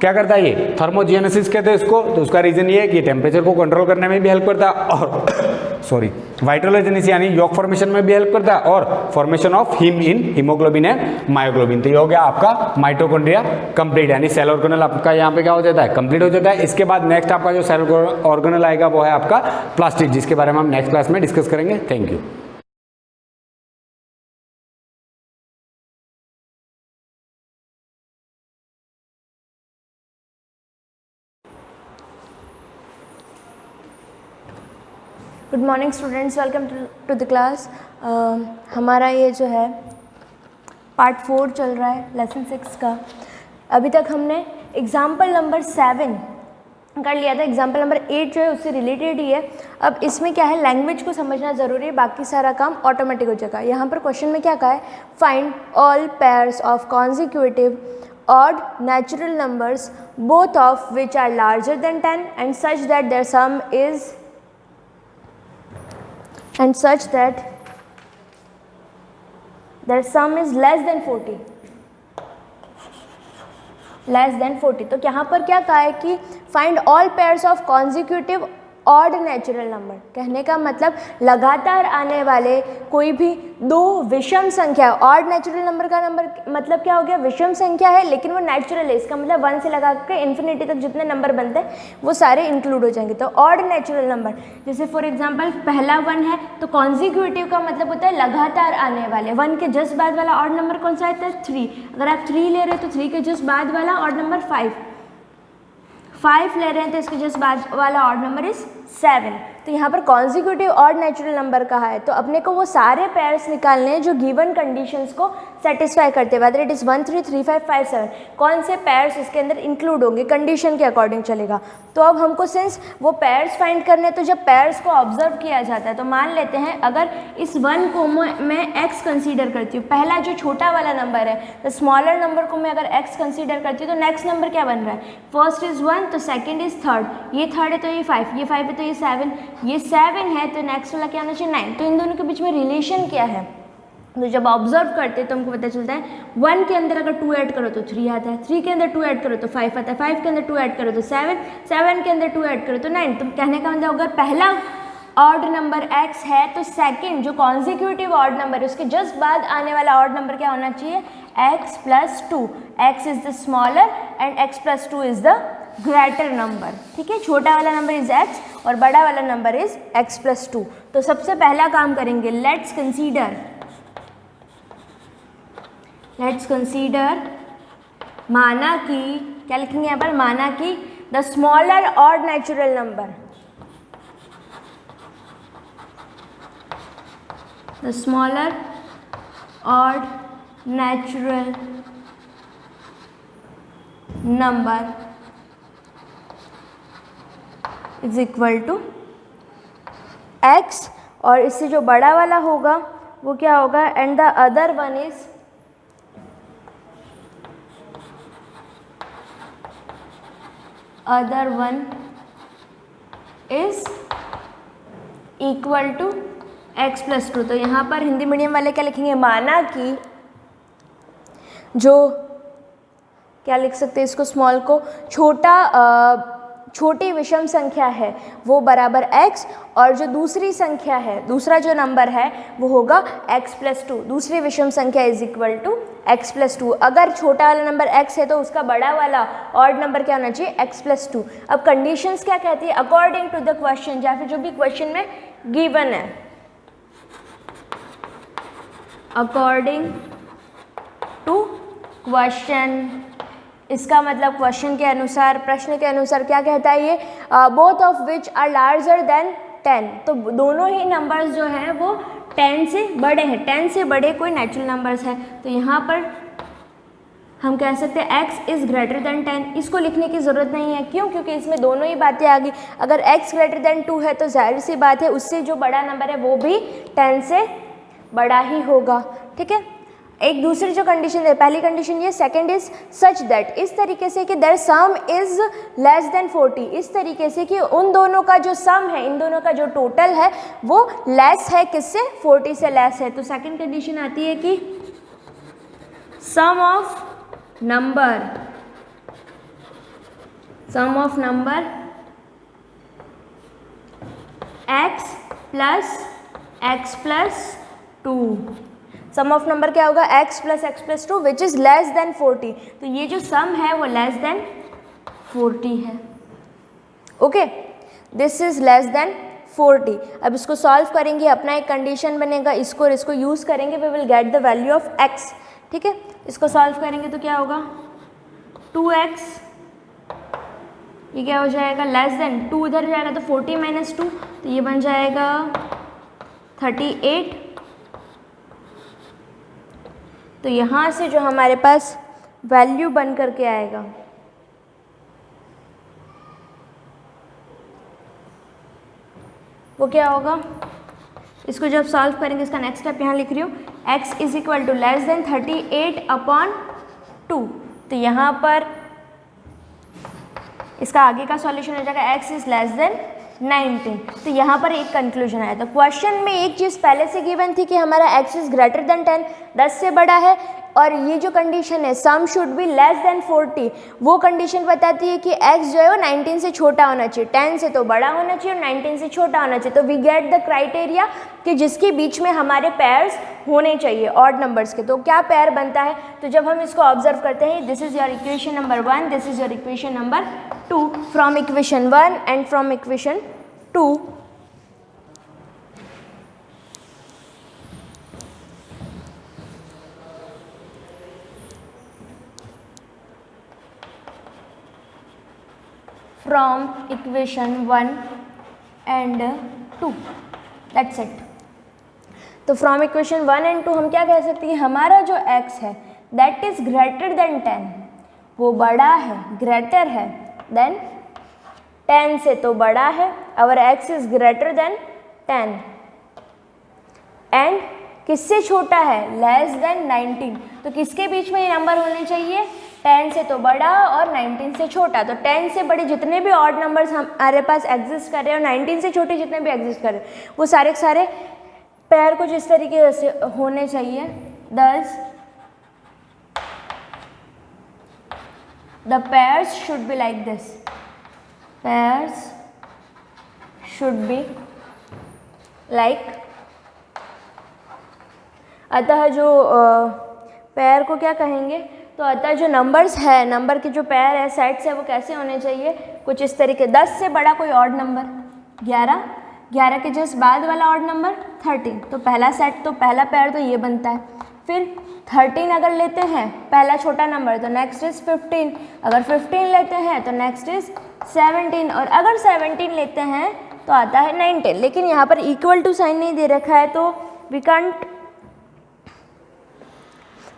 क्या करता है, ये थर्मोजेनेसिस कहते हैं इसको। तो उसका रीजन ये है कि टेम्परेचर को कंट्रोल करने में भी हेल्प करता है, और सॉरी वाइटोलोजेनेसिस यानी यॉक फॉर्मेशन में भी हेल्प करता है, और formation of him in haemoglobin and myoglobin. तो ये हो गया आपका माइटोकॉन्ड्रिया कंप्लीट, यानी सेल ऑर्गेनल आपका यहाँ पे क्या हो जाता है, कंप्लीट हो जाता है। इसके बाद नेक्स्ट आपका जो सेल ऑर्गेनल आएगा वो है आपका प्लास्टिड, जिसके बारे में हम नेक्स्ट क्लास में डिस्कस करेंगे। Thank you. Good morning students, welcome to the class. हमारा ये जो है पार्ट 4 चल रहा है लेसन 6 का। अभी तक हमने एग्जाम्पल नंबर 7 कर लिया था, एग्जाम्पल नंबर 8 जो है उससे रिलेटेड ही है। अब इसमें क्या है, लैंग्वेज को समझना ज़रूरी है, बाकी सारा काम ऑटोमेटिक हो जाएगा। यहाँ पर क्वेश्चन में क्या कहा है, find all pairs of consecutive odd natural numbers both of which are larger than 10 and such that their sum is less than 40, तो यहाँ पर क्या कहा है कि find all pairs of consecutive odd natural number. कहने का मतलब लगातार आने वाले कोई भी दो विषम संख्या, ऑड नेचुरल नंबर का नंबर मतलब क्या हो गया, विषम संख्या है लेकिन वो नेचुरल है, इसका मतलब 1 से लगा के इन्फिनिटी तक जितने नंबर बनते हैं वो सारे इंक्लूड हो जाएंगे। तो ऑड नेचुरल नंबर, जैसे फॉर एग्जांपल पहला 1 है तो कॉन्जिक्यूटिव का मतलब होता है लगातार आने वाले। 1 के जस्ट बाद वाला ऑड नंबर कौन सा है, 3। अगर आप 3 ले रहे हो तो 3 के जस्ट बाद वाला ऑड नंबर 5 ले रहे हैं तो इसके जस्ट बाद वाला ऑड नंबर इज 7। तो यहाँ पर कॉन्जिक्यूटिव ऑड नेचुरल नंबर कहा है, तो अपने को वो सारे पेयर्स निकालने हैं जो गिवन कंडीशंस को सेटिस्फाई करते हैं, वेदर इट इज़ 1 3 3 5 5 7, कौन से पेयर्स इसके अंदर इंक्लूड होंगे, कंडीशन के अकॉर्डिंग चलेगा। तो अब हमको सिंस वो पेयर्स फाइंड करने, तो जब पेयर्स को ऑब्जर्व किया जाता है तो मान लेते हैं अगर इस 1 को मैं x कंसीडर करती हूँ, पहला जो छोटा वाला नंबर है, तो स्मॉलर नंबर को मैं अगर x कंसीडर करती हूँ तो नेक्स्ट नंबर क्या बन रहा है, फर्स्ट इज़ 1 तो सेकेंड इज़ 3, ये 3 है तो ये 5, ये 5 है तो ये 7, ये 7 है तो नेक्स्ट वाला क्या आना चाहिए 9। तो इन दोनों के बीच में रिलेशन क्या है, तो जब ऑब्जर्व करते हैं तो हमको पता चलता है 1 के अंदर अगर 2 ऐड करो तो 3 आता है, 3 के अंदर 2 ऐड करो तो 5 आता है, 5 के अंदर 2 ऐड करो तो 7, 7 के अंदर 2 ऐड करो तो 9। तो कहने का मतलब अगर पहला ऑड नंबर x है तो सेकंड जो कॉन्जिक्यूटिव ऑड नंबर है उसके जस्ट बाद आने वाला ऑड नंबर क्या होना चाहिए, x + 2। x is the smaller and x + 2 is the greater number. ठीक है, छोटा वाला नंबर इज x और बड़ा वाला नंबर इज x + 2। तो सबसे पहला काम करेंगे, लेट्स कंसीडर माना कि, क्या लिखेंगे यहाँ पर, माना कि the smaller odd natural number, the smaller odd natural number is equal to x, और इससे जो बड़ा वाला होगा वो क्या होगा, and the other one is equal to x + 2। तो यहाँ पर हिंदी मीडियम वाले क्या लिखेंगे, माना कि जो क्या लिख सकते हैं इसको, स्मॉल को छोटी विषम संख्या है वो बराबर x, और जो दूसरी संख्या है, दूसरा जो नंबर है वो होगा x + 2। दूसरी विषम संख्या इज इक्वल टू x + 2। अगर छोटा वाला नंबर x है तो उसका बड़ा वाला ऑड नंबर क्या होना चाहिए, x + 2। अब कंडीशंस क्या कहती है, अकॉर्डिंग टू द क्वेश्चन, या फिर जो भी क्वेश्चन में गिवन है, अकॉर्डिंग टू क्वेश्चन, इसका मतलब क्वेश्चन के अनुसार, प्रश्न के अनुसार क्या कहता है ये, both of which are larger than 10। तो दोनों ही नंबर्स जो हैं वो 10 से बड़े हैं, 10 से बड़े कोई नेचुरल नंबर्स हैं। तो यहाँ पर हम कह सकते हैं x इज़ ग्रेटर देन 10। इसको लिखने की ज़रूरत नहीं है, क्यों? क्योंकि इसमें दोनों ही बातें आ गई। अगर x ग्रेटर देन 2 है तो जाहिर सी बात है उससे जो बड़ा नंबर है वो भी 10 से बड़ा ही होगा, ठीक है। एक दूसरी जो कंडीशन है, पहली कंडीशन ये, सेकंड इज सच दैट, इस तरीके से कि their sum is less than 40, इस तरीके से कि उन दोनों का जो सम है, इन दोनों का जो टोटल है वो लेस है, किससे? 40 से लेस है। तो सेकंड कंडीशन आती है कि sum of number x plus 2, sum of number क्या होगा? x plus 2 which is less than 40। तो ये जो सम है वो लेस देन 40 है, okay, this is less than 40। अब इसको सॉल्व करेंगे, अपना एक कंडीशन बनेगा, इसको और इसको यूज़ करेंगे, we will get the value of x, ठीक है। इसको सॉल्व करेंगे तो क्या होगा? 2x, ये क्या हो जाएगा? लेस देन 2 इधर जाएगा तो 40 माइनस 2, तो ये बन जाएगा 38। तो यहाँ से जो हमारे पास वैल्यू बन करके आएगा वो क्या होगा? इसको जब सॉल्व करेंगे, इसका नेक्स्ट स्टेप यहाँ लिख रही हूँ, x is equal to less than 38/2। तो यहाँ पर इसका आगे का सॉल्यूशन हो जाएगा x इज लेस देन 19। तो यहाँ पर एक कंक्लूजन आया। तो क्वेश्चन में एक चीज़ पहले से गिवन थी कि हमारा x इज ग्रेटर देन 10, 10 से बड़ा है, और ये जो कंडीशन है sum should be less than 40, वो कंडीशन बताती है कि x जो है वो 19 से छोटा होना चाहिए, 10 से तो बड़ा होना चाहिए और 19 से छोटा होना चाहिए। तो वी गेट द क्राइटेरिया कि जिसके बीच में हमारे पेयर्स होने चाहिए ऑड नंबर्स के। तो क्या पेयर बनता है? तो जब हम इसको ऑब्जर्व करते हैं, this is your equation number 1, this is your equation number 2, from equation 1 and from equation 2 from equation 1 and 2, that's it। तो from equation 1 and 2 हम क्या कह सकते हैं? हमारा जो x है that is greater than 10, वो बड़ा है, ग्रेटर है देन 10 से तो बड़ा है, our x is greater than 10 and किससे छोटा है? Less than 19। तो किसके बीच में ये नंबर होने चाहिए? 10 से तो बड़ा और 19 से छोटा। तो 10 से बड़े जितने भी ऑड नंबर्स हमारे पास एग्जिस्ट कर रहे हैं और 19 से छोटे जितने भी एग्जिस्ट कर रहे हैं वो सारे के सारे पेयर कुछ इस तरीके से होने चाहिए। दस the pairs should be like this, pairs should be like, अतः जो पेयर को क्या कहेंगे? तो अतः जो नंबर्स है, नंबर के जो पेयर है, सेट्स है, वो कैसे होने चाहिए? कुछ इस तरीके। 10 से बड़ा कोई ऑड नंबर 11, 11 के जस्ट बाद वाला ऑड नंबर 13, तो पहला सेट, तो पहला पेयर तो ये बनता है। फिर 13 अगर लेते हैं पहला छोटा नंबर तो नेक्स्ट इज 15, अगर 15 लेते हैं तो नेक्स्ट इज 17, और अगर 17 लेते हैं तो आता है 19। लेकिन यहाँ पर इक्वल टू साइन नहीं दे रखा है तो वी कांट,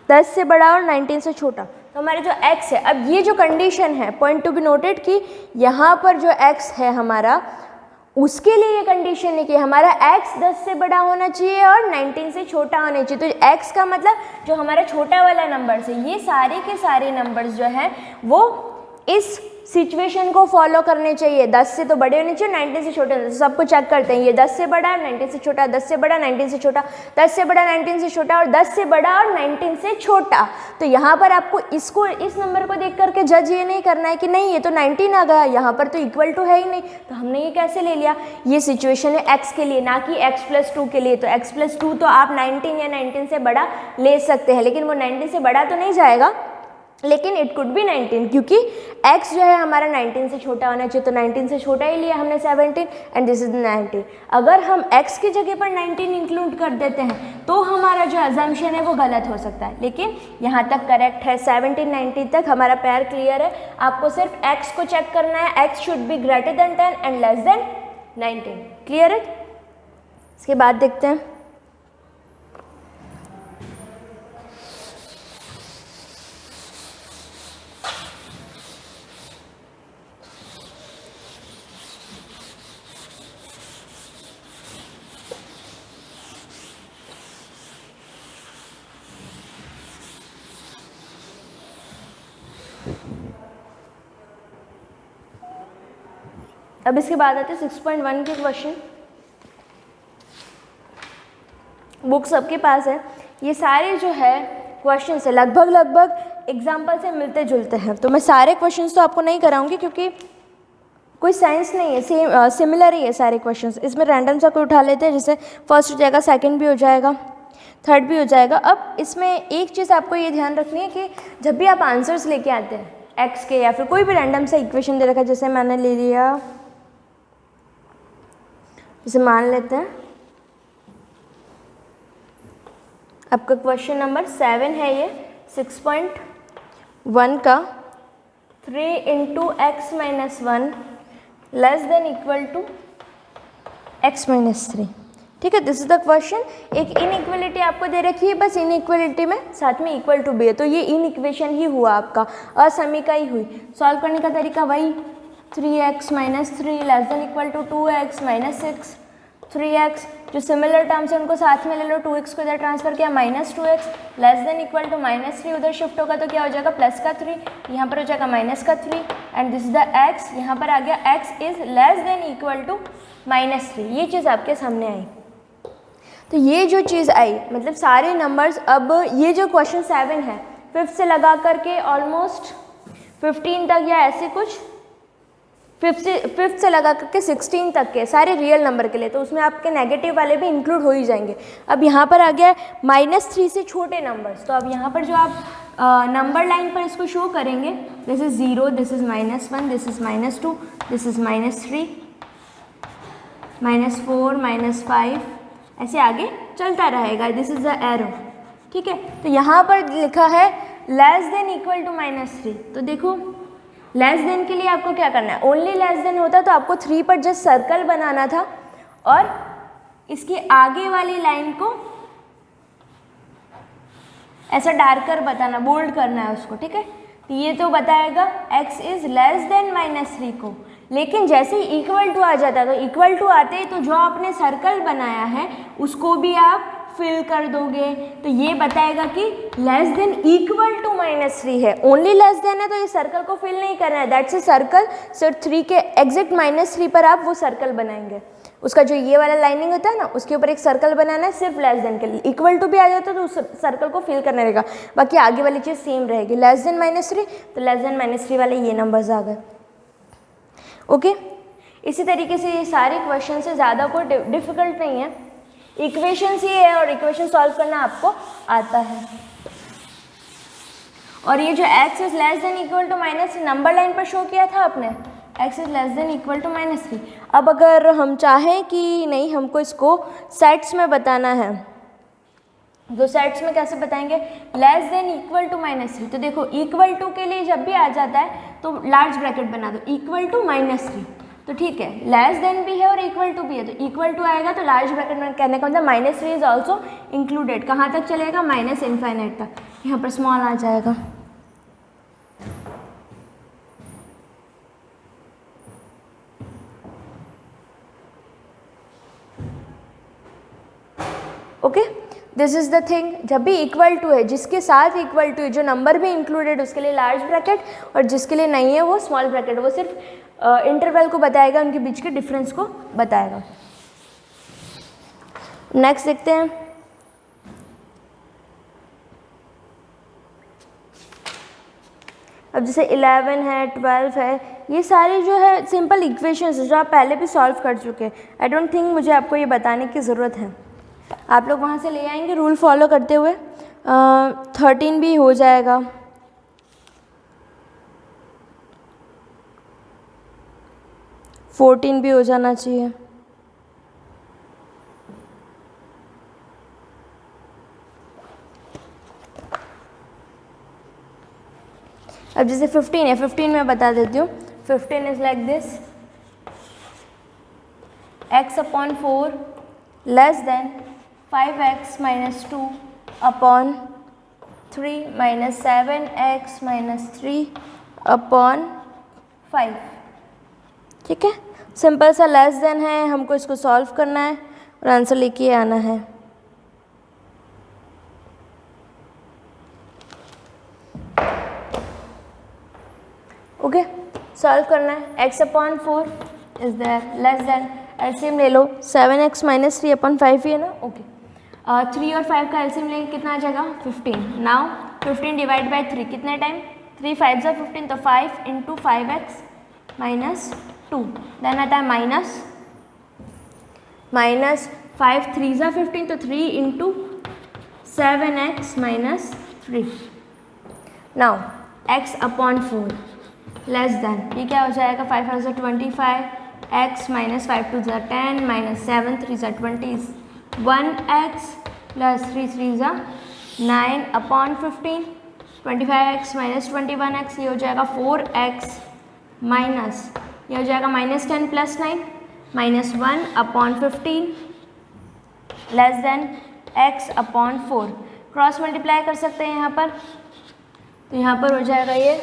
10 से बड़ा और 19 से छोटा। तो हमारे जो x है, अब ये जो कंडीशन है, पॉइंट टू बी नोटेड कि यहाँ पर जो x है हमारा, उसके लिए ये कंडीशन है कि हमारा x 10 से बड़ा होना चाहिए और 19 से छोटा होना चाहिए। तो x का मतलब जो हमारा छोटा वाला नंबर्स है, ये सारे के सारे नंबर्स जो हैं वो इस सिचुएशन को फॉलो करने चाहिए। 10 से तो बड़े होने चाहिए, 19 से छोटे होने चाहिए। सबको चेक करते हैं, ये 10 से बड़ा, 19 से छोटा, 10 से बड़ा, 19 से छोटा, 10 से बड़ा, 19 से छोटा, और 10 से बड़ा और 19 से छोटा। तो यहाँ पर आपको इसको, इस नंबर को देख करके जज ये नहीं करना है कि नहीं ये तो 19 आ गया, यहाँ पर तो इक्वल टू है ही नहीं, तो हमने ये कैसे ले लिया। ये सिचुएशन है x के लिए, ना कि x+2 के लिए। तो x+2 तो आप 19 या 19 से बड़ा ले सकते हैं, लेकिन वो 19 से बड़ा तो नहीं जाएगा, लेकिन इट कुड बी 19, क्योंकि x जो है हमारा 19 से छोटा होना चाहिए। तो 19 से छोटा ही लिया हमने 17, एंड दिस इज 19। अगर हम x की जगह पर 19 इंक्लूड कर देते हैं तो हमारा जो अजम्पशन है वो गलत हो सकता है, लेकिन यहाँ तक करेक्ट है। 17, 19 तक हमारा पेयर क्लियर है। आपको सिर्फ x को चेक करना है, x should be greater than 10 and less than 19। Clear है? इसके बाद देखते हैं अब इसके बाद आते हैं 6.1 के क्वेश्चन। बुक सबके पास है। ये सारे जो है क्वेश्चन से लगभग एग्जाम्पल से मिलते जुलते हैं, तो मैं सारे क्वेश्चंस तो आपको नहीं कराऊंगी क्योंकि कोई साइंस नहीं है, सेम सिमिलर ही है सारे क्वेश्चंस। इसमें रैंडम सा कोई उठा लेते हैं, जैसे फर्स्ट हो जाएगा, सेकंड भी हो जाएगा, थर्ड भी हो जाएगा। अब इसमें एक चीज़ आपको ये ध्यान रखनी है कि जब भी आप आंसर्स लेके आते हैं एक्स के या फिर कोई भी रैंडम सा इक्वेशन दे रखा है, जैसे मैंने ले लिया, जैसे मान लेते हैं आपका क्वेश्चन नंबर 7 है ये 6.1 का 3 × x - 1 < x - 3। ठीक है, दिस इज द क्वेश्चन। एक इनइक्वलिटी आपको दे रखी है, बस इनइक्वलिटी में साथ में इक्वल टू भी है, तो ये इनइक्वेशन ही हुआ आपका, असमीका ही हुई। सॉल्व करने का तरीका वही 3x - 3 < 2x - 6 3x, जो सिमिलर टर्म्स है उनको साथ में ले लो, 2x को इधर ट्रांसफर किया, -2x < -3 उधर शिफ्ट होगा तो क्या हो जाएगा प्लस का 3, यहाँ पर हो जाएगा माइनस का 3 and this is the x, यहाँ पर आ गया x इज < -3। ये चीज़ आपके सामने आई। तो ये जो चीज़ आई मतलब सारे नंबर्स, अब ये जो क्वेश्चन 7 है 5th से लगा करके ऑलमोस्ट 15 तक या ऐसे कुछ, 5th से लगा करके 16 तक के सारे रियल नंबर के लिए, तो उसमें आपके नेगेटिव वाले भी इंक्लूड हो ही जाएंगे। अब यहाँ पर आ गया -3 से छोटे नंबर्स, तो अब यहाँ पर जो आप नंबर लाइन पर इसको शो करेंगे, this is 0, this is -1, this is -2, this is -3, -4, -5, ऐसे आगे चलता रहेगा, दिस इज द एरो। ठीक है, तो यहाँ पर लिखा है < -3, तो देखो लेस देन के लिए आपको क्या करना है, ओनली लेस देन होता तो आपको 3 पर जस्ट सर्कल बनाना था और इसके आगे वाली लाइन को ऐसा डार्कर बताना, बोल्ड करना है उसको। ठीक है, तो ये तो बताएगा x इज < -3 को, लेकिन जैसे ही इक्वल टू आ जाता है तो इक्वल टू आते ही तो जो आपने सर्कल बनाया है उसको भी आप फिल कर दोगे, तो ये बताएगा कि < -3 है। ओनली लेस देन है तो ये सर्कल को फिल नहीं करना है, दैट्स ए सर्कल। सिर्फ 3 के एग्जैक्ट -3 पर आप वो सर्कल बनाएंगे, उसका जो ये वाला लाइनिंग होता है ना उसके ऊपर एक सर्कल बनाना है सिर्फ लेस देन के लिए। इक्वल टू भी आ जाता है तो उस सर्कल को फिल करना रहेगा, बाकी आगे वाली चीज़ सेम रहेगी। < -3 तो < -3 वाले ये नंबर्स आ गए। ओके, इसी तरीके से ये सारे क्वेश्चन से ज़्यादा कोई डिफिकल्ट नहीं है, इक्वेशंस ये है और इक्वेशन सॉल्व करना आपको आता है। और ये जो x इज < -3 नंबर लाइन पर शो किया था आपने, x इज < -3। अब अगर हम चाहें कि नहीं हमको इसको सेट्स में बताना है, तो सेट्स में कैसे बताएंगे, < तो देखो इक्वल टू के लिए जब भी आ जाता है तो लार्ज ब्रैकेट बना दो, < -3, तो ठीक है, लेस देन भी है और इक्वल टू भी है, तो इक्वल टू आएगा तो लार्ज ब्रैकेट में कहने का मतलब -3 इज ऑल्सो इंक्लूडेड। कहाँ तक चलेगा, -∞ तक, यहाँ पर स्मॉल आ जाएगा। Okay, this is the thing, जब भी इक्वल टू है, जिसके साथ इक्वल टू है, जो नंबर भी इंक्लूडेड उसके लिए लार्ज ब्रैकेट और जिसके लिए नहीं है वो स्मॉल ब्रैकेट, वो सिर्फ इंटरवल को बताएगा, उनके बीच के डिफरेंस को बताएगा। नेक्स्ट देखते हैं, अब जैसे 11 है, 12 है, ये सारे जो है सिंपल इक्वेशंस जो आप पहले भी सॉल्व कर चुके हैं। आई डोंट थिंक मुझे आपको ये बताने की ज़रूरत है, आप लोग वहाँ से ले आएंगे रूल फॉलो करते हुए। 13 भी हो जाएगा, 14 भी हो जाना चाहिए, अब जैसे 15 है, 15 मैं बता देती हूँ। 15 is like this, x/4 less than 5x - 2 upon 3 - 7x - 3 upon 5। ठीक है, सिंपल सा लेस देन है, हमको इसको सॉल्व करना है और आंसर लेके आना है। ओके, सॉल्व करना है, x/4 is there less than, LCM ले लो 7x माइनस 3 अपॉन 5 ही है ना, ओके। 3 और 5 का एलसीएम लेंगे कितना आ जाएगा 15। नाउ 15 डिवाइड बाई 3 कितने टाइम, 3 5 ज़ा 15 तो 5 इंटू 5x माइनस 2, देन आता है माइनस 5 3 ज़ा 15 तो 3 into 7x minus 3। Now x upon 4 less than, ये क्या हो जाएगा 5 5 ज़ा 25, x माइनस 5 2 ज़ा 10 माइनस 7 3 ज़ा 20 1x प्लस 3 3 ज़ा 9 अपॉन 15, 25x माइनस 21x, ये हो जाएगा 4x माइनस, ये हो जाएगा minus 10 plus 9 minus 1 upon 15 less than x upon 4। Cross multiply कर सकते हैं यहाँ पर, तो यहाँ पर हो जाएगा ये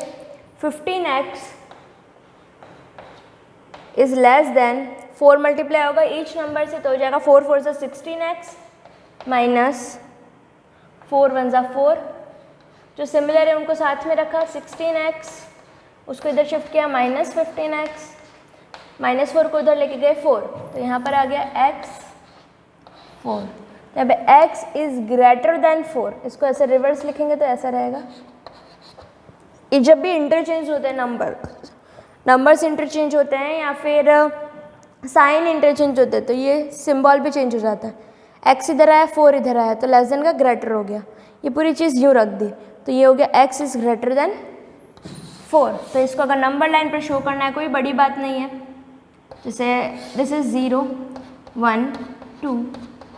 15x is less then 4 multiply होगा ईच नंबर से, तो हो जाएगा 4 4 ज़ा 16x माइनस 4 1 ज़ा 4, जो सिमिलर है उनको साथ में रखा 16x, उसको इधर शिफ्ट किया माइनस 15x, माइनस 4 को उधर लेके गए 4, तो यहाँ पर आ गया x 4। तो यहाँ पे x इज ग्रेटर देन 4, इसको ऐसे रिवर्स लिखेंगे तो ऐसा रहेगा। ये जब भी इंटरचेंज होते हैं नंबर्स इंटरचेंज होते हैं या फिर साइन इंटरचेंज होते हैं, तो ये सिंबल भी चेंज हो जाता है। x इधर आया 4 इधर आया, तो लेस देन का ग्रेटर हो गया, ये पूरी चीज़ यूँ रख दी, तो ये हो गया x इज़ ग्रेटर देन 4। तो इसको अगर नंबर लाइन पर शो करना है कोई बड़ी बात नहीं है, जैसे this is 0 1 2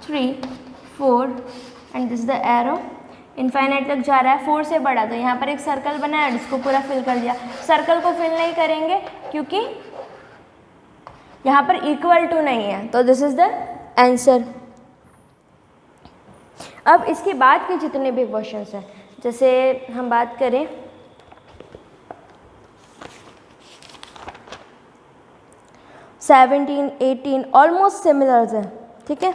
3 4 and this the arrow infinite तक जा रहा है 4 से बड़ा, तो यहाँ पर एक सर्कल बना है और इसको पूरा फिल कर दिया। सर्कल को फिल नहीं करेंगे क्योंकि यहाँ पर इक्वल टू नहीं है, तो दिस इज़ द आंसर। अब इसके बाद के जितने भी क्वेश्चंस हैं, जैसे हम बात करें सेवनटीन 18 ऑलमोस्ट सिमिलर है, ठीक है।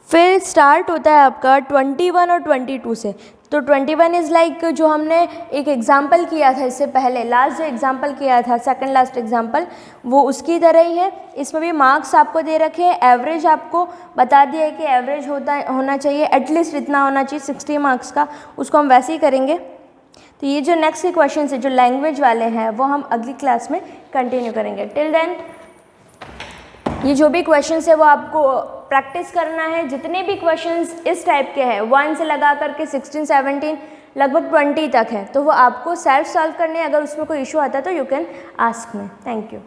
फिर स्टार्ट होता है आपका 21 और 22 से, तो 21 इज़ लाइक जो हमने एक एग्जाम्पल किया था इससे पहले, लास्ट जो एग्जाम्पल किया था सेकंड लास्ट एग्जाम्पल, वो उसकी तरह ही है। इसमें भी मार्क्स आपको दे रखे हैं, एवरेज आपको बता दिया है कि एवरेज होना चाहिए एटलीस्ट इतना होना चाहिए 60 मार्क्स का, उसको हम वैसे ही करेंगे। तो ये जो नेक्स्ट के क्वेश्चन है जो लैंग्वेज वाले हैं वो हम अगली क्लास में कंटिन्यू करेंगे। टिल देन ये जो भी क्वेश्चंस है वो आपको प्रैक्टिस करना है। जितने भी क्वेश्चंस इस टाइप के हैं 1 से लगा करके 16 17 लगभग 20 तक है, तो वो आपको सेल्फ सॉल्व करने, अगर उसमें कोई इशू आता है तो you can ask me. Thank you.